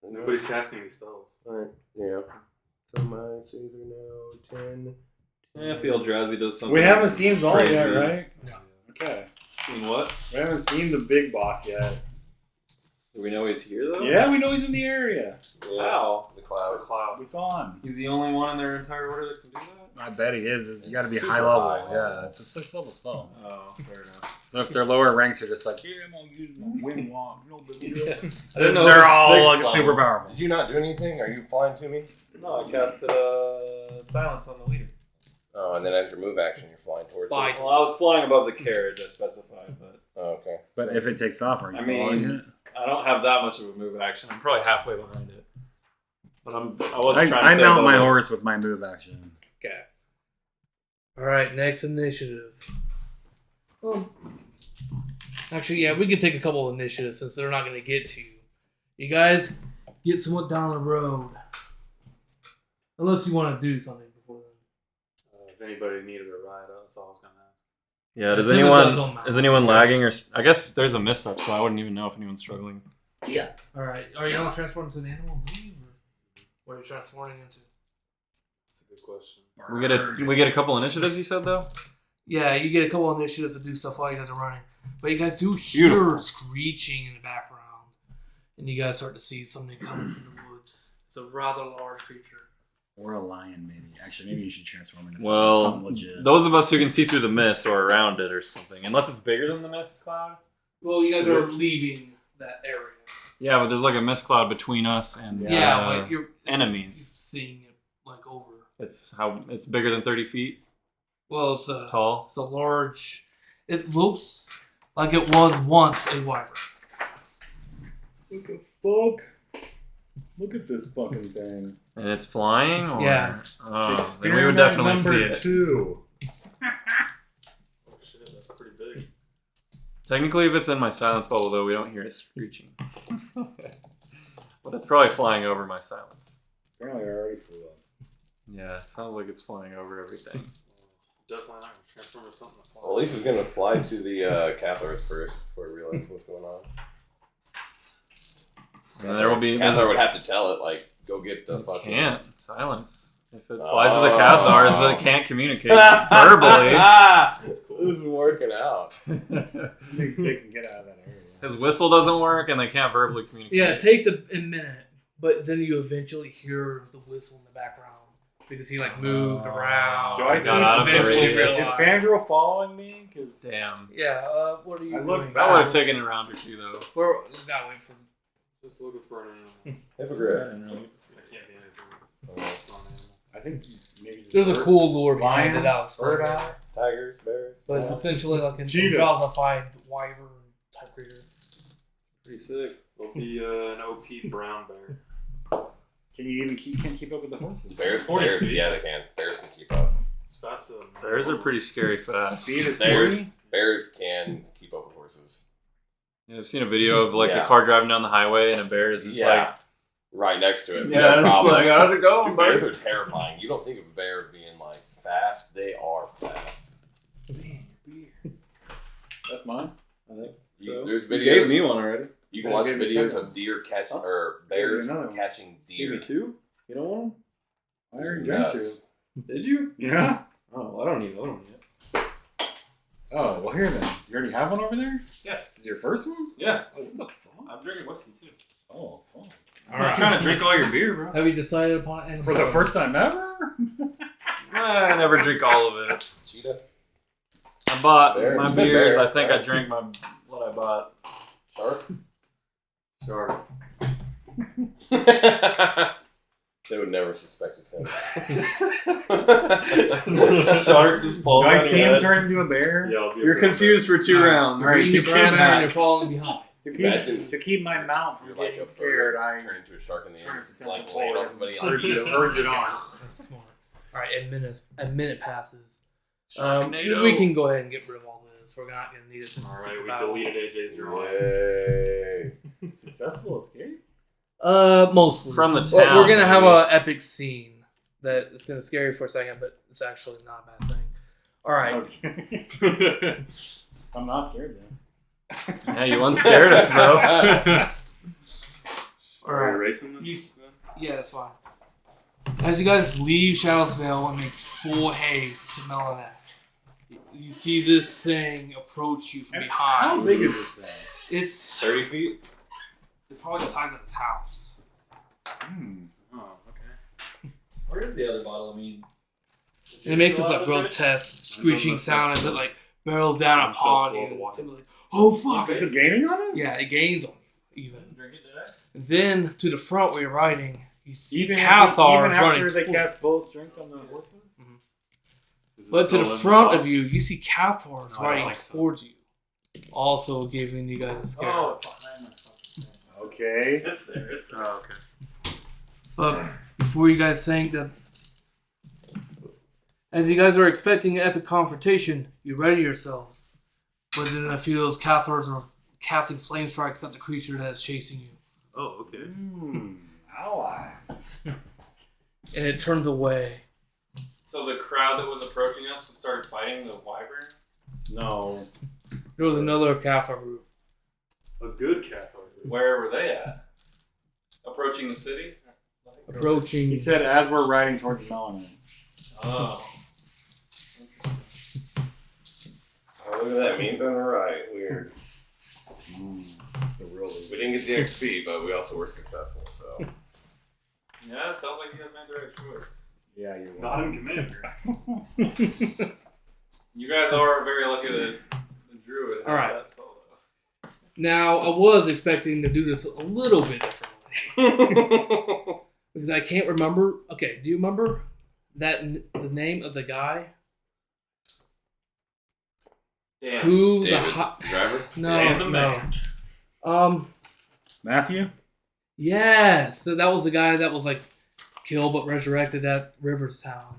Nobody's casting these spells. All right. Yeah. So my saves are now 10. Yeah, if the Eldrazi does something. We haven't seen Zol crazy. yet, right? No. Okay. Seen what? We haven't seen the big boss yet. Do we know he's here though? Yeah, we know he's in the area. Yeah. How? The cloud. We saw him. He's the only one in their entire order that can do that? I bet he is. You got to be Super high level. high Yeah, level. it's a 6th level spell. Oh, fair enough. So if they're lower ranks, they're just like, yeah, I'm gonna use my wing walk. No big deal. I didn't know They're it was all 6th like level. super powerful. Did you not do anything? Are you flying to me? No, I casted silence on the leader. Oh, and then as your move action, you're flying towards Bye. it. Well, I was flying above the carriage, I specified, but Oh, okay. But if it takes off, are you I following mean, it? I don't have that much of a move action. I'm probably halfway behind it. But I was trying to I stay mount above my it. horse with my move action. Okay. All right. Next initiative. Well, actually, yeah, we can take a couple of initiatives since they're not going to get to you. You guys get somewhat down the road, unless you want to do something before then. If anybody needed a ride, that's all I was going to ask. Yeah, does Tim is anyone on mount. is anyone lagging or I guess there's a mist up, so I wouldn't even know if anyone's struggling. Yeah. All right. Are you going to transform into an animal? Or what are you transforming into? That's a good question. We get a couple initiatives, you said though? Yeah, you get a couple of initiatives to do stuff while you guys are running. But you guys do hear Beautiful. screeching in the background. And you guys start to see something coming from the woods. It's a rather large creature. Or a lion, maybe. Actually, maybe you should transform into Well, something legit. those of us who can see through the mist or around it or something, unless it's bigger than the mist cloud. Well, you guys are leaving that area. Yeah, but there's like a mist cloud between us and Yeah, like you're enemies. seeing it like over. It's bigger than 30 feet Well, it's a tall. It's a large. It looks like it was once a wyvern. What the fuck? Look at this fucking thing. And it's flying? Or? Yes. Oh, then we would definitely see it. 2. Oh shit, that's pretty big. Technically, if it's in my silence bubble, though, we don't hear it screeching. But it's probably flying over my silence. Apparently, I already flew up. Yeah, it sounds like it's flying over everything. Definitely not going to transform into something that flies. Well, Lisa's going to fly to the Cathars first before he realizes what's going on. And there will be. Cathar would have to tell it, like, go get the It fucking... can't. Silence. If it flies to the Cathars, it can't communicate verbally. That's cool. This is working out. They can get out of that area. His whistle doesn't work, and they can't verbally communicate. Yeah, it takes a minute, but then you eventually hear the whistle in the background because he like moved around. Do I see eventually radius. Is realized. Fangirl following me? Cause Damn. Yeah. What are you I look doing? That would have taken a round or two, though. We're gotta wait for. Just looking for an animal. Hypocrite. That can't be anything. It's not an animal. I think maybe There's a cool lure behind lion, it. I'll explain bird later. eye. Tigers, bears. But it's essentially like an Cheetah. Jaws-ified wyvern type creature. Pretty sick. It'll be an OP brown bear. Can you even can't keep up with the horses? Bears, 40 bears, feet. yeah, they can. Bears can keep up. It's faster than Bears are pretty scary fast. Speed is Bears, 40? bears can keep up with horses. Yeah, I've seen a video of like Yeah. a car driving down the highway and a bear is just Yeah. Right next to it. yeah, no it's problem. like how's it going, Dude, bears buddy? are terrifying. You don't think of a bear being like fast. They are fast. That's mine. I think You, so. there's You videos. gave me one already. You can watch Gave me videos second. of deer catching Huh? or bears another one. catching Give me deer. 2. You don't want I already drank 2. Nuts. them? Did you? Yeah. Oh, I don't need another one yet. Oh, well, here then. You already have one over there? Yeah. Is it your first one? Yeah. Oh, what the fuck? I'm drinking whiskey too. Oh, fuck. I'm not trying to drink all your beer, bro. Have you decided upon it? For the first time ever? I never drink all of it. Cheetah. I bought Bear. my You said beers. bear, I think right? I drank what I bought. Shark. Sure. They would never suspect his face. Shark just falls Do on I your see him head. turn into a bear? Yeah, I'll be You're a confused for 2 rounds. All right, You to can keep and you're falling behind. Imagine- To keep my mount from You're like getting a scared, bird, I turn into a shark in the turn air, its like attention land on forward. somebody. urge it on. That's smart. All right, a minute passes. Sharknado. We can go ahead and get rid of all this. We're not gonna need it. Since All it's right, a we battle. deleted AJ's drawing. Yay. Successful escape? Mostly From the But town, we're gonna have maybe. an epic scene that is gonna scare you for a second, but it's actually not a bad thing. All right. Okay. I'm not scared then. Yeah, you unscared us, bro. All Are we right. erasing You this? s- Yeah, that's fine. As you guys leave Shadowsvale and make full haste to Melanek, you see this thing approach you from How behind. big is this thing? It's 30 feet? probably the size of this house. Oh, okay. Where's the other bottle? I mean, And it makes this like grotesque screeching sound as it like barrels down upon you. Tim's like, oh fuck! Is it gaining on us? Yeah, it gains on you even. drink it today? Then to the front where you're riding, you see Even Cathar even running. after they toward- cast full strength on the horses? Is it But to still the in front box? of you, you see Cathar No, I don't riding like so. towards you, also giving you guys a scare. Oh, it's behind my fucking thing. Okay. It's there. It's there. Oh, okay. But before you guys think that, as you guys are expecting an epic confrontation, you ready yourselves. Within a few of those Cathars are casting flame strikes at the creature that is chasing you, Oh, okay. Allies. and it turns away. So the crowd that was approaching us started fighting the wyvern? No. There was another Cathar group. A good Catholic. Where were they at? Approaching the city? Approaching. He said as we're riding towards Melanin. Oh. Oh, look at that. Me and Ben were right. Weird. The real We didn't get the XP, but we also were successful, so. Yeah, it sounds like you guys made the right choice. Yeah, you're Not in Commander. You guys are very lucky that the druid had All right. that spell, though. Now, I was expecting to do this a little bit differently. Because I can't remember. Okay, do you remember the name of the guy Damn. who David, the driver? no Dan the no man. Matthew? yeah, so that was the guy that was like killed but resurrected at Riverstown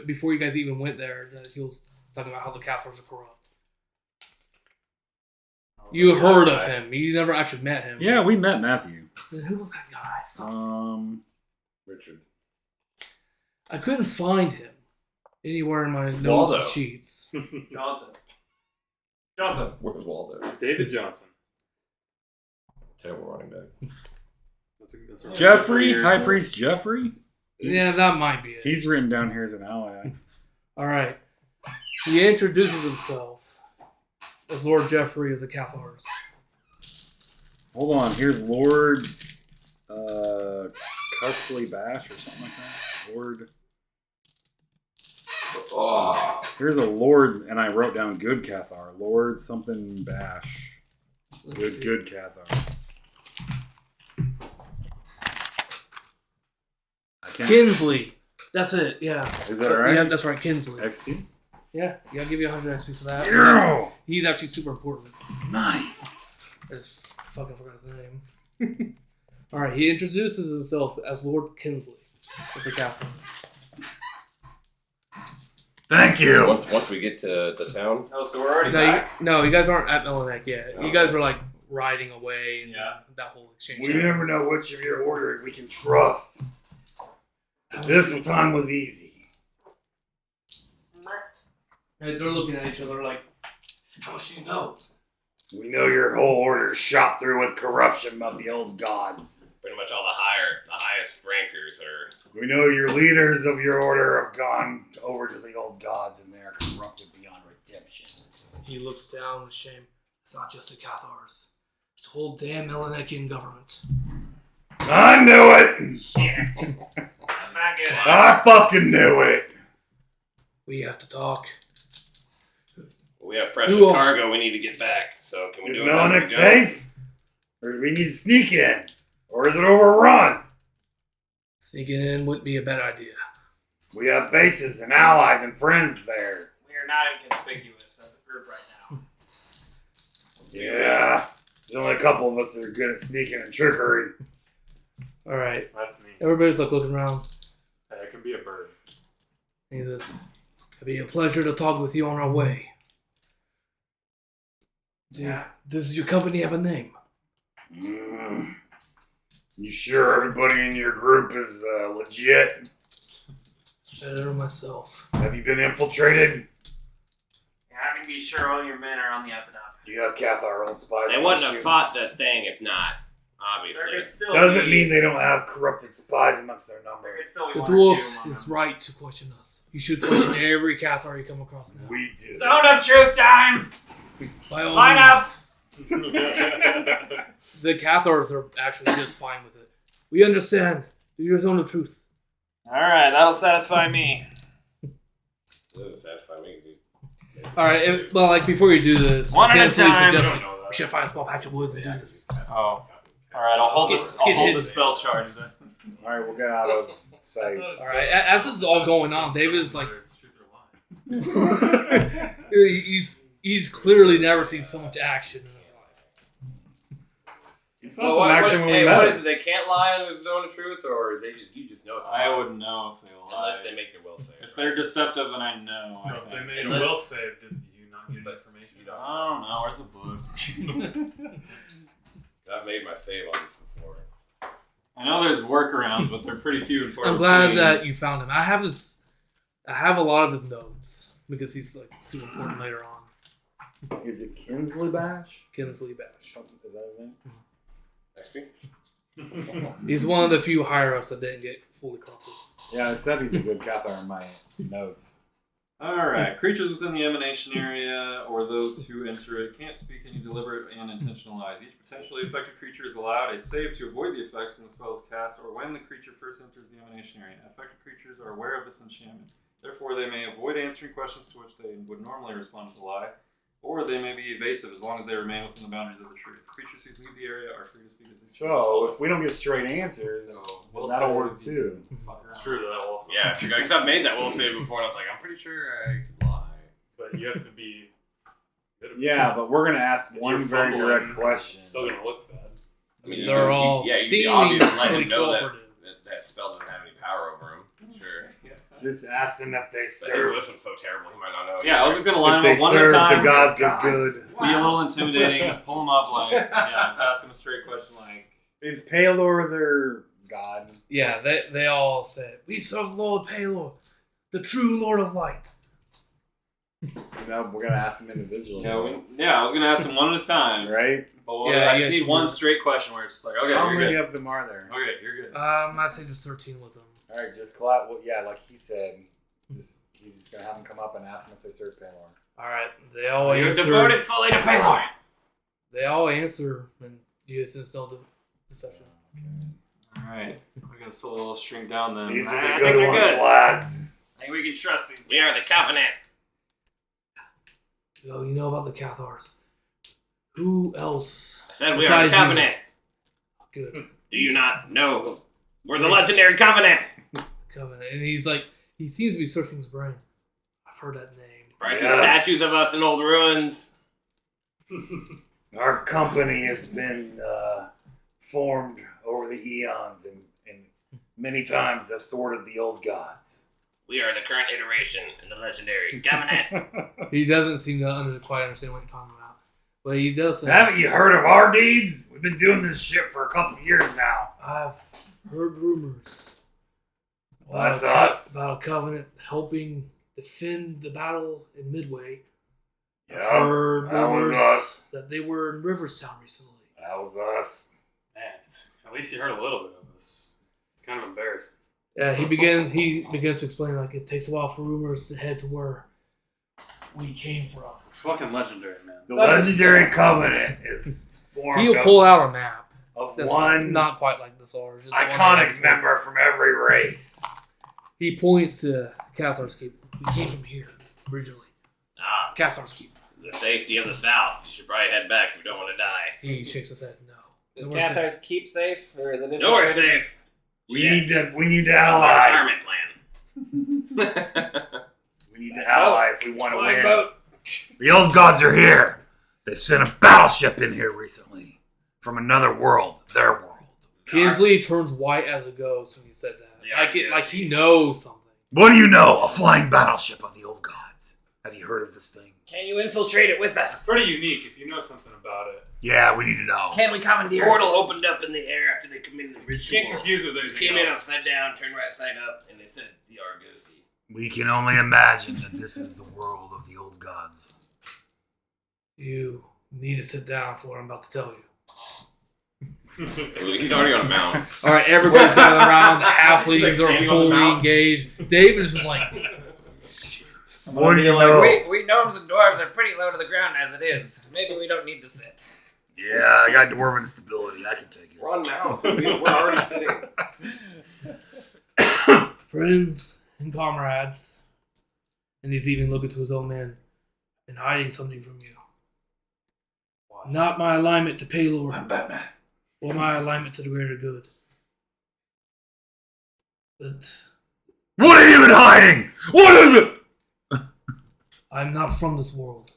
before you guys even went there. That he was talking about how the Cathars are corrupt. You heard of him. You never actually met him. Yeah, we met Matthew. Then who was that guy? Richard. I couldn't find him anywhere in my notes Waldo. or sheets. Johnson. Johnson. Where's Waldo? David Johnson. Terrible running back. That's a Jeffrey? years High old. Priest Jeffrey? Yeah, that might be it. He's written down here as an ally. All right. He introduces himself as Lord Jeffrey of the Cathars. Hold on, here's Lord Cusley Bash or something like that. Lord. Oh. Here's a Lord, and I wrote down Good Cathar. Lord something Bash. Let me Good, see. good Cathar. I can't. Kinsley. That's it. Yeah. Is that right? Yeah, that's right. Kinsley. XP? Yeah. Yeah. I'll give you 100 XP for that. Yeah. He's actually super important. Nice. I just fucking forgot his name. All right. He introduces himself as Lord Kinsley of the Cathars. Thank you. Once we get to the town, Oh, so we're already No, back? you guys aren't at Melanek yet. Oh. You guys were like riding away and Yeah. that whole exchange. We never know which of your order we can trust. This time was easy. And they're looking at each other like, how much do you know? We know your whole order's shot through with corruption of the old gods. Pretty much all the highest rankers are. We know your leaders of your order have gone over to the old gods and they are corrupted beyond redemption. He looks down with shame. It's not just the Cathars. It's the whole damn Melanekian government. I knew it! Shit. I'm not good. I fucking knew it! We have to talk. We have precious Who are- cargo we need to get back. So can we Is do it? as we Melanek go? safe? Or do we need to sneak in? Or is it overrun? Sneaking in wouldn't be a bad idea. We have bases and allies and friends there. We are not inconspicuous as a group right now. Yeah. There's only a couple of us that are good at sneaking and trickery. Alright. That's me. Everybody's like looking around. Hey, I can be a bird. He says, it'd be a pleasure to talk with you on our way. Does your company have a name? You sure everybody in your group is legit? Better myself. Have you been infiltrated? Yeah, I can be sure all your men are on the up and up. Do you have Cathar old spies? They wouldn't have fought the thing if not. Obviously. There could still Doesn't be, mean they don't have corrupted spies amongst their number. there could still be The one or two dwarf among is them. right to question us. You should question every Cathar you come across now. We do. Zone of truth time! By all Line up! means. The Cathars are actually just fine with it. We understand. Do your zone of truth. Alright, that'll satisfy me. Doesn't satisfy me, dude. Alright, well, like, before you do this, One at a Kinsley time. suggested we should find a small patch of woods and do this. Oh. Alright, I'll hold, Let's get I'll hold hidden. the spell charge then. Alright, we'll get out of sight. Alright, as this is all going on, David's like, Whether it's truth or lie. he's clearly never seen so much action in his life. You saw some action when we met. what is it? They can't lie in the zone of truth, or you just know it's I not? wouldn't know if they lie. Unless they make their will save. If they're deceptive, then I know. So I if they think. made a Unless- will save, did you not get information? I don't know. Where's the book? I've made my save on this before. I know there's workarounds, but they're pretty few and far I'm glad between. that you found him. I have a lot of his notes because he's like super important later on. Is it Kinsley Bash? Kinsley Bash. Something, is that his name? Actually, He's one of the few higher ups that didn't get fully corrupted. Yeah, I said he's a good Cathar in my notes. Alright, creatures within the emanation area or those who enter it can't speak any deliberate and intentional lies. Each potentially affected creature is allowed a save to avoid the effects when the spell is cast or when the creature first enters the emanation area. Affected creatures are aware of this enchantment. Therefore, they may avoid answering questions to which they would normally respond with a lie, or they may be evasive as long as they remain within the boundaries of the truth. Creatures who leave the area are free to speak as they see. So, if we don't get straight answers, Will that'll save work you too. to fuck It's around. true that also. yeah, because I've made that will save before, and I was like, I'm pretty sure I can lie. But you have to be. Yeah, but we're gonna ask If one you're very fumbling, direct question. It's still gonna look bad. I mean, They're all you can be seeming obvious and let pretty him know that, cooperative. that spell doesn't have any power over him. Sure. Just ask them if they But his serve. wisdom's so terrible, he might not know. Yeah, I was just gonna line If them they up one at a serve time. the gods of good. Be a little intimidating. Just pull them up, like yeah. Just ask them a straight question, like Is Palor their god? Yeah, they all said, we serve Lord Palor, the true Lord of Light. No, we're gonna ask them individually. I was gonna ask them one at a time. Right? But Yeah, I you just guys need can one do it. straight question where it's just like, okay, How you're many good. of them are there? Okay, you're good. I'd say just 13 with them. All right, just collab. Well, yeah, like he said, he's just gonna have them come up and ask them if they serve Palor. Alright, they all You're answer. devoted fully to Palor! They all answer, and you guys just know the deception. All right, we gotta slow a little shrink down then. These I are the think good they're ones, good. lads. I think we can trust these. We are the Covenant. Oh, you know about the Cathars. Who else? I said we are the Besides you. Covenant. Good. Do you not know? We're the legendary Covenant. Covenant. And he's like, he seems to be searching his brain. I've heard that name. Bryson Yes. statues of us in old ruins. Our company has been formed over the eons and many times have thwarted the old gods. We are the current iteration in the legendary Covenant. He doesn't seem to quite understand what you're talking about. But he does say, Haven't you heard of our deeds? We've been doing this shit for a couple years now. I've heard rumors. Well, that's us. About a covenant helping defend the battle in Midway. Yeah, heard that was rumors us. that they were in Riverstown recently. That was us. Man, at least you heard a little bit of this. It's kind of embarrassing. Yeah, he begins to explain like it takes a while for rumors to head to where we came from. Fucking legendary, man. The legendary covenant is formed He'll pull out a map. of That's one not quite like this or just iconic member from every race. He points to Cathar's Keep. We came from here originally. Ah, Cathar's Keep. the safety of the South. You should probably head back if you don't want to die. He shakes his head. No. Is Nowhere Cathar's safe. keep safe, or is it Nowhere infiltrated? safe. We Shit. need to Our ally. retirement plan. We need to ally if we want to Flying win. boat. The old gods are here. They've sent a battleship in here recently from another world, their world. Kinsley turns white as a ghost when he said that. Yeah, Like he knows something. What do you know? A flying battleship of the old gods. Have you heard of this thing? Can you infiltrate it with It's us? pretty unique if you know something about it. Yeah, we need to know. Can we commandeer Portal it? opened up in the air after they committed the You ritual. can't confuse it with It anything came in else. upside down, turned right side up, and they said the Argosy. We can only imagine that this is the world of the old gods. You need to sit down for what I'm about to tell you. He's already on a mount. All right, everybody's gathered around. The halflings He's are like standing on the fully mountain. engaged. David's just like, shit. What do you know? We gnomes and dwarves are pretty low to the ground as it is. Maybe we don't need to sit. Yeah, I got dwarven stability. I can take it. We're on mount. We're already sitting. Friends and comrades. And he's even looking to his own men and hiding something from you. Not my alignment to Paylor. I'm Batman. Or my alignment to the greater good. But What have you been hiding? What is it? I'm not from this world.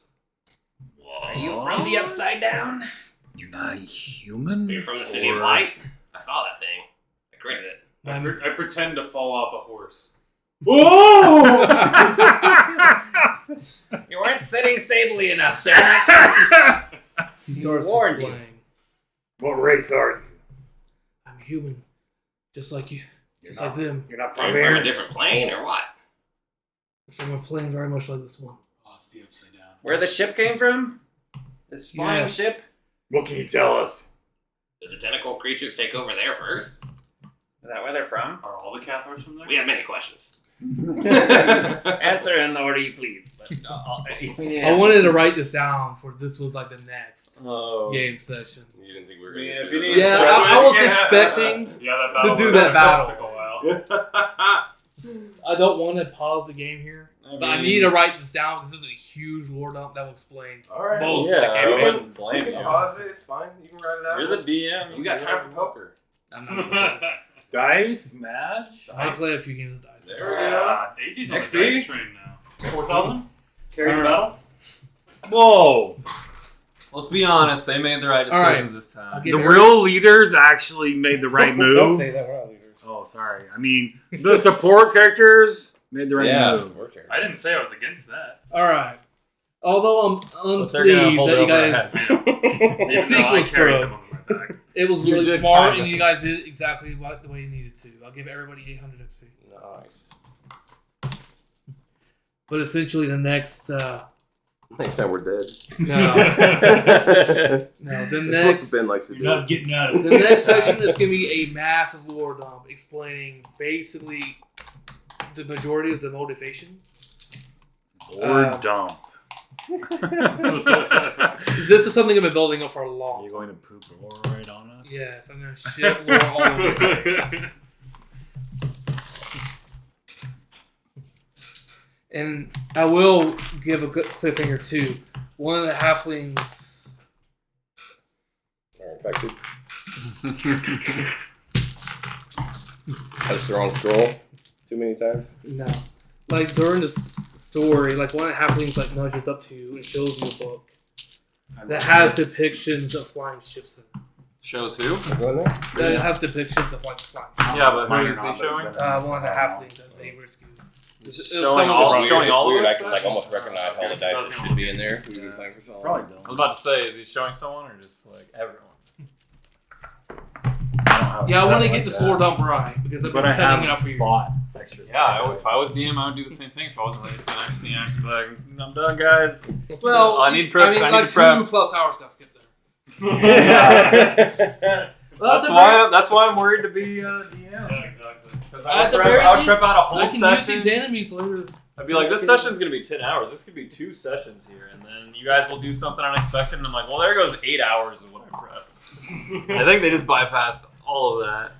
Are you from the upside down? You're not human? Are you from the City of Or- Light? I saw that thing. I created it. I pretend to fall off a horse. You weren't sitting stably enough, damn it. He starts to warned you. explain. What race are you? I'm human. Just like you. You're Just not- like them. You're not Are from you from a here? different plane or what? From a plane very much like this one. Oh, it's the upside down. Where the ship came from? This flying Yes. ship? What can you tell us? Did the tentacle creatures take over there first? Is that where they're from? Are all the Cathars from there? We have many questions. Answer in the order you please. But I wanted to write this down for this was like the next Oh. game session. You didn't think we were Yeah, going if to you do need- that? Yeah, I was expecting Yeah, that battle do was- that battle. took a while. I don't want to pause the game here, but I need to write this down because this is a huge lore dump that will explain Alright. both. Yeah, the I campaign. wouldn't blame You you. can pause it. It's fine. You can write it out. You're the DM. You got time for poker. I'm not gonna play. Dice? Match? I play a few games of dice. There we go. AG's on the XP? dice train now. 4,000? Carry the battle? Whoa! Let's be honest, they made the right All right. decisions this I'll time. give The every- real leaders actually made the right move. that, we're not leaders. Oh, sorry. I mean, the support characters made the right Yeah. move. I didn't say I was against that. All right. Although I'm But they're gonna unpleased hold that it you over our guys, heads. I Sequels, carried bro. them on my back. it was You really did smart, kinda. and you guys did exactly the way you needed to. I'll give everybody 800 XP. Nice. But essentially, the next Next time we're dead. no, That's no, the what next Ben likes to You're do. not getting out of the next session is going to be a massive lore dump explaining basically the majority of the motivations. Or dump. This is something I've been building up for a Are long you time. going to poop lore right on us? Yes, I'm going to shit lore all over the place. And I will give a good cliffhanger too. One of the halflings. Are infected. Has the wrong scroll too many times. No. Like during this story, like one of the halflings like nudges up to you and shows you a book that has depictions of flying ships in it. Shows who? Go in there. That has depictions of like flying ships. Yeah, but Mine who are is not, he but showing? it's been- One of the halflings that they rescued. Showing all, It's showing all weird. of I us can that? like almost recognize all the dice that should be in there. We've been playing for so long. Probably I was don't. about to say, is he showing someone or just like everyone? I don't have Yeah, I a want to set get like this that. lore dump right because I've But been I setting have it up for years. bought a extra. Yeah, if I was DM, I would do the same thing. If I wasn't ready for the next scene, I'd just be like, I'm done, guys. Well, I need prep. I need like to prep. 2+ hours got skipped there. That's why I'm worried to be DM. Yeah, exactly. Because At I would the prep, very I would prep least, out a whole I can session. use these enemies later. I'd be like, this session's gonna be 10 hours. This could be 2 sessions here, and then you guys will do something unexpected, and I'm like, well, there goes 8 hours of what I prepped. I think they just bypassed all of that.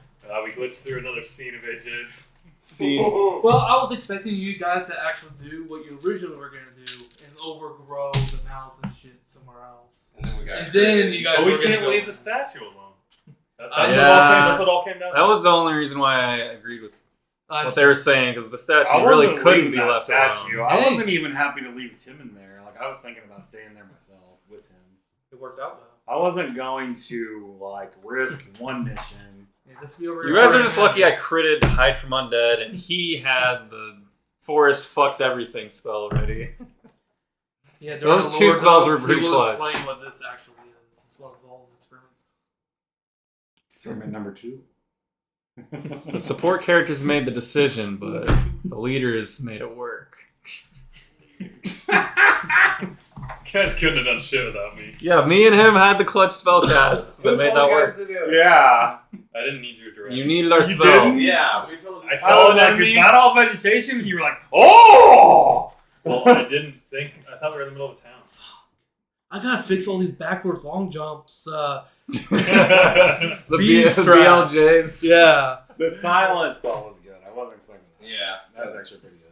We glitched through another scene of AJ's. Scene. Well, I was expecting you guys to actually do what you originally were going to do and overgrow the mouse and shit somewhere else. And then we got. And then you guys But were we going to can't go. leave the statue alone. That's Yeah. what all came down to. That was the only reason why I agreed with I'm what they were saying, because the statue I really wasn't couldn't leaving be that left statue. alone. I Hey. wasn't even happy to leave Tim in there. Like I was thinking about staying there myself with him. It worked out well. I wasn't going to like risk one mission. Yeah, this will be over You guys are just lucky I critted Hide from Undead, and he had the Forest fucks everything spell already. Yeah, during Those the 2 lore spells dump, were pretty he will clutch. explain what this actually is, as well as all his experiments. Experiment number 2. The support characters made the decision, but the leaders made it work. You guys couldn't have done shit without me. Yeah, me and him had the clutch spellcasts that made that work. Yeah. I didn't need your direction. You needed our You spells. didn't? Yeah, we told I I saw was that like, is enemy. that all vegetation? And you were like, oh! Well, I didn't think. I thought we were in the middle of town. I gotta fix all these backwards long jumps. The Beast traps. BLJs. Yeah, The silent spell was good. I wasn't expecting that. Yeah. That was actually pretty good.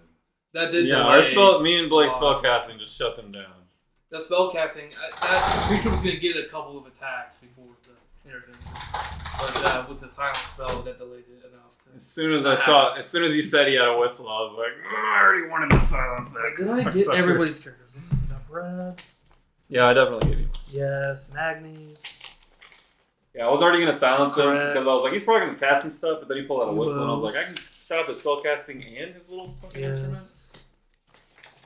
that did. Yeah, delay. our spell, me and Blake's Oh. spellcasting just shut them down. That spell casting, that creature was gonna get a couple of attacks before the intervention, but with the silent spell, that delayed it enough to. As soon as you said he had a whistle, I was like, I already wanted to silence that. Did I get cocksucker." everybody's characters? This is up Reds. Yeah, I definitely gave you. Yes, Magnes. Yeah, I was already gonna silence him Correct. because I was like, he's probably gonna cast some stuff, but then he pulled out a whistle, and I was like, I can stop his spellcasting and his little fucking instrument. Yes.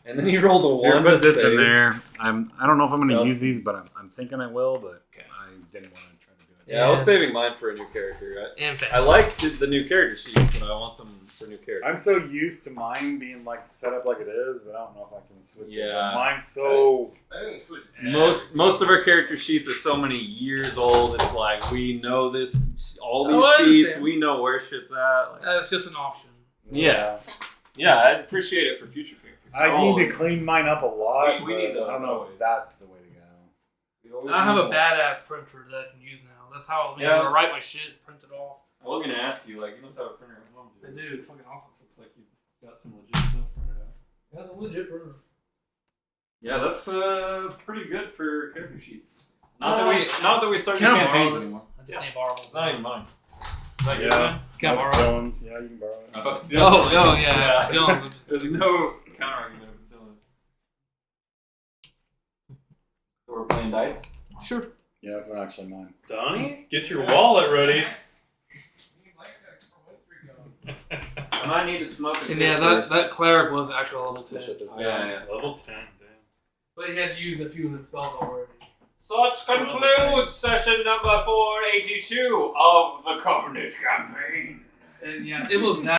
And then he rolled a Here, 1. put to this save. in there. I don't know if I'm going to Stealth. use these, but I'm thinking I will. But I didn't want to try to do it. Yeah, I was saving mine for a new character. And I like the new character sheets, but I want them for new characters. I'm so used to mine being like set up like it is that I don't know if I can switch it. Yeah. But mine's so. I didn't switch. Most of our character sheets are so many years old. It's like we know this, all Oh, I these sheets. understand. We know where shit's at. Like, It's just an option. yeah, I'd appreciate it for future characters. I need to clean mine up a lot. We need but those I don't know always. if that's the way to go. I have a badass printer that I can use now. That's how I'll be able to write my shit, print it off. I was gonna ask you, like, you must have a printer at home, I do. It's fucking awesome. Looks like you got some legit stuff printed out. That's a legit printer. Yeah, that's pretty good for character sheets. Not that we started Can I borrow campaigns this? anymore. I just need to borrow It's not even mine. Is that Yeah. yours, man? Can I That's borrow it? Dylan's. Yeah, you can borrow it. Oh, yeah. Dylan's. There's no counter argument if it's Dylan's. So we're playing dice? Sure. Yeah, it's not actually mine. Donnie, get your wallet ready. I might need to smoke a And yeah, that cleric was actually a level 10. Yeah. Level 10, damn. But he had used a few of his spells already. Such concludes session number 482 of the Covenant campaign. And yeah, it was that.